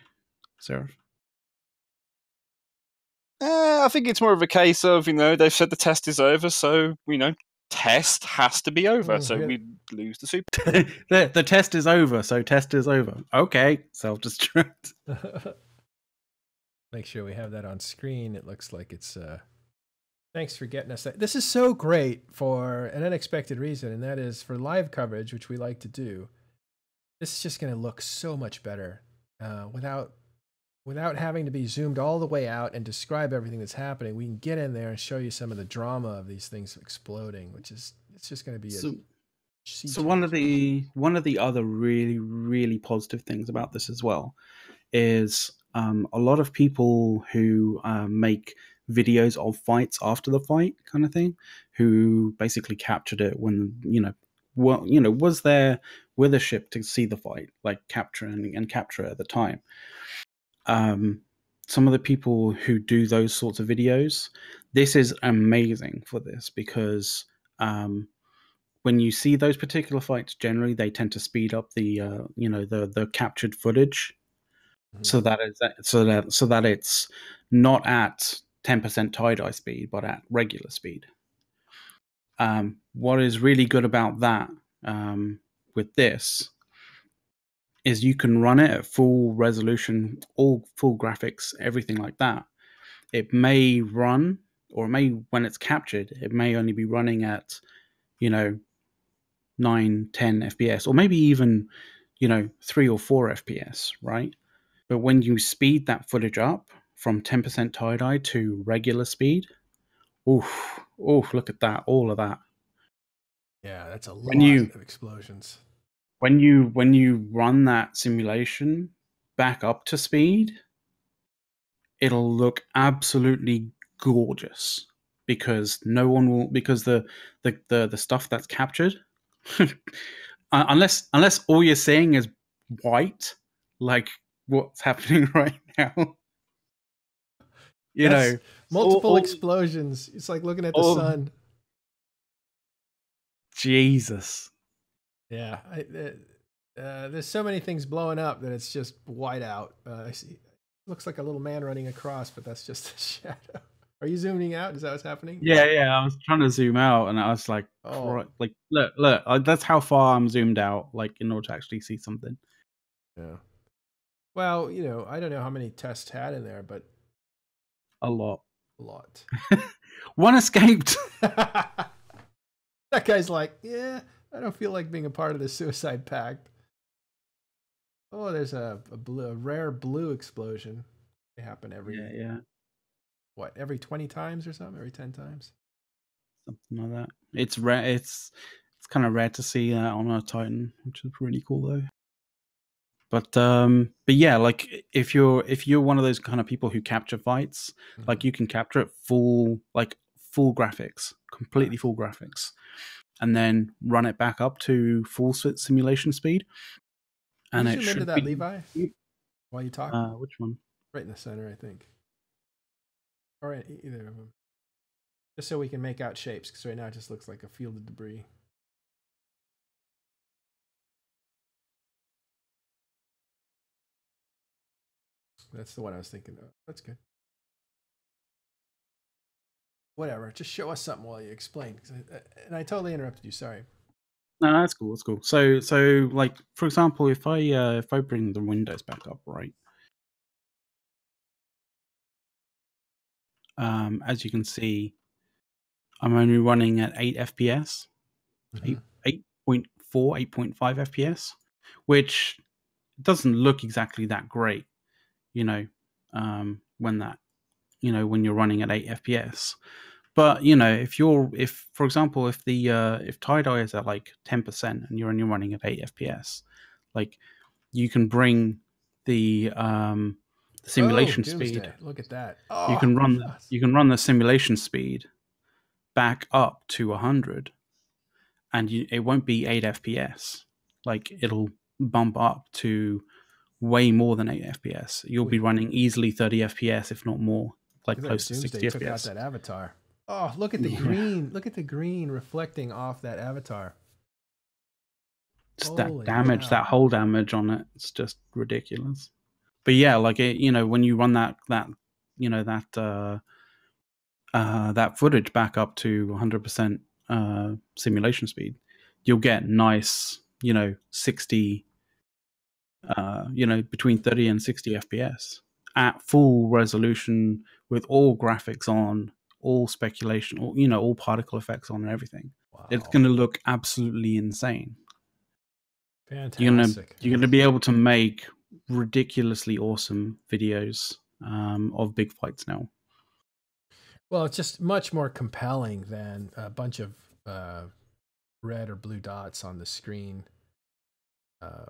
Seraph? I think it's more of a case of, they've said the test is over, so, test has to be over, so yeah. we lose the super. The test is over, so test is over. Okay, self-destruct. Make sure we have that on screen. It looks like it's... Thanks for getting us that. This is so great for an unexpected reason, and that is for live coverage, which we like to do. This is just going to look so much better without having to be zoomed all the way out and describe everything that's happening. We can get in there and show you some of the drama of these things exploding, it's just going to be So one of the other really, really positive things about this as well is a lot of people who make videos of fights after the fight kind of thing, who basically captured it when, was there with a ship to see the fight, like capture it at the time. Some of the people who do those sorts of videos, this is amazing for this because when you see those particular fights, generally they tend to speed up the captured footage, so that it's not at 10% tie-dye speed, but at regular speed. What is really good about that with this is you can run it at full resolution, all full graphics, everything like that. It may run, or it may, when it's captured, it may only be running at, 9, 10 FPS, or maybe even, 3 or 4 FPS, right? But when you speed that footage up from 10% tie-dye to regular speed, look at that, all of that. Yeah, that's a lot When you- of explosions. when you run that simulation back up to speed, it'll look absolutely gorgeous because the stuff that's captured, unless all you're seeing is white, like what's happening right now. That's multiple all- explosions. It's like looking at the all- sun. Jesus. Yeah, there's so many things blowing up that it's just white out. I see. Looks like a little man running across, but that's just a shadow. Are you zooming out? Is that what's happening? Yeah. I was trying to zoom out, and I was like, like look. That's how far I'm zoomed out, like in order to actually see something. Yeah. Well, I don't know how many tests had in there, but A lot. a lot. One escaped. That guy's like, yeah, I don't feel like being a part of the suicide pact. Oh, there's a rare blue explosion. They happen every every 20 times or something, every 10 times, something like that. It's rare. It's kind of rare to see that on a Titan, which is really cool though. But yeah, like if you're one of those kind of people who capture fights, like you can capture it full graphics, completely full graphics, and then run it back up to full simulation speed. And it should into that, Levi, while you talk. Which one? Right in the center, I think. All right, either of them. Just so we can make out shapes, because right now it just looks like a field of debris. That's the one I was thinking of. That's good. Whatever, just show us something while you explain. And I totally interrupted you. Sorry. No, that's cool. That's cool. So like for example, if I bring the windows back up, right? As you can see, I'm only running at 8 FPS, 8.4, 8.5 FPS, which doesn't look exactly that great, when you're running at 8 FPS. But if for example, if tie-dye is at like 10% and you're only running at 8 FPS, like you can bring the simulation speed. Look at that. You can run the simulation speed back up to 100, and it won't be 8 FPS. Like it'll bump up to way more than 8 FPS. You'll be running easily 30 FPS, if not more, like close to 60 took FPS. Out that avatar. Oh, look at the green! Look at the green reflecting off that avatar. Just that damage, that whole damage on it. It's just ridiculous. But yeah, like when you run that footage back up to 100% simulation speed, you'll get nice, 60, between 30 and 60 FPS at full resolution with all graphics on, all speculation, all particle effects on and everything. Wow. It's going to look absolutely insane. Fantastic. You're going to be able to make ridiculously awesome videos of big fights now. Well, it's just much more compelling than a bunch of red or blue dots on the screen. I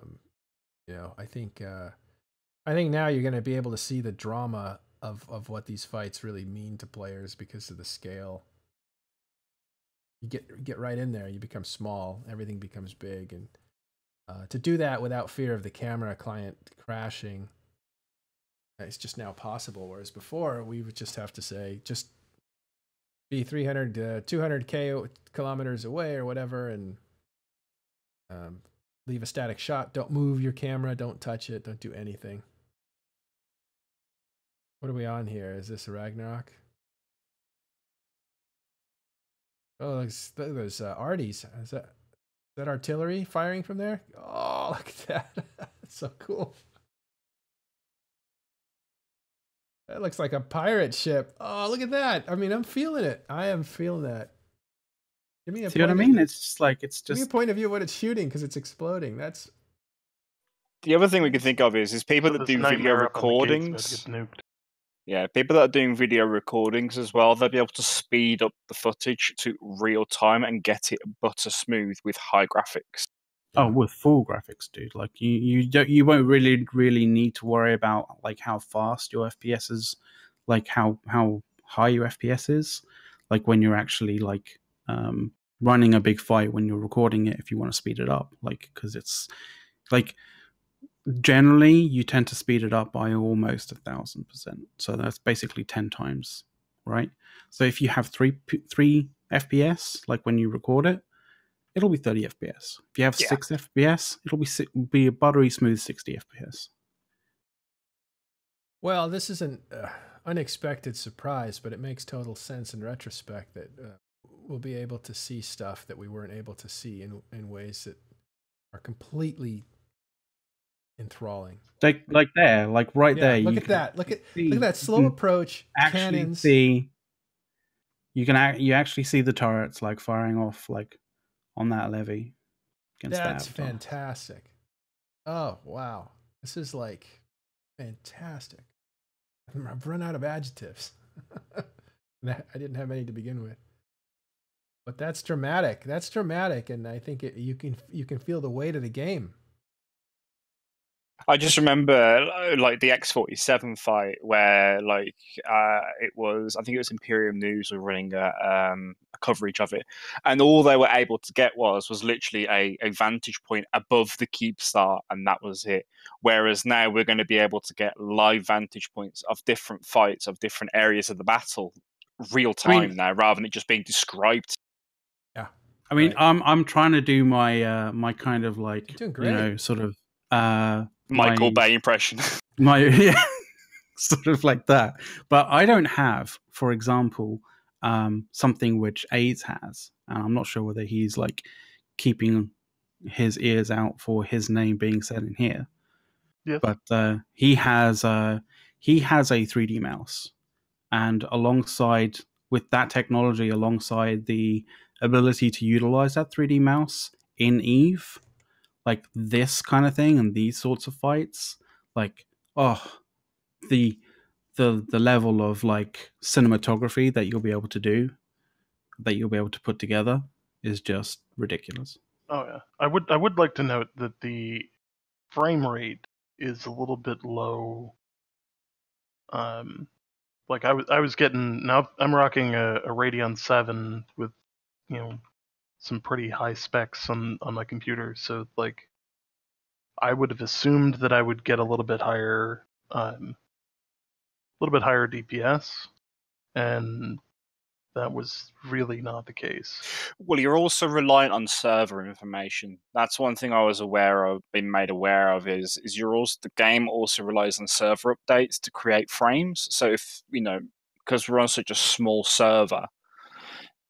think now you're going to be able to see the drama of what these fights really mean to players because of the scale. You get right in there, you become small, everything becomes big, and to do that without fear of the camera client crashing, it's just now possible. Whereas before, we would just have to say, just be 300 to 200 kilometers away or whatever, and leave a static shot. Don't move your camera. Don't touch it. Don't do anything. What are we on here? Is this Ragnarok? Oh, those arties. Is that artillery firing from there? Oh, look at that. That's so cool. That looks like a pirate ship. Oh, look at that. I mean, I'm feeling it. I am feeling that. Give me a See what I mean? It's just like, give me a point of view of what it's shooting because it's exploding. That's the other thing we can think of is people that do video recordings. Yeah, people that are doing video recordings as well, they'll be able to speed up the footage to real time and get it butter smooth with high graphics. Oh, with full graphics, dude. Like you won't really need to worry about like how fast your FPS is, like how high your FPS is, like when you're actually like running a big fight when you're recording it. If you want to speed it up, like because it's like generally you tend to speed it up by almost 1,000%. So that's basically 10 times, right? So if you have three FPS, like when you record it, it'll be 30 FPS. If you have 6 FPS, it'll be a buttery smooth 60 FPS. Well, this is an unexpected surprise, but it makes total sense in retrospect that we'll be able to see stuff that we weren't able to see in ways that are completely enthralling. Like there, like right there. Look at that! Look at that slow approach. Cannons. You actually see the turrets like firing off like on that levee. That's fantastic. Oh wow, this is like fantastic. I've run out of adjectives. I didn't have any to begin with. But that's dramatic. That's dramatic, and I think you can feel the weight of the game. I just remember like the X-47 fight where like it was, I think it was Imperium News were running a coverage of it, and all they were able to get was literally a vantage point above the Keepstar, and that was it. Whereas now we're going to be able to get live vantage points of different fights of different areas of the battle real time now, rather than it just being described. Yeah, I mean, right. I'm trying to do my my kind of like sort of Michael Bay impression. Sort of like that. But I don't have, for example, something which AIDS has, and I'm not sure whether he's like keeping his ears out for his name being said in here. Yes. But he has a 3D mouse, and alongside with that technology, alongside the ability to utilize that 3D mouse in EVE, like this kind of thing and these sorts of fights, like the level of like cinematography that you'll be able to do, that you'll be able to put together, is just ridiculous. Oh yeah, I would like to note that the frame rate is a little bit low. Like I was getting, now I'm rocking a Radeon 7 with some pretty high specs on my computer, so like I would have assumed that I would get a little bit higher DPS, and that was really not the case. Well, you're also reliant on server information. That's one thing I was been made aware of is the game also relies on server updates to create frames. So if because we're on such a small server,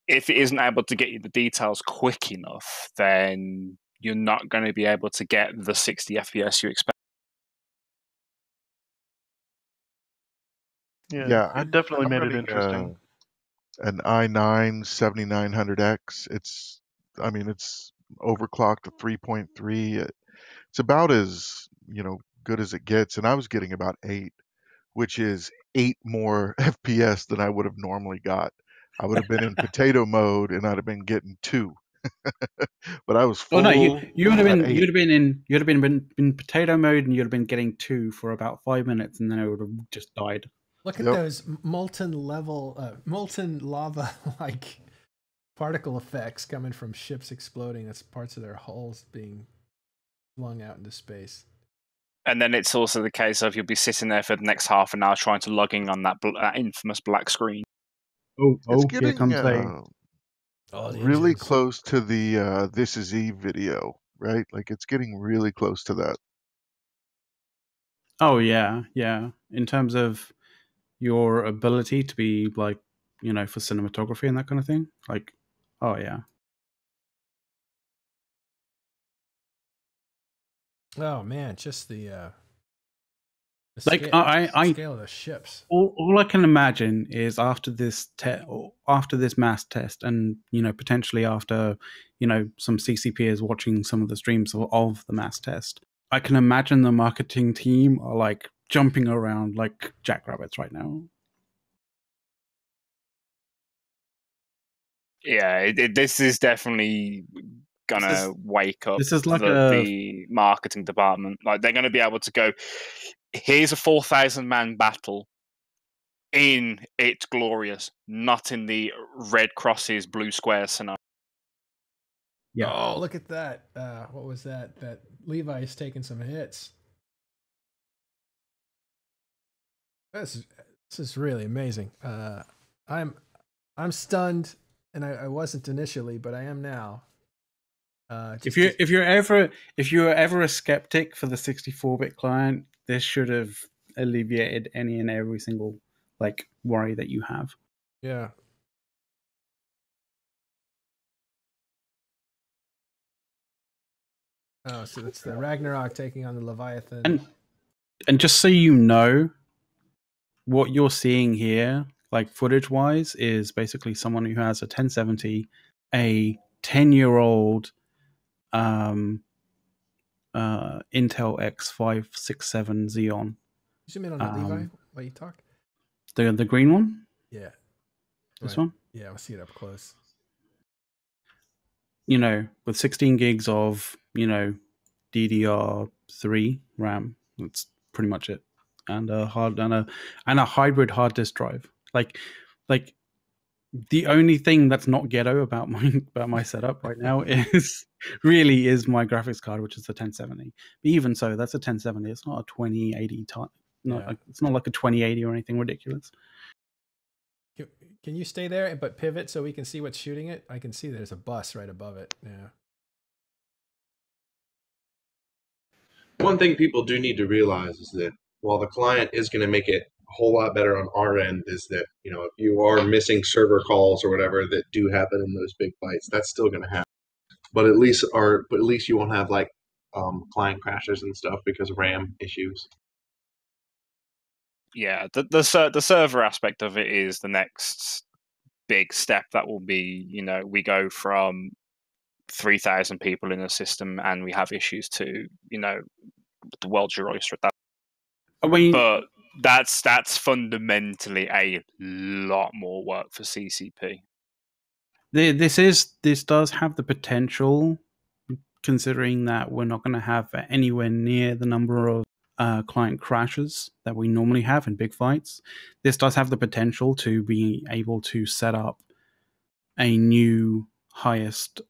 if it isn't able to get you the details quick enough, then you're not going to be able to get the 60 FPS you expect. Yeah, it definitely made it interesting. An i9 7900X. It's overclocked to 3.3. It's about as good as it gets, and I was getting about 8, which is 8 more FPS than I would have normally got. I would have been in potato mode, and I'd have been getting 2. But I was full. Oh no, you would have been in potato mode, and you'd have been getting 2 for about 5 minutes, and then it would have just died. Look at those molten lava like particle effects coming from ships exploding. That's parts of their hulls being flung out into space. And then it's also the case of you'll be sitting there for the next half an hour trying to log in on that infamous black screen. It's getting really close to the This Is Eve video, right? Like it's getting really close to that. Oh yeah. In terms of your ability to be like, for cinematography and that kind of thing. Like, oh yeah. Oh man, just the like scale of the ships. All I can imagine is after this mass test, and potentially after some CCP is watching some of the streams of the mass test, I can imagine the marketing team are like jumping around like jackrabbits right now. Yeah, this is definitely gonna wake up this is like the marketing department. Like they're gonna be able to go, here's a 4,000-man battle in It's Glorious, not in the red crosses, blue squares scenario. Yeah. Oh, look at that. What was that? That Levi's taking some hits. This is really amazing. I'm stunned, and I wasn't initially, but I am now. If you're ever a skeptic for the 64-bit client, this should have alleviated any and every single like worry that you have. Yeah. Oh, so it's the Ragnarok taking on the Leviathan. And just so you know, what you're seeing here, like footage-wise, is basically someone who has a 1070, a 10-year-old Intel X567 Xeon. Zoom in on that, Levi, while you talk. The green one? Yeah. This one? Yeah, I'll see it up close. You know, with 16 gigs of, you know, DDR3 RAM. That's pretty much it. And a hybrid hard disk drive. Like the only thing that's not ghetto about my setup right now is my graphics card, which is the 1070. But even so, that's a 1070. It's not a 2080 type. It's not like a 2080 or anything ridiculous. Can you stay there but pivot so we can see what's shooting it? I can see there's a bus right above it. Yeah. One thing people do need to realize is that while the client is going to make it a whole lot better on our end, is that, you know, if you are missing server calls or whatever that do happen in those big bytes, that's still going to happen. But at least you won't have like client crashes and stuff because of RAM issues. Yeah, the server aspect of it is the next big step. That will be, you know, we go from 3,000 people in a system and we have issues to, you know, the world's your oyster at that. But that's fundamentally a lot more work for CCP. This does have the potential, considering that we're not going to have anywhere near the number of client crashes that we normally have in big fights. This does have the potential to be able to set up a new highest,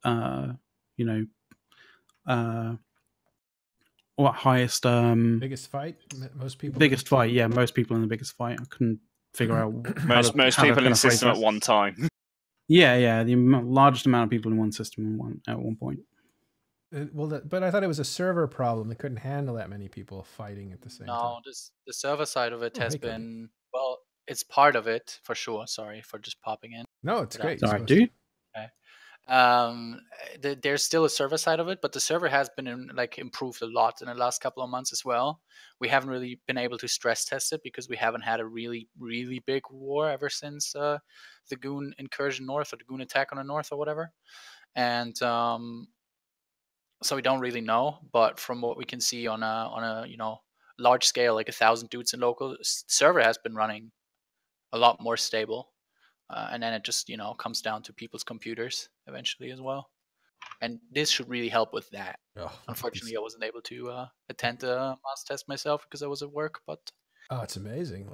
biggest fight? Most people. Biggest fight, yeah. Most people in the biggest fight. I couldn't figure out most people in the system at one time. Yeah, the largest amount of people in one system at one point. But I thought it was a server problem. They couldn't handle that many people fighting at the same time. No, the server side of it has been, well, it's part of it for sure. Sorry for just popping in. No, it's great. Sorry, dude. Okay. There's still a server side of it, but the server has been improved a lot in the last couple of months as well. We haven't really been able to stress test it because we haven't had a really, really big war ever since the Goon incursion north, or the Goon attack on the north, or whatever. And so we don't really know, but from what we can see on a large scale, like 1,000 dudes in local, server has been running a lot more stable, and then it just comes down to people's computers eventually as well, and this should really help with that. Unfortunately, I wasn't able to attend the mass test myself because I was at work, but it's amazing.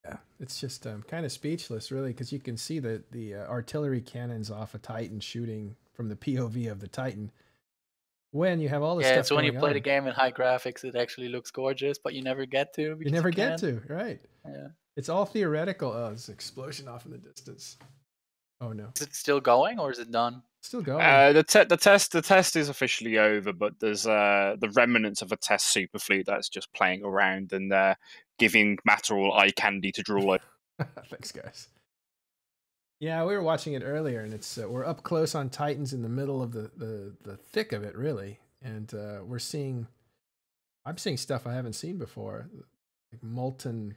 Yeah, it's just kind of speechless, really, because you can see the artillery cannons off a Titan shooting from the POV of the Titan. When you have all this stuff it's when you play on. the game in high graphics, it actually looks gorgeous, but you never get to. You never get to, right? Yeah. It's all theoretical. Oh, there's an explosion off in the distance. Oh, no. Is it still going, or is it done? Still going. The test is officially over, but there's the remnants of a test superfleet that's just playing around and giving Matterall eye candy to drool over. Thanks, guys. Yeah, we were watching it earlier, and it's we're up close on Titans in the middle of the thick of it, really, and I'm seeing stuff I haven't seen before, like molten.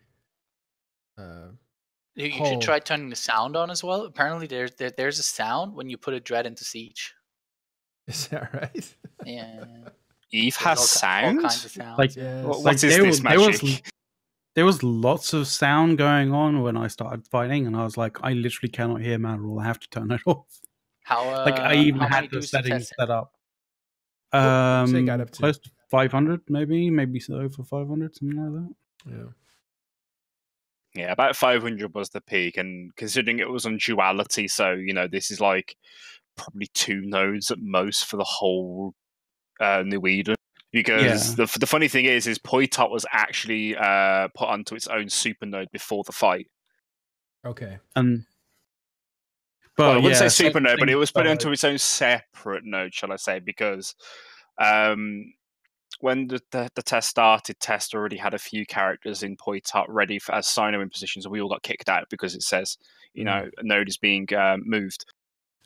You should try turning the sound on as well. Apparently, there's a sound when you put a dread into siege. Is that right? Yeah. Eve has sound. All kinds of sounds. Like, yeah. What is this magic? there was lots of sound going on when I started fighting, and I was like, I literally cannot hear Manroll. I have to turn it off. How Like I even how many had the dudes you settings tested? set up. So you got up to Close to 500, maybe so over 500, something like that. yeah. Yeah, about 500 was the peak, and considering it was on duality, so this is like probably 2 nodes at most for the whole New Eden. Because the funny thing is Poitot was actually put onto its own supernode before the fight. Okay. Well, I wouldn't say supernode, but it was put into its own separate node, shall I say? Because when the test started, test already had a few characters in Poitot ready as Sino positions, and we all got kicked out because it says a node is being moved.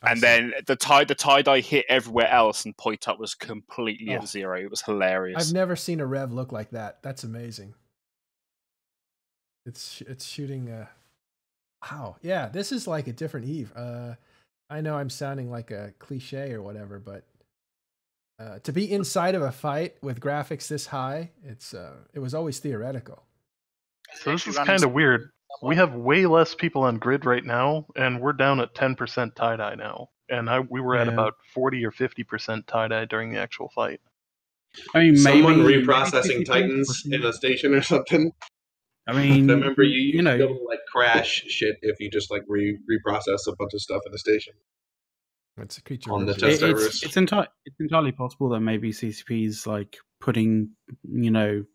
And then the tie-dye hit everywhere else, and Poitot was completely at 0. It was hilarious. I've never seen a rev look like that. That's amazing. It's shooting. Wow. Yeah, this is like a different Eve. I know I'm sounding like a cliche or whatever, but to be inside of a fight with graphics this high, it was always theoretical. So this is kind of weird. We have way less people on grid right now, and we're down at 10% tie-dye now. And we were at about 40 or 50% tie-dye during the actual fight. I mean, someone reprocessing Titans in a station or something. I mean, I remember you used to be able to like crash shit if you just like reprocess a bunch of stuff in the station. It's a creature on the test servers. It's entirely possible that maybe CCP's like putting new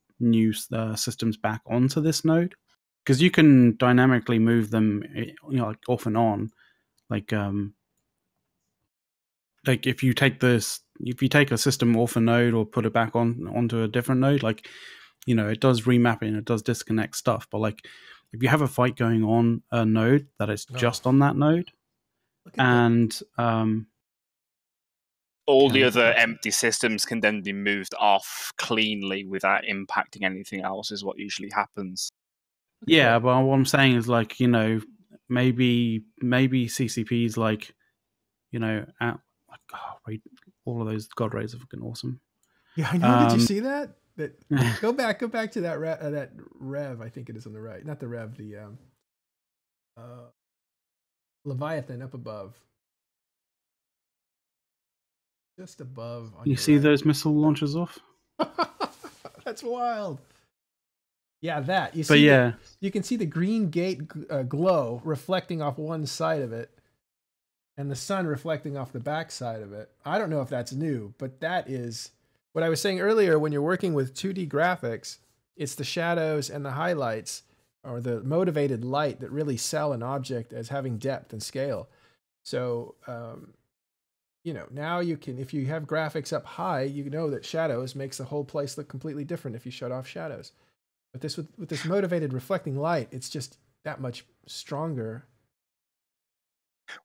systems back onto this node, because you can dynamically move them like off and on, like if you take a system off a node or put it back onto a different node, like it does remapping, it does disconnect stuff, but like if you have a fight going on a node that is just on that node, and all the other empty systems can then be moved off cleanly without impacting anything else, is what usually happens. Yeah, but what I'm saying is like, maybe CCP's like, all of those God Rays are fucking awesome. Yeah, I know. Did you see that? Go back to that rev. I think it is on the right, not the rev. The Leviathan up above. Just above. You see those missile launchers off? That's wild. Yeah, that. You can see the green gate glow reflecting off one side of it, and the sun reflecting off the back side of it. I don't know if that's new, but that is what I was saying earlier. When you're working with 2D graphics, it's the shadows and the highlights, or the motivated light, that really sell an object as having depth and scale. So, now you can, if you have graphics up high, you know that shadows makes the whole place look completely different if you shut off shadows. But with this motivated reflecting light, it's just that much stronger.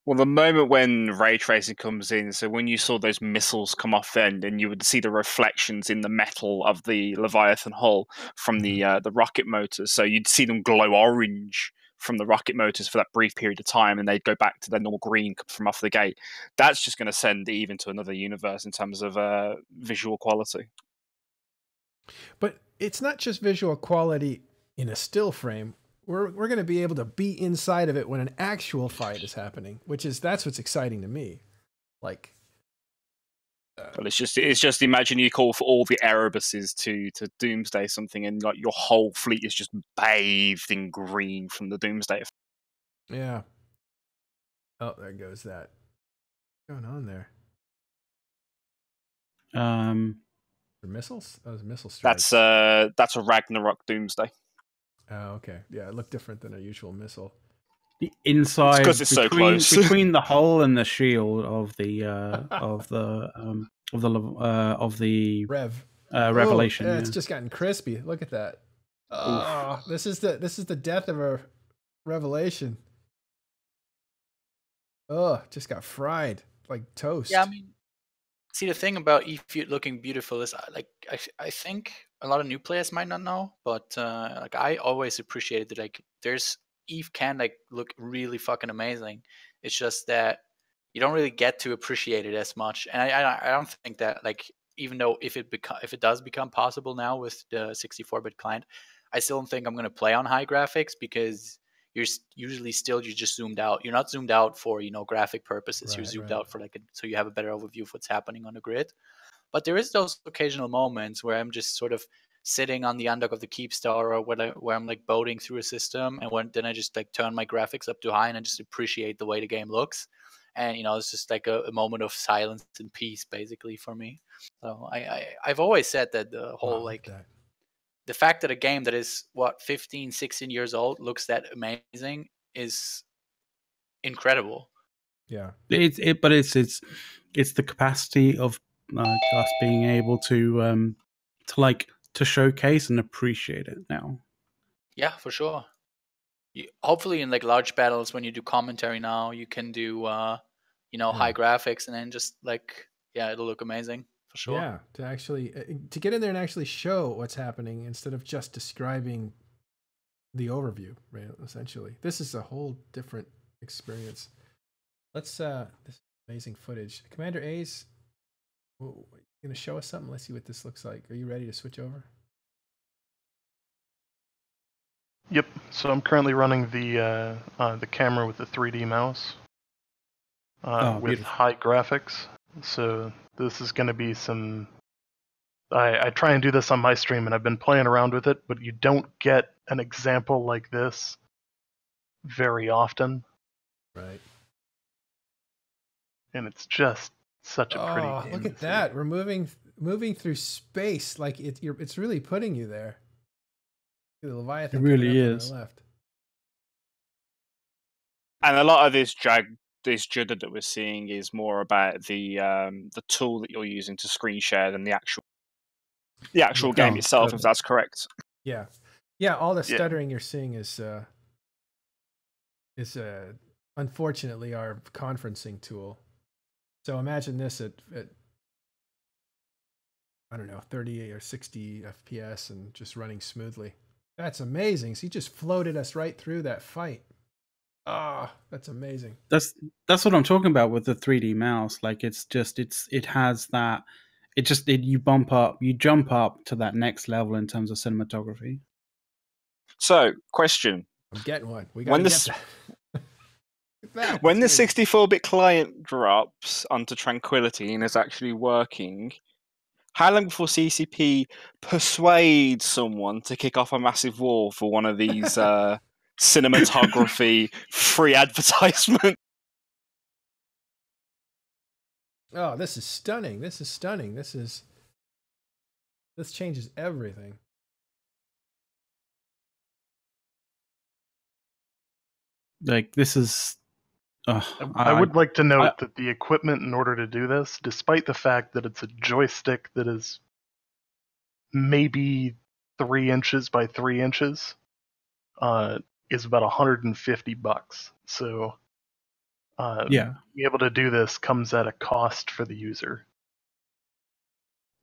Well, the moment when ray tracing comes in, so when you saw those missiles come off then, and you would see the reflections in the metal of the Leviathan hull from the rocket motors, so you'd see them glow orange from the rocket motors for that brief period of time, and they'd go back to their normal green from off the gate. That's just going to send Eve into another universe in terms of visual quality. But it's not just visual quality in a still frame. We're going to be able to be inside of it when an actual fight is happening, that's what's exciting to me. Like, well, it's just imagine you call for all the Erebuses to Doomsday something, and like your whole fleet is just bathed in green from the Doomsday. Yeah. Oh, there goes that. What's going on there? The missiles? That was missile strikes. That's a Ragnarok Doomsday. Oh, okay. Yeah, it looked different than a usual missile. The inside, because it's so close between the hull and the shield of the Revelation. It's just gotten crispy. Look at that. Oh, this is the death of a Revelation. Oh, just got fried like toast. Yeah, I mean, see, the thing about Eve looking beautiful is, I think a lot of new players might not know, but I always appreciated that Eve can look really fucking amazing. It's just that you don't really get to appreciate it as much, and I don't think that even though if it does become possible now with the 64-bit client, I still don't think I'm going to play on high graphics because you're usually still you're just zoomed out. You're not zoomed out for graphic purposes. You're zoomed out for so you have a better overview of what's happening on the grid. But there is those occasional moments where I'm just sort of sitting on the undock of the Keepstar, or where I'm like boating through a system, and then I just like turn my graphics up to high and I just appreciate the way the game looks. And it's just like a moment of silence and peace, basically, for me. So I've always said that the whole the fact that a game that is 15, 16 years old looks that amazing is incredible. Yeah, but it's the capacity of us being able to showcase and appreciate it now. Yeah, for sure. Hopefully, in like large battles, when you do commentary now, you can do high graphics, and then just like it'll look amazing for sure. Yeah, to actually to get in there and actually show what's happening instead of just describing the overview. Right, essentially, this is a whole different experience. Let's this amazing footage. Commander A's, you're gonna show us something. Let's see what this looks like. Are you ready to switch over? Yep. So I'm currently running the camera with the 3D mouse with beautiful. high graphics. So this is going to be some. I try and do this on my stream, and I've been playing around with it, but you don't get an example like this very often. Right. And it's just such a pretty game. Look at that. We're moving through space. Like it's really putting you there. The Leviathan. It really is. On the left. And a lot of this jitter that we're seeing is more about the tool that you're using to screen share than the actual game itself, if that's correct. Yeah. All the stuttering you're seeing is unfortunately our conferencing tool. So imagine this at I don't know, 30 or 60 FPS and just running smoothly. That's amazing. So he just floated us right through that fight. That's amazing. That's what I'm talking about with the 3D mouse. Like you jump up to that next level in terms of cinematography. So, question. I'm getting one. We got that. When the 64-bit client drops onto Tranquility and is actually working, how long before CCP persuades someone to kick off a massive war for one of these cinematography free advertisements? Oh, this is stunning. This changes everything. Like this is I would like to note that the equipment in order to do this, despite the fact that it's a joystick that is maybe 3 inches by 3 inches, is about $150. So being able to do this comes at a cost for the user.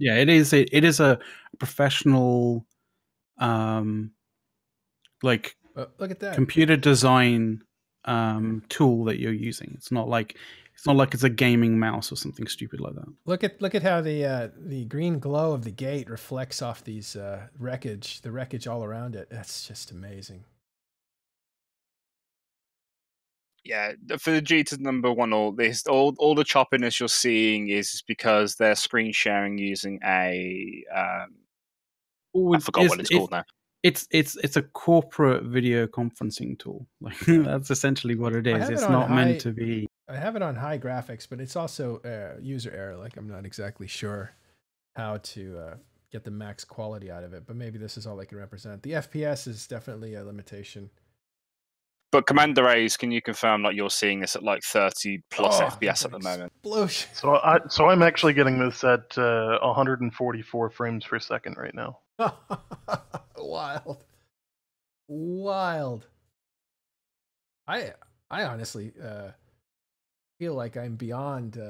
Yeah, it is a professional look at that computer design tool that you're using. It's not like it's a gaming mouse or something stupid like that. Look at how the green glow of the gate reflects off these the wreckage all around it. That's just amazing. Yeah, for the Jitter number one, all the choppiness you're seeing is because they're screen sharing using a I forgot what it's called now. It's a corporate video conferencing tool. Like that's essentially what it is. It's not meant to be. I have it on high graphics, but it's also user error. Like I'm not exactly sure how to get the max quality out of it, but maybe this is all I can represent. The FPS is definitely a limitation. But Commander A's, can you confirm like you're seeing this at like 30 plus FPS at the moment? Explosion. So I'm actually getting this at 144 frames per second right now. Wild. I honestly feel like I'm beyond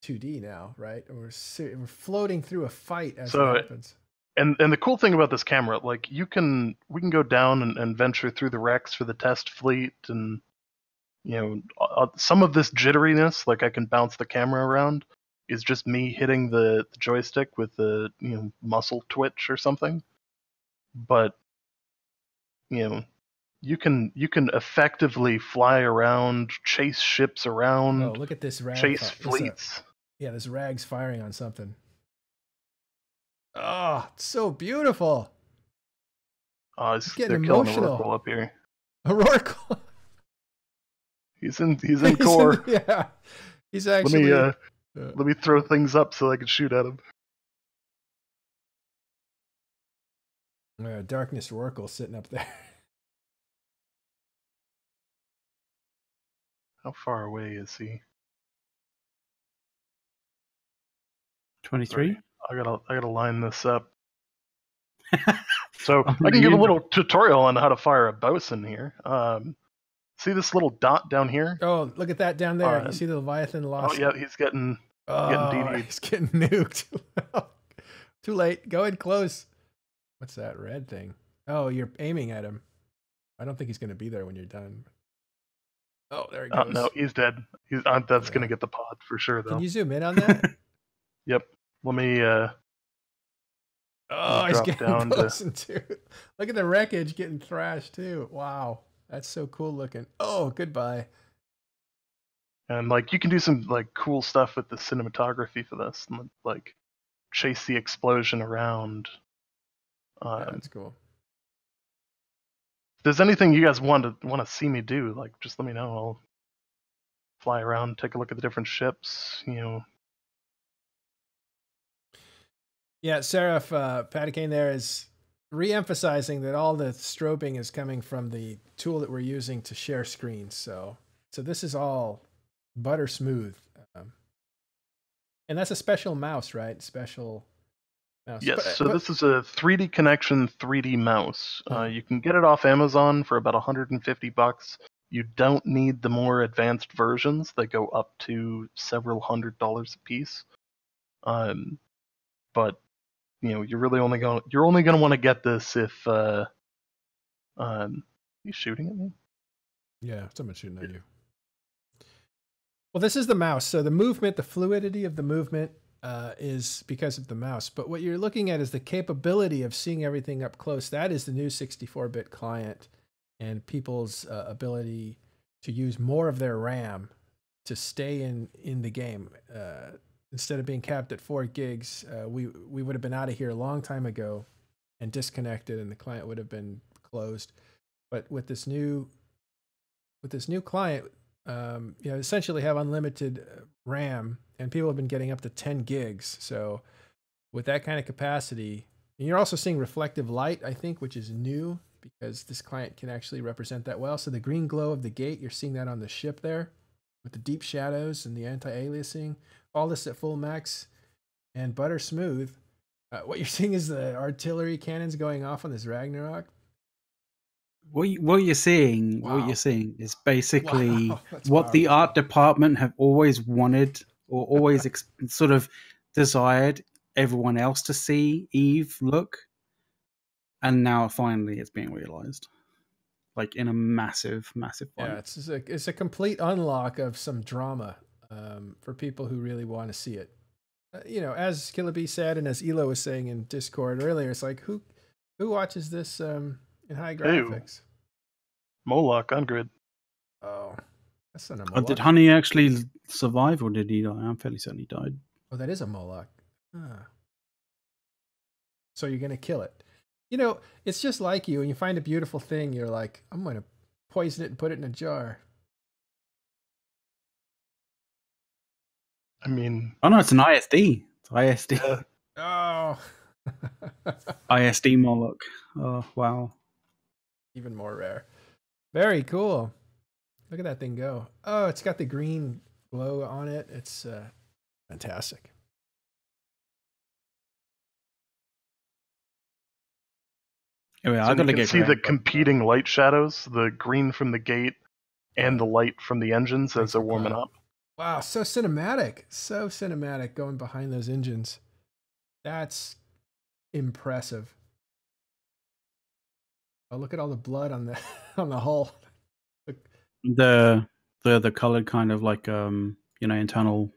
2D now, right? We're floating through a fight as it happens. And the cool thing about this camera, like we can go down and venture through the wrecks for the test fleet, and some of this jitteriness, like I can bounce the camera around, is just me hitting the joystick with the muscle twitch or something. But you can effectively fly around, chase ships around, Oh, look at this rag. chase fleets. Yeah, this rag's firing on something. Oh, it's so beautiful. Oh, getting they're killing emotional. Oracle up here. Aurora. He's in core. Yeah, he's actually. Let me throw things up so I can shoot at him. Darkness Oracle sitting up there. How far away is he? 23. I gotta line this up. So I can give a little tutorial on how to fire a bosun here. See this little dot down here? Oh, look at that down there. You see the Leviathan lost? Oh yeah, he's getting DD'd. He's getting nuked. Too late. Go in close. What's that red thing? Oh, you're aiming at him. I don't think he's going to be there when you're done. Oh, there he goes. No, he's dead. That's going to get the pod for sure, though. Can you zoom in on that? Yep. Let me. Oh, he's getting down too. Look at the wreckage getting thrashed too. Wow, that's so cool looking. Oh, goodbye. And you can do some cool stuff with the cinematography for this, like chase the explosion around. Yeah, that's cool. If there's anything you guys want to see me do, just let me know. I'll fly around, take a look at the different ships. Yeah, Seraph Patacane there is re-emphasizing that all the strobing is coming from the tool that we're using to share screens. So this is all butter smooth. And that's a special mouse, right? Special mouse. Yes, this is a 3D Connection 3D mouse. You can get it off Amazon for about $150. You don't need the more advanced versions. They go up to several $100s a piece. But you're only going to want to get this if he's shooting at me. Yeah, someone's shooting at you. Well, this is the mouse. So the movement, the fluidity of the movement is because of the mouse. But what you're looking at is the capability of seeing everything up close. That is the new 64-bit client and people's ability to use more of their RAM to stay in the game. Instead of being capped at 4 gigs, we would have been out of here a long time ago and disconnected, and the client would have been closed. But with this new client, essentially have unlimited RAM, and people have been getting up to 10 gigs. So with that kind of capacity, and you're also seeing reflective light, I think, which is new because this client can actually represent that well. So the green glow of the gate, you're seeing that on the ship there with the deep shadows and the anti-aliasing. All this at full max and butter smooth. What you're seeing is the artillery cannons going off on this Ragnarok. What you're seeing, what you're seeing is basically what the powerful. art department have always wanted or always sort of desired everyone else to see Eve look, and now finally it's being realized, in a massive fight. Yeah, it's a complete unlock of some drama for people who really want to see it. As Killaby said, and as Elo was saying in Discord earlier, it's like who watches this in high graphics? Moloch on grid. Oh, that's not a Moloch. Did Honey actually survive, or did he die? I'm fairly certain he died. Oh, that is a Moloch. So you're gonna kill it. It's just like you. When you find a beautiful thing, you're like, I'm gonna poison it and put it in a jar. I mean, oh no, it's an ISD. It's ISD. Oh, ISD Moloch. Oh wow, even more rare. Very cool. Look at that thing go. Oh, it's got the green glow on it. It's fantastic. Anyway, so I gotta you can see the competing light shadows, the green from the gate and the light from the engines as they're warming up. Wow, so cinematic going behind those engines. That's impressive. Oh, look at all the blood on the hull. The colored kind of internal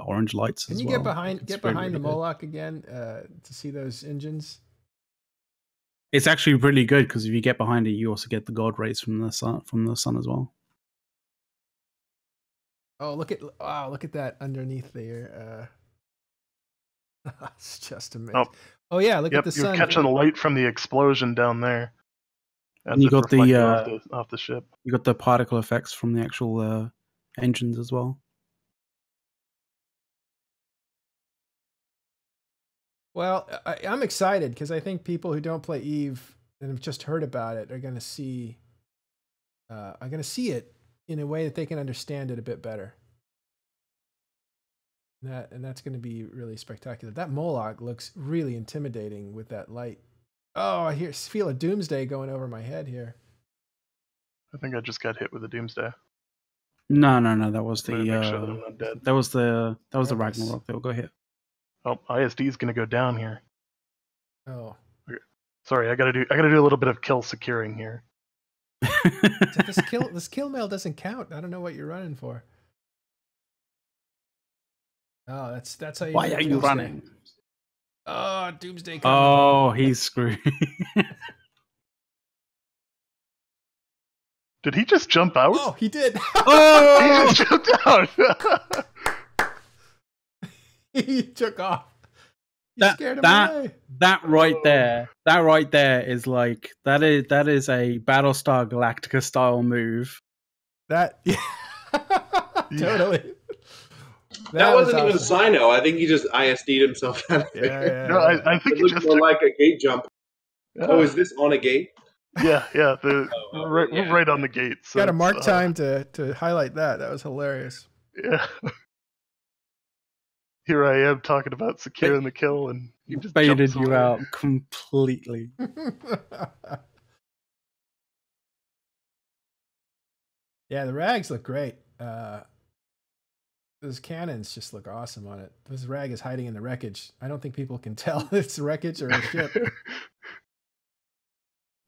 orange lights. Can you get behind the Moloch again to see those engines? It's actually really good because if you get behind it, you also get the god rays from the sun as well. Oh, look at that underneath there. It's just amazing. Oh yeah, look Yep, at the you're sun. catching the light from the explosion down there. And you it's got reflecting off the ship. You got the particle effects from the actual engines as well. Well, I'm excited because I think people who don't play Eve and have just heard about it are going to see it in a way that they can understand it a bit better. And that's going to be really spectacular. That Moloch looks really intimidating with that light. Oh, I feel a doomsday going over my head here. I think I just got hit with a doomsday. No. That was the Make sure that I'm not dead. that was the Purpose. Ragnarok. They'll go hit. Oh, ISD is gonna go down here. Oh, Sorry, I gotta do a little bit of kill securing here. So this kill mail doesn't count. I don't know what you're running for. Oh, that's how you. Why do are you Doomsday. running? Oh, Doomsday. Oh, he's screwed. Did he just jump out? Oh, he did. Oh, He just jumped out. He took off. You scared him away. That right there is like that is a Battlestar Galactica style move. That totally. That wasn't was even awesome. Sino. I think he just ISD'd himself out of there. No, I think It he looked just more like a gate jump. Oh, is this on a gate? Yeah. Right on the gate. So Got a mark it's, time to highlight that. That was hilarious. Yeah. Here I am talking about securing the kill, and he just Baited jumps you away. out completely. Yeah, the rags look great. Those cannons just look awesome on it. This rag is hiding in the wreckage. I don't think people can tell if it's wreckage or a ship.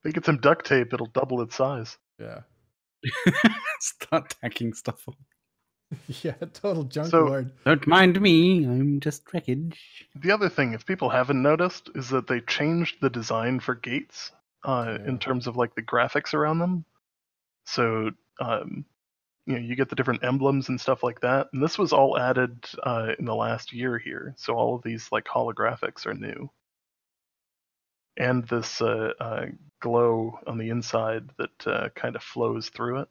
They get some duct tape; it'll double its size. Yeah. Start tacking stuff on. Yeah, total junk So- lord. Don't mind me, I'm just wreckage. The other thing, if people haven't noticed, is that they changed the design for gates in terms of like the graphics around them. So you get the different emblems and stuff like that. And this was all added in the last year here. So all of these like holographics are new. And this glow on the inside that kind of flows through it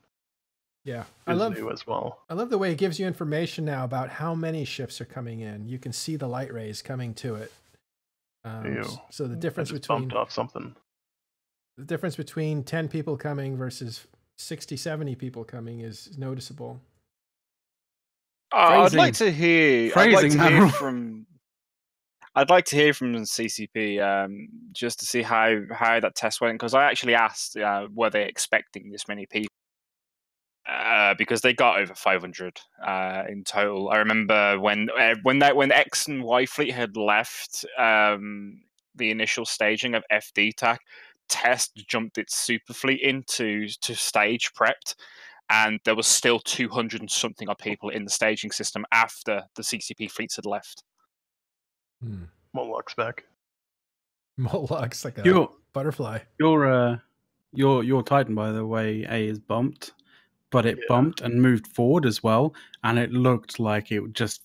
Yeah. is new as well. I love the way it gives you information now about how many ships are coming in. You can see the light rays coming to it. Ew. So the I difference just between bumped off something. 10 people coming versus 60, 70 people coming is noticeable. I'd Phrasing. like to hear. Phrasing, man. I'd like to hear from CCP just to see how that test went, because I actually asked were they expecting this many people, because they got over 500 in total. I remember when X and Y Fleet had left the initial staging of FD-TAC, Test jumped its super fleet into stage prepped, and there was still 200 and something odd people in the staging system after the CCP fleets had left. Moloch's back. Moloch's like a Your butterfly. your Titan, by the way, is bumped, but it bumped and moved forward as well, and it looked like it just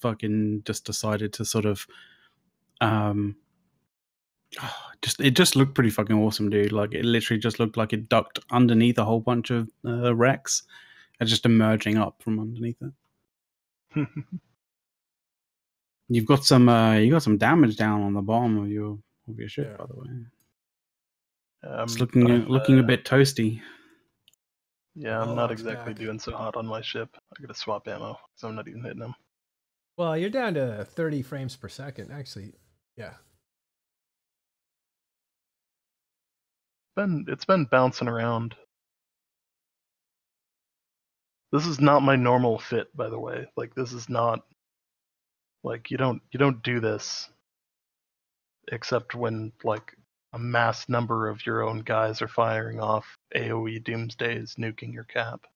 decided to sort of it just looked pretty fucking awesome, dude. Like it literally just looked like it ducked underneath a whole bunch of wrecks and just emerging up from underneath it. You got some damage down on the bottom of your ship, by the way. It's looking a bit toasty. Yeah, I'm not Moloch's exactly back. doing so hot on my ship. I gotta swap ammo because I'm not even hitting them. Well, you're down to 30 frames per second, actually. Yeah. It's been bouncing around. This is not my normal fit, by the way. Like this is not like you don't do this except when like a mass number of your own guys are firing off AoE doomsdays, nuking your cap.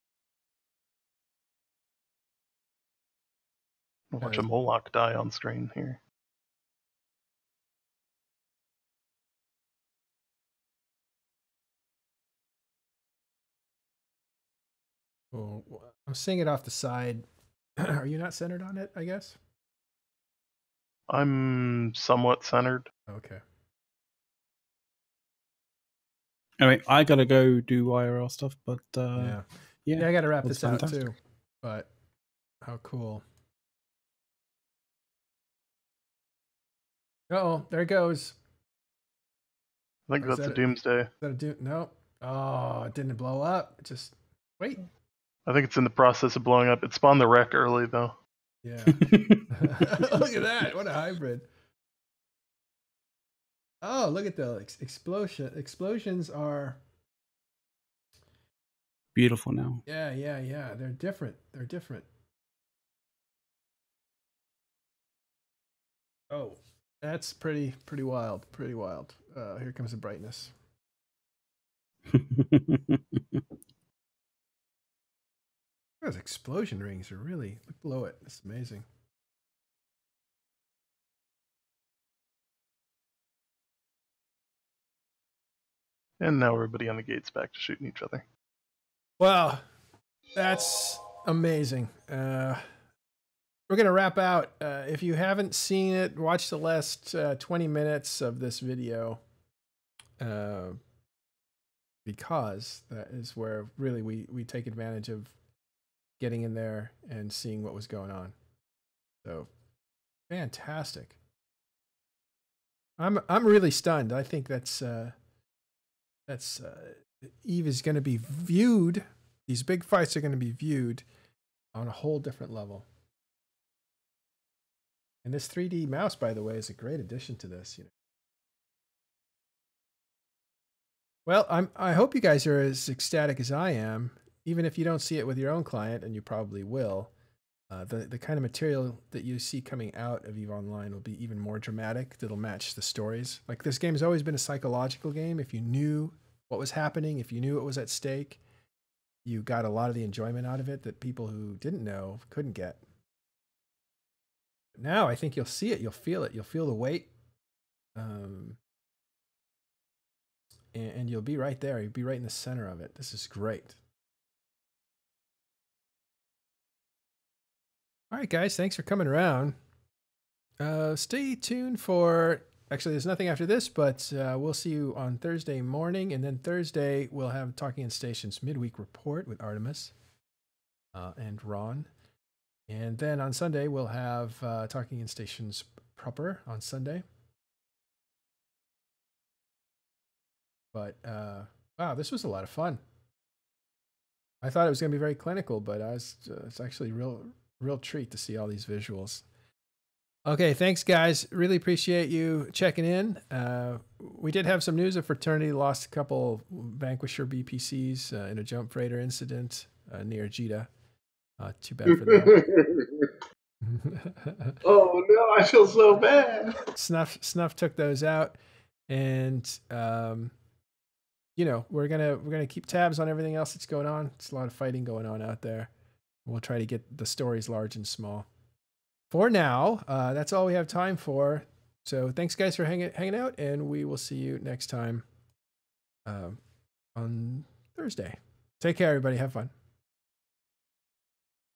Watch a Moloch die on screen here. Well, I'm seeing it off the side. Are you not centered on it, I guess? I'm somewhat centered. Okay. Anyway, I gotta go do IRL stuff, but Yeah, yeah, I got to wrap that's this out fantastic. too. But how cool. Oh, there it goes. I think Or is that's a that it? doomsday. Is that a no? Oh, it didn't blow up. Just wait. I think it's in the process of blowing up. It spawned the wreck early though. Yeah. Look at that. What a hybrid. Oh, look at the explosion. Explosions are, Beautiful now. yeah. They're different. They're different. Oh, that's pretty wild. Pretty wild. Here comes the brightness. Those explosion rings are really, look below it. It's amazing. And now everybody on the gate's back to shooting each other. Wow, that's amazing. We're gonna wrap out. If you haven't seen it, watch the last 20 minutes of this video, because that is where really we take advantage of getting in there and seeing what was going on. So fantastic. I'm really stunned. I think that's Eve is going to be viewed. These big fights are going to be viewed on a whole different level. And this 3D mouse, by the way, is a great addition to this. You know. Well, I hope you guys are as ecstatic as I am, even if you don't see it with your own client, and you probably will. The kind of material that you see coming out of EVE Online will be even more dramatic. That'll match the stories. Like, this game has always been a psychological game. If you knew what was happening, if you knew what was at stake, you got a lot of the enjoyment out of it that people who didn't know couldn't get. But now I think you'll see it, you'll feel it, you'll feel the weight, and you'll be right there. You'll be right in the center of it. This is great. All right, guys, thanks for coming around. Stay tuned for, actually, there's nothing after this, but we'll see you on Thursday morning. And then Thursday, we'll have Talking in Stations midweek report with Artemis and Ron. And then on Sunday, we'll have Talking in Stations proper on Sunday. But wow, this was a lot of fun. I thought it was going to be very clinical, but it's actually real treat to see all these visuals. Okay, thanks guys. Really appreciate you checking in. We did have some news. A fraternity lost a couple Vanquisher BPCs in a jump freighter incident near Jeddah. Too bad for them. Oh no, I feel so bad. Snuff took those out, and you know, we're gonna keep tabs on everything else that's going on. It's a lot of fighting going on out there. We'll try to get the stories large and small. For now, that's all we have time for. So thanks, guys, for hanging out, and we will see you next time on Thursday. Take care, everybody. Have fun.